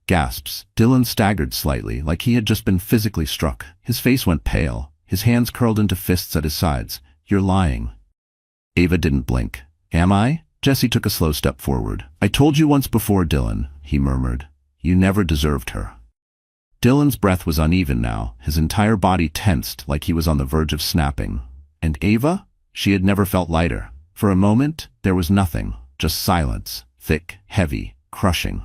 [SPEAKER 1] Gasps. Dylan staggered slightly, like he had just been physically struck. His face went pale. His hands curled into fists at his sides. "You're lying." Ava didn't blink. "Am I?" Jesse took a slow step forward. "I told you once before, Dylan," he murmured. "You never deserved her." Dylan's breath was uneven now, his entire body tensed like he was on the verge of snapping. And Ava? She had never felt lighter. For a moment, there was nothing, just silence, thick, heavy, crushing.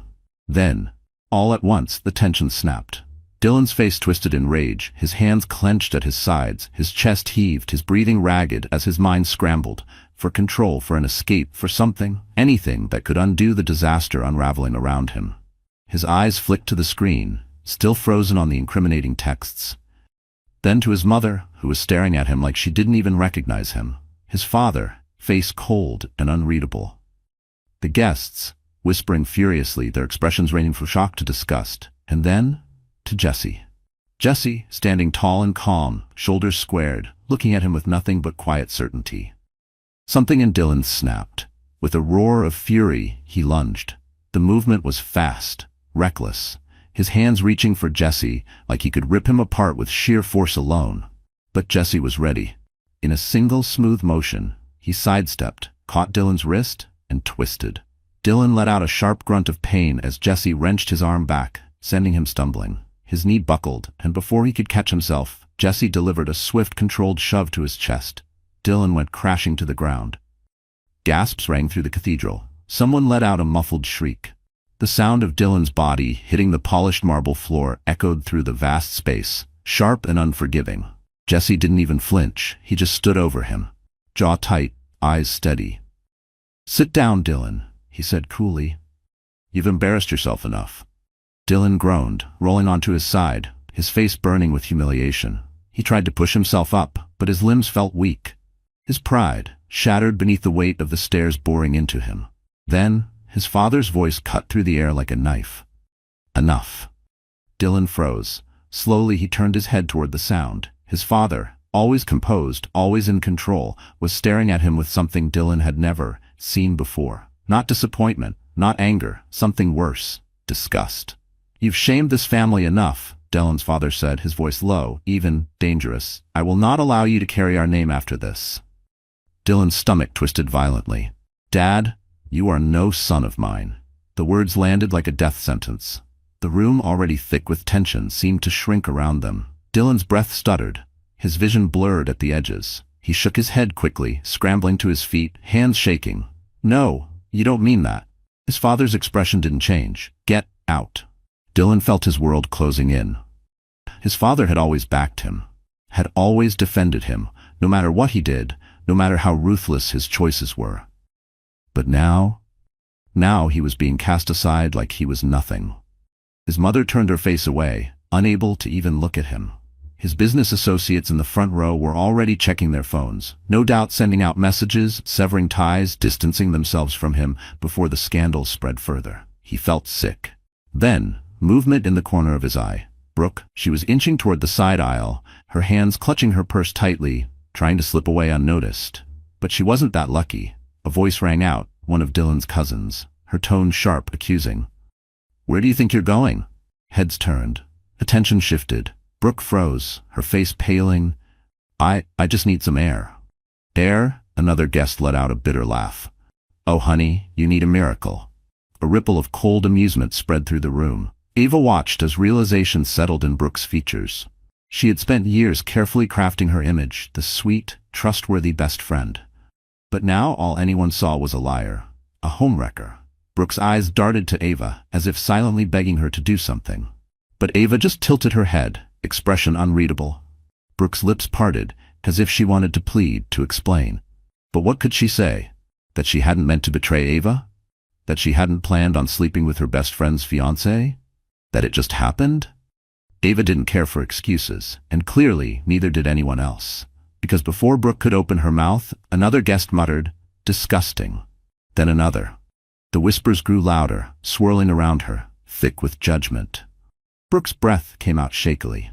[SPEAKER 1] Then, all at once, the tension snapped. Dylan's face twisted in rage, his hands clenched at his sides, his chest heaved, his breathing ragged as his mind scrambled, for control, for an escape, for something, anything that could undo the disaster unraveling around him. His eyes flicked to the screen, still frozen on the incriminating texts. Then to his mother, who was staring at him like she didn't even recognize him. His father, face cold and unreadable. The guests, whispering furiously, their expressions ranging from shock to disgust. And then, to Jesse. Jesse, standing tall and calm, shoulders squared, looking at him with nothing but quiet certainty. Something in Dylan snapped. With a roar of fury, he lunged. The movement was fast, reckless, his hands reaching for Jesse like he could rip him apart with sheer force alone. But Jesse was ready. In a single smooth motion, he sidestepped, caught Dylan's wrist, and twisted. Dylan let out a sharp grunt of pain as Jesse wrenched his arm back, sending him stumbling. His knee buckled, and before he could catch himself, Jesse delivered a swift, controlled shove to his chest. Dylan went crashing to the ground. Gasps rang through the cathedral. Someone let out a muffled shriek. The sound of Dylan's body hitting the polished marble floor echoed through the vast space, sharp and unforgiving. Jesse didn't even flinch. He just stood over him, jaw tight, eyes steady. "Sit down, Dylan," he said coolly. "You've embarrassed yourself enough." Dylan groaned, rolling onto his side, his face burning with humiliation. He tried to push himself up, but his limbs felt weak. His pride, shattered beneath the weight of the stairs boring into him. Then, his father's voice cut through the air like a knife. "Enough." Dylan froze. Slowly he turned his head toward the sound. His father, always composed, always in control, was staring at him with something Dylan had never seen before. Not disappointment, not anger, something worse, disgust. "You've shamed this family enough," Dylan's father said, his voice low, even, dangerous. "I will not allow you to carry our name after this." Dylan's stomach twisted violently. "Dad, you are no son of mine." The words landed like a death sentence. The room, already thick with tension, seemed to shrink around them. Dylan's breath stuttered. His vision blurred at the edges. He shook his head quickly, scrambling to his feet, hands shaking. "No, you don't mean that." His father's expression didn't change. "Get out." Dylan felt his world closing in. His father had always backed him, had always defended him, no matter what he did, no matter how ruthless his choices were. But now he was being cast aside like he was nothing. His mother turned her face away, unable to even look at him. His business associates in the front row were already checking their phones, no doubt sending out messages, severing ties, distancing themselves from him before the scandal spread further. He felt sick. Then, movement in the corner of his eye. Brooke, she was inching toward the side aisle, her hands clutching her purse tightly, trying to slip away unnoticed. But she wasn't that lucky. A voice rang out, one of Dylan's cousins, her tone sharp, accusing. "Where do you think you're going?" Heads turned. Attention shifted. Brooke froze, her face paling. I just need some air." "Air?" Another guest let out a bitter laugh. "Oh, honey, you need a miracle." A ripple of cold amusement spread through the room. Ava watched as realization settled in Brooke's features. She had spent years carefully crafting her image, the sweet, trustworthy best friend. But now all anyone saw was a liar, a homewrecker. Brooke's eyes darted to Ava, as if silently begging her to do something. But Ava just tilted her head, expression unreadable. Brooke's lips parted, as if she wanted to plead, to explain. But what could she say? That she hadn't meant to betray Ava? That she hadn't planned on sleeping with her best friend's fiancé? That it just happened? Ava didn't care for excuses, and clearly neither did anyone else. Because before Brooke could open her mouth, another guest muttered, "Disgusting." Then another. The whispers grew louder, swirling around her, thick with judgment. Brooke's breath came out shakily.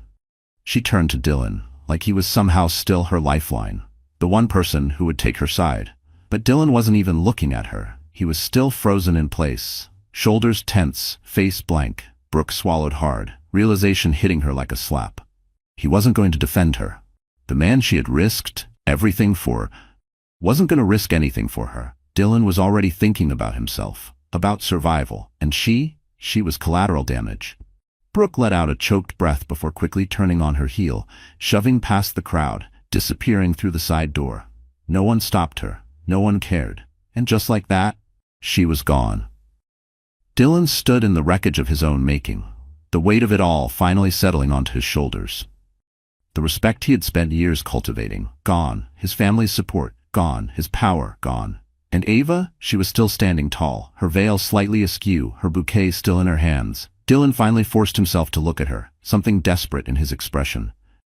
[SPEAKER 1] She turned to Dylan, like he was somehow still her lifeline, the one person who would take her side. But Dylan wasn't even looking at her. He was still frozen in place, shoulders tense, face blank. Brooke swallowed hard, realization hitting her like a slap. He wasn't going to defend her. The man she had risked everything for wasn't going to risk anything for her. Dylan was already thinking about himself, about survival, and she was collateral damage. Brooke let out a choked breath before quickly turning on her heel, shoving past the crowd, disappearing through the side door. No one stopped her, no one cared, and just like that, she was gone. Dylan stood in the wreckage of his own making, the weight of it all finally settling onto his shoulders. The respect he had spent years cultivating, gone, his family's support, gone, his power, gone. And Ava, she was still standing tall, her veil slightly askew, her bouquet still in her hands. Dylan finally forced himself to look at her, something desperate in his expression.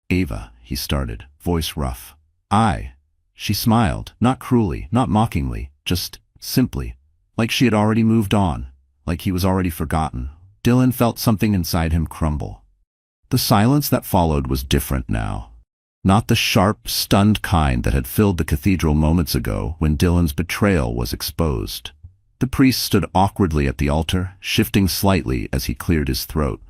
[SPEAKER 1] "Ava," he started, voice rough. She smiled, not cruelly, not mockingly, just simply, like she had already moved on, like he was already forgotten. Dylan felt something inside him crumble. The silence that followed was different now. Not the sharp, stunned kind that had filled the cathedral moments ago when Dylan's betrayal was exposed. The priest stood awkwardly at the altar, shifting slightly as he cleared his throat.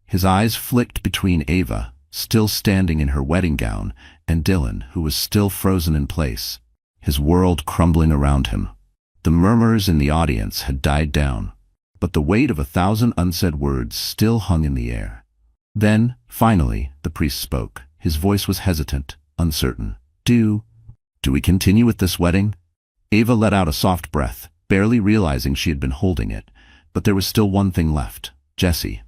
[SPEAKER 1] His eyes flicked between Ava, still standing in her wedding gown, and Dylan, who was still frozen in place, his world crumbling around him. The murmurs in the audience had died down, but the weight of 1,000 unsaid words still hung in the air. Then, finally, the priest spoke. His voice was hesitant, uncertain. Do we continue with this wedding?" Ava let out a soft breath, barely realizing she had been holding it, but there was still one thing left. Jesse.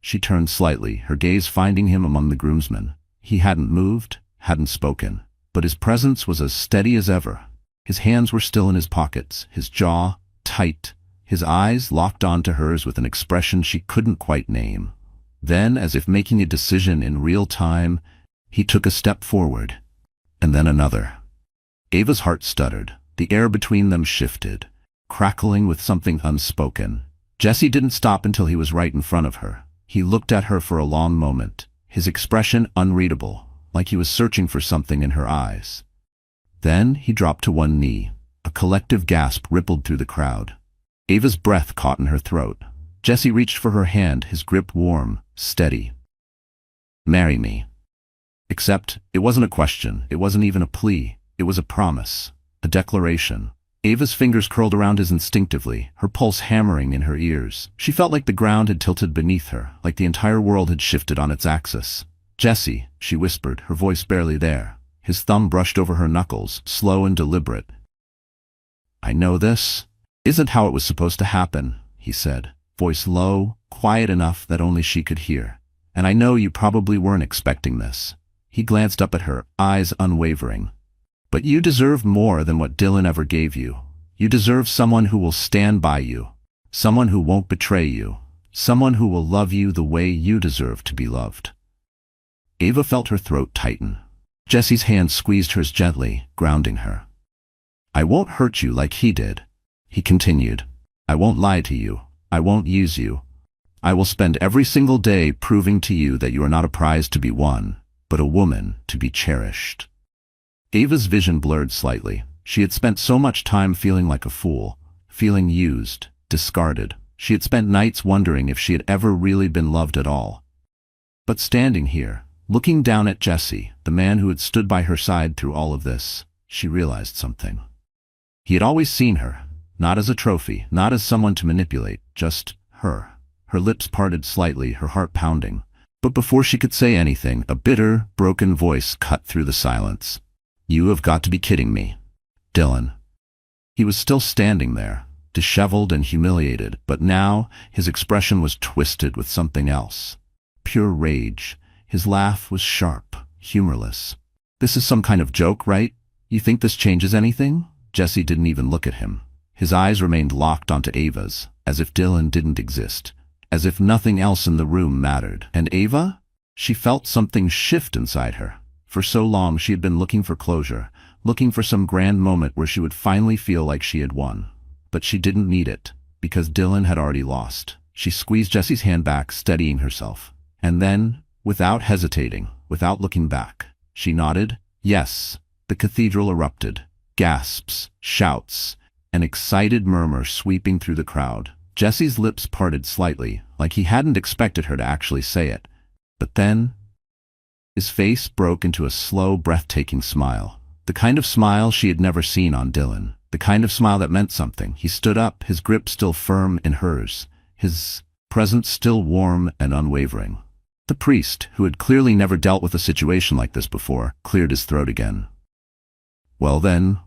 [SPEAKER 1] She turned slightly, her gaze finding him among the groomsmen. He hadn't moved, hadn't spoken, but his presence was as steady as ever. His hands were still in his pockets, his jaw tight, his eyes locked onto hers with an expression she couldn't quite name. Then, as if making a decision in real time, he took a step forward, and then another. Ava's heart stuttered. The air between them shifted, crackling with something unspoken. Jesse didn't stop until he was right in front of her. He looked at her for a long moment, his expression unreadable, like he was searching for something in her eyes. Then he dropped to one knee. A collective gasp rippled through the crowd. Ava's breath caught in her throat. Jesse reached for her hand, his grip warm, steady. "Marry me." Except, it wasn't a question, it wasn't even a plea, it was a promise, a declaration. Ava's fingers curled around his instinctively, her pulse hammering in her ears. She felt like the ground had tilted beneath her, like the entire world had shifted on its axis. "Jesse," she whispered, her voice barely there. His thumb brushed over her knuckles, slow and deliberate. "I know this isn't how it was supposed to happen," he said, voice low, quiet enough that only she could hear. "And I know you probably weren't expecting this." He glanced up at her, eyes unwavering. "But you deserve more than what Dylan ever gave you. You deserve someone who will stand by you, someone who won't betray you, someone who will love you the way you deserve to be loved." Ava felt her throat tighten. Jesse's hand squeezed hers gently, grounding her. "I won't hurt you like he did," he continued. "I won't lie to you. I won't use you. I will spend every single day proving to you that you are not a prize to be won, but a woman to be cherished." Ava's vision blurred slightly. She had spent so much time feeling like a fool, feeling used, discarded. She had spent nights wondering if she had ever really been loved at all. But standing here, looking down at Jesse, the man who had stood by her side through all of this, she realized something. He had always seen her, not as a trophy, not as someone to manipulate, just her. Her lips parted slightly, her heart pounding. But before she could say anything, a bitter, broken voice cut through the silence. "You have got to be kidding me, Dylan." He was still standing there, disheveled and humiliated, but now his expression was twisted with something else. Pure rage. His laugh was sharp, humorless. "This is some kind of joke, right? You think this changes anything?" Jesse didn't even look at him. His eyes remained locked onto Ava's, as if Dylan didn't exist, as if nothing else in the room mattered. And Ava? She felt something shift inside her. For so long she had been looking for closure, looking for some grand moment where she would finally feel like she had won. But she didn't need it, because Dylan had already lost. She squeezed Jesse's hand back, steadying herself. And then, without hesitating, without looking back, she nodded, yes. The cathedral erupted. Gasps, shouts, an excited murmur sweeping through the crowd. Jesse's lips parted slightly, like he hadn't expected her to actually say it. But then, his face broke into a slow, breathtaking smile. The kind of smile she had never seen on Dylan. The kind of smile that meant something. He stood up, his grip still firm in hers, his presence still warm and unwavering. The priest, who had clearly never dealt with a situation like this before, cleared his throat again. Well then,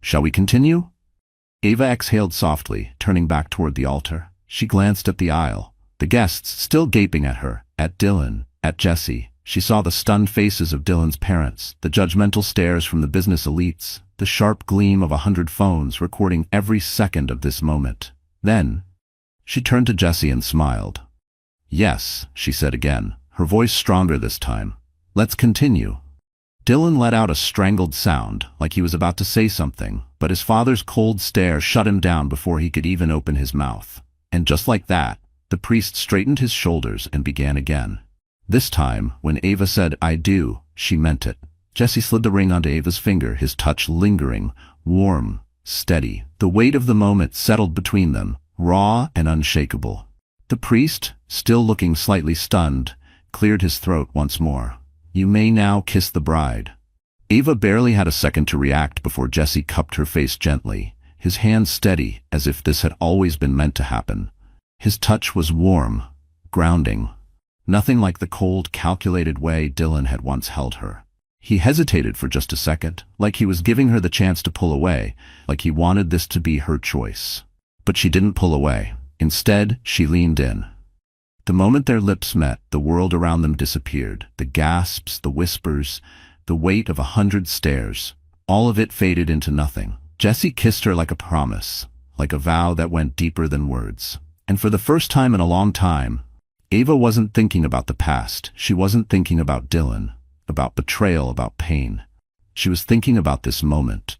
[SPEAKER 1] shall we continue? Ava exhaled softly, turning back toward the altar. She glanced at the aisle, the guests still gaping at her, at Dylan, at Jesse. She saw the stunned faces of Dylan's parents, the judgmental stares from the business elites, the sharp gleam of 100 phones recording every second of this moment. Then, she turned to Jesse and smiled. Yes, she said again, her voice stronger this time. Let's continue. Dylan let out a strangled sound, like he was about to say something, but his father's cold stare shut him down before he could even open his mouth. And just like that, the priest straightened his shoulders and began again. This time, when Ava said, "I do," she meant it. Jesse slid the ring onto Ava's finger, his touch lingering, warm, steady. The weight of the moment settled between them, raw and unshakable. The priest, still looking slightly stunned, cleared his throat once more. "You may now kiss the bride." Ava barely had a second to react before Jesse cupped her face gently, his hand steady as if this had always been meant to happen. His touch was warm, grounding, nothing like the cold, calculated way Dylan had once held her. He hesitated for just a second, like he was giving her the chance to pull away, like he wanted this to be her choice. But she didn't pull away. Instead, she leaned in. The moment their lips met, the world around them disappeared. The gasps, the whispers, the weight of 100 stares. All of it faded into nothing. Jesse kissed her like a promise, like a vow that went deeper than words. And for the first time in a long time, Ava wasn't thinking about the past. She wasn't thinking about Dylan, about betrayal, about pain. She was thinking about this moment.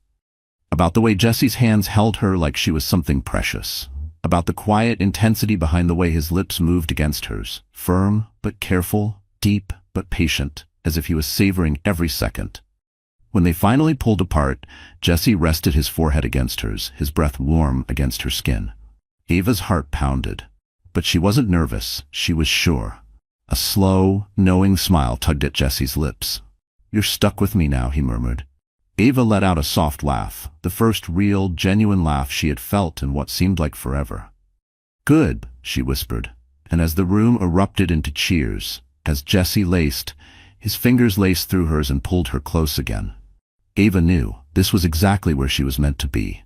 [SPEAKER 1] About the way Jesse's hands held her like she was something precious. About the quiet intensity behind the way his lips moved against hers, firm but careful, deep but patient, as if he was savoring every second. When they finally pulled apart, Jesse rested his forehead against hers, his breath warm against her skin. Ava's heart pounded. But she wasn't nervous, she was sure. A slow, knowing smile tugged at Jesse's lips. "You're stuck with me now," he murmured. Ava let out a soft laugh, the first real, genuine laugh she had felt in what seemed like forever. "Good," she whispered, and as the room erupted into cheers, as Jesse his fingers laced through hers and pulled her close again. Ava knew this was exactly where she was meant to be.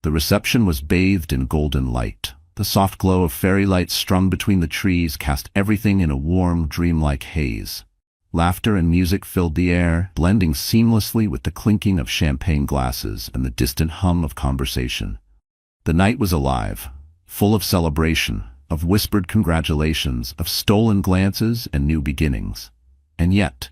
[SPEAKER 1] The reception was bathed in golden light. The soft glow of fairy lights strung between the trees cast everything in a warm, dreamlike haze. Laughter and music filled the air, blending seamlessly with the clinking of champagne glasses and the distant hum of conversation. The night was alive, full of celebration, of whispered congratulations, of stolen glances and new beginnings. And yet,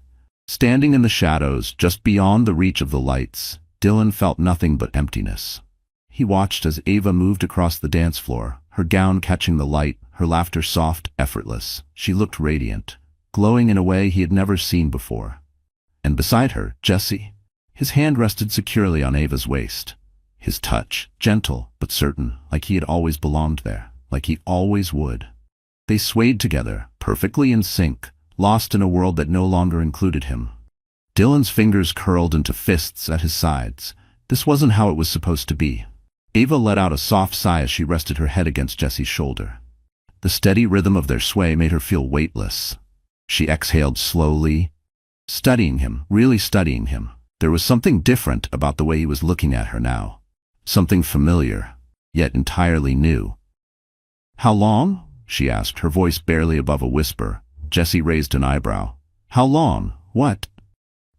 [SPEAKER 1] standing in the shadows, just beyond the reach of the lights, Dylan felt nothing but emptiness. He watched as Ava moved across the dance floor, her gown catching the light, her laughter soft, effortless. She looked radiant, glowing in a way he had never seen before. And beside her, Jesse. His hand rested securely on Ava's waist. His touch, gentle but certain, like he had always belonged there, like he always would. They swayed together, perfectly in sync, lost in a world that no longer included him. Dylan's fingers curled into fists at his sides. This wasn't how it was supposed to be. Ava let out a soft sigh as she rested her head against Jesse's shoulder. The steady rhythm of their sway made her feel weightless. She exhaled slowly, studying him, really studying him. There was something different about the way he was looking at her now. Something familiar, yet entirely new. "How long?" she asked, her voice barely above a whisper. Jesse raised an eyebrow. "How long? What?"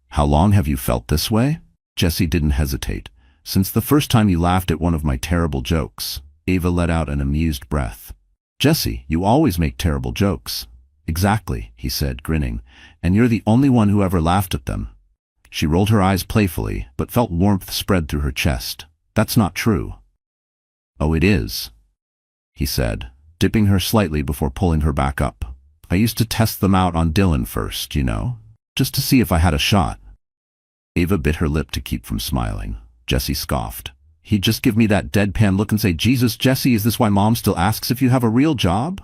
[SPEAKER 1] "How long have you felt this way?" Jesse didn't hesitate. Since the first time you laughed at one of my terrible jokes. Ava let out an amused breath. Jesse, you always make terrible jokes. Exactly, he said, grinning, and you're the only one who ever laughed at them. She rolled her eyes playfully, but felt warmth spread through her chest. That's not true. Oh, it is, he said, dipping her slightly before pulling her back up. I used to test them out on Dylan first, you know, just to see if I had a shot. Ava bit her lip to keep from smiling. Jesse scoffed. He'd just give me that deadpan look and say, Jesus, Jesse, is this why Mom still asks if you have a real job?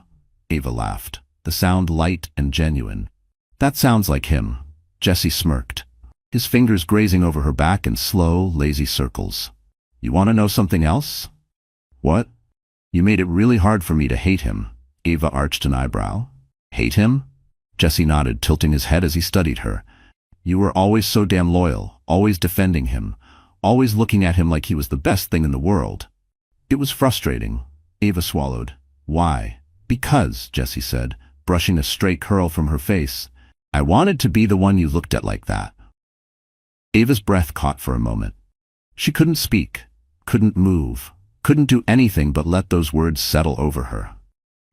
[SPEAKER 1] Ava laughed, the sound light and genuine. That sounds like him. Jesse smirked, his fingers grazing over her back in slow, lazy circles. You want to know something else? What? You made it really hard for me to hate him. Ava arched an eyebrow. Hate him? Jesse nodded, tilting his head as he studied her. You were always so damn loyal, always defending him, always looking at him like he was the best thing in the world. It was frustrating. Ava swallowed. Why? Because, Jesse said, brushing a stray curl from her face, I wanted to be the one you looked at like that. Ava's breath caught for a moment. She couldn't speak, couldn't move, couldn't do anything but let those words settle over her.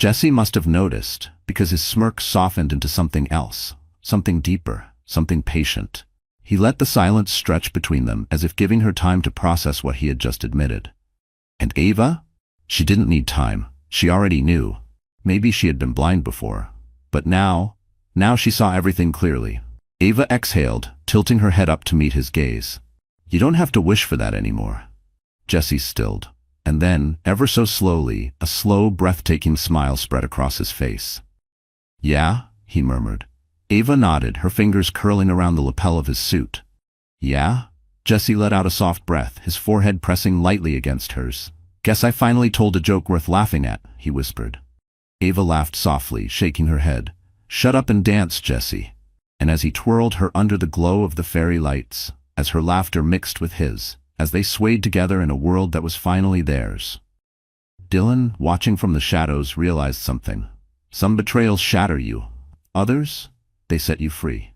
[SPEAKER 1] Jesse must have noticed, because his smirk softened into something else, something deeper, something patient. He let the silence stretch between them as if giving her time to process what he had just admitted. And Ava? She didn't need time. She already knew. Maybe she had been blind before. But now she saw everything clearly. Ava exhaled, tilting her head up to meet his gaze. You don't have to wish for that anymore. Jesse stilled. And then, ever so slowly, a slow, breathtaking smile spread across his face. Yeah, he murmured. Ava nodded, her fingers curling around the lapel of his suit. Yeah? Jesse let out a soft breath, his forehead pressing lightly against hers. Guess I finally told a joke worth laughing at, he whispered. Ava laughed softly, shaking her head. Shut up and dance, Jesse. And as he twirled her under the glow of the fairy lights, as her laughter mixed with his, as they swayed together in a world that was finally theirs. Dylan, watching from the shadows, realized something. Some betrayals shatter you. Others, they set you free.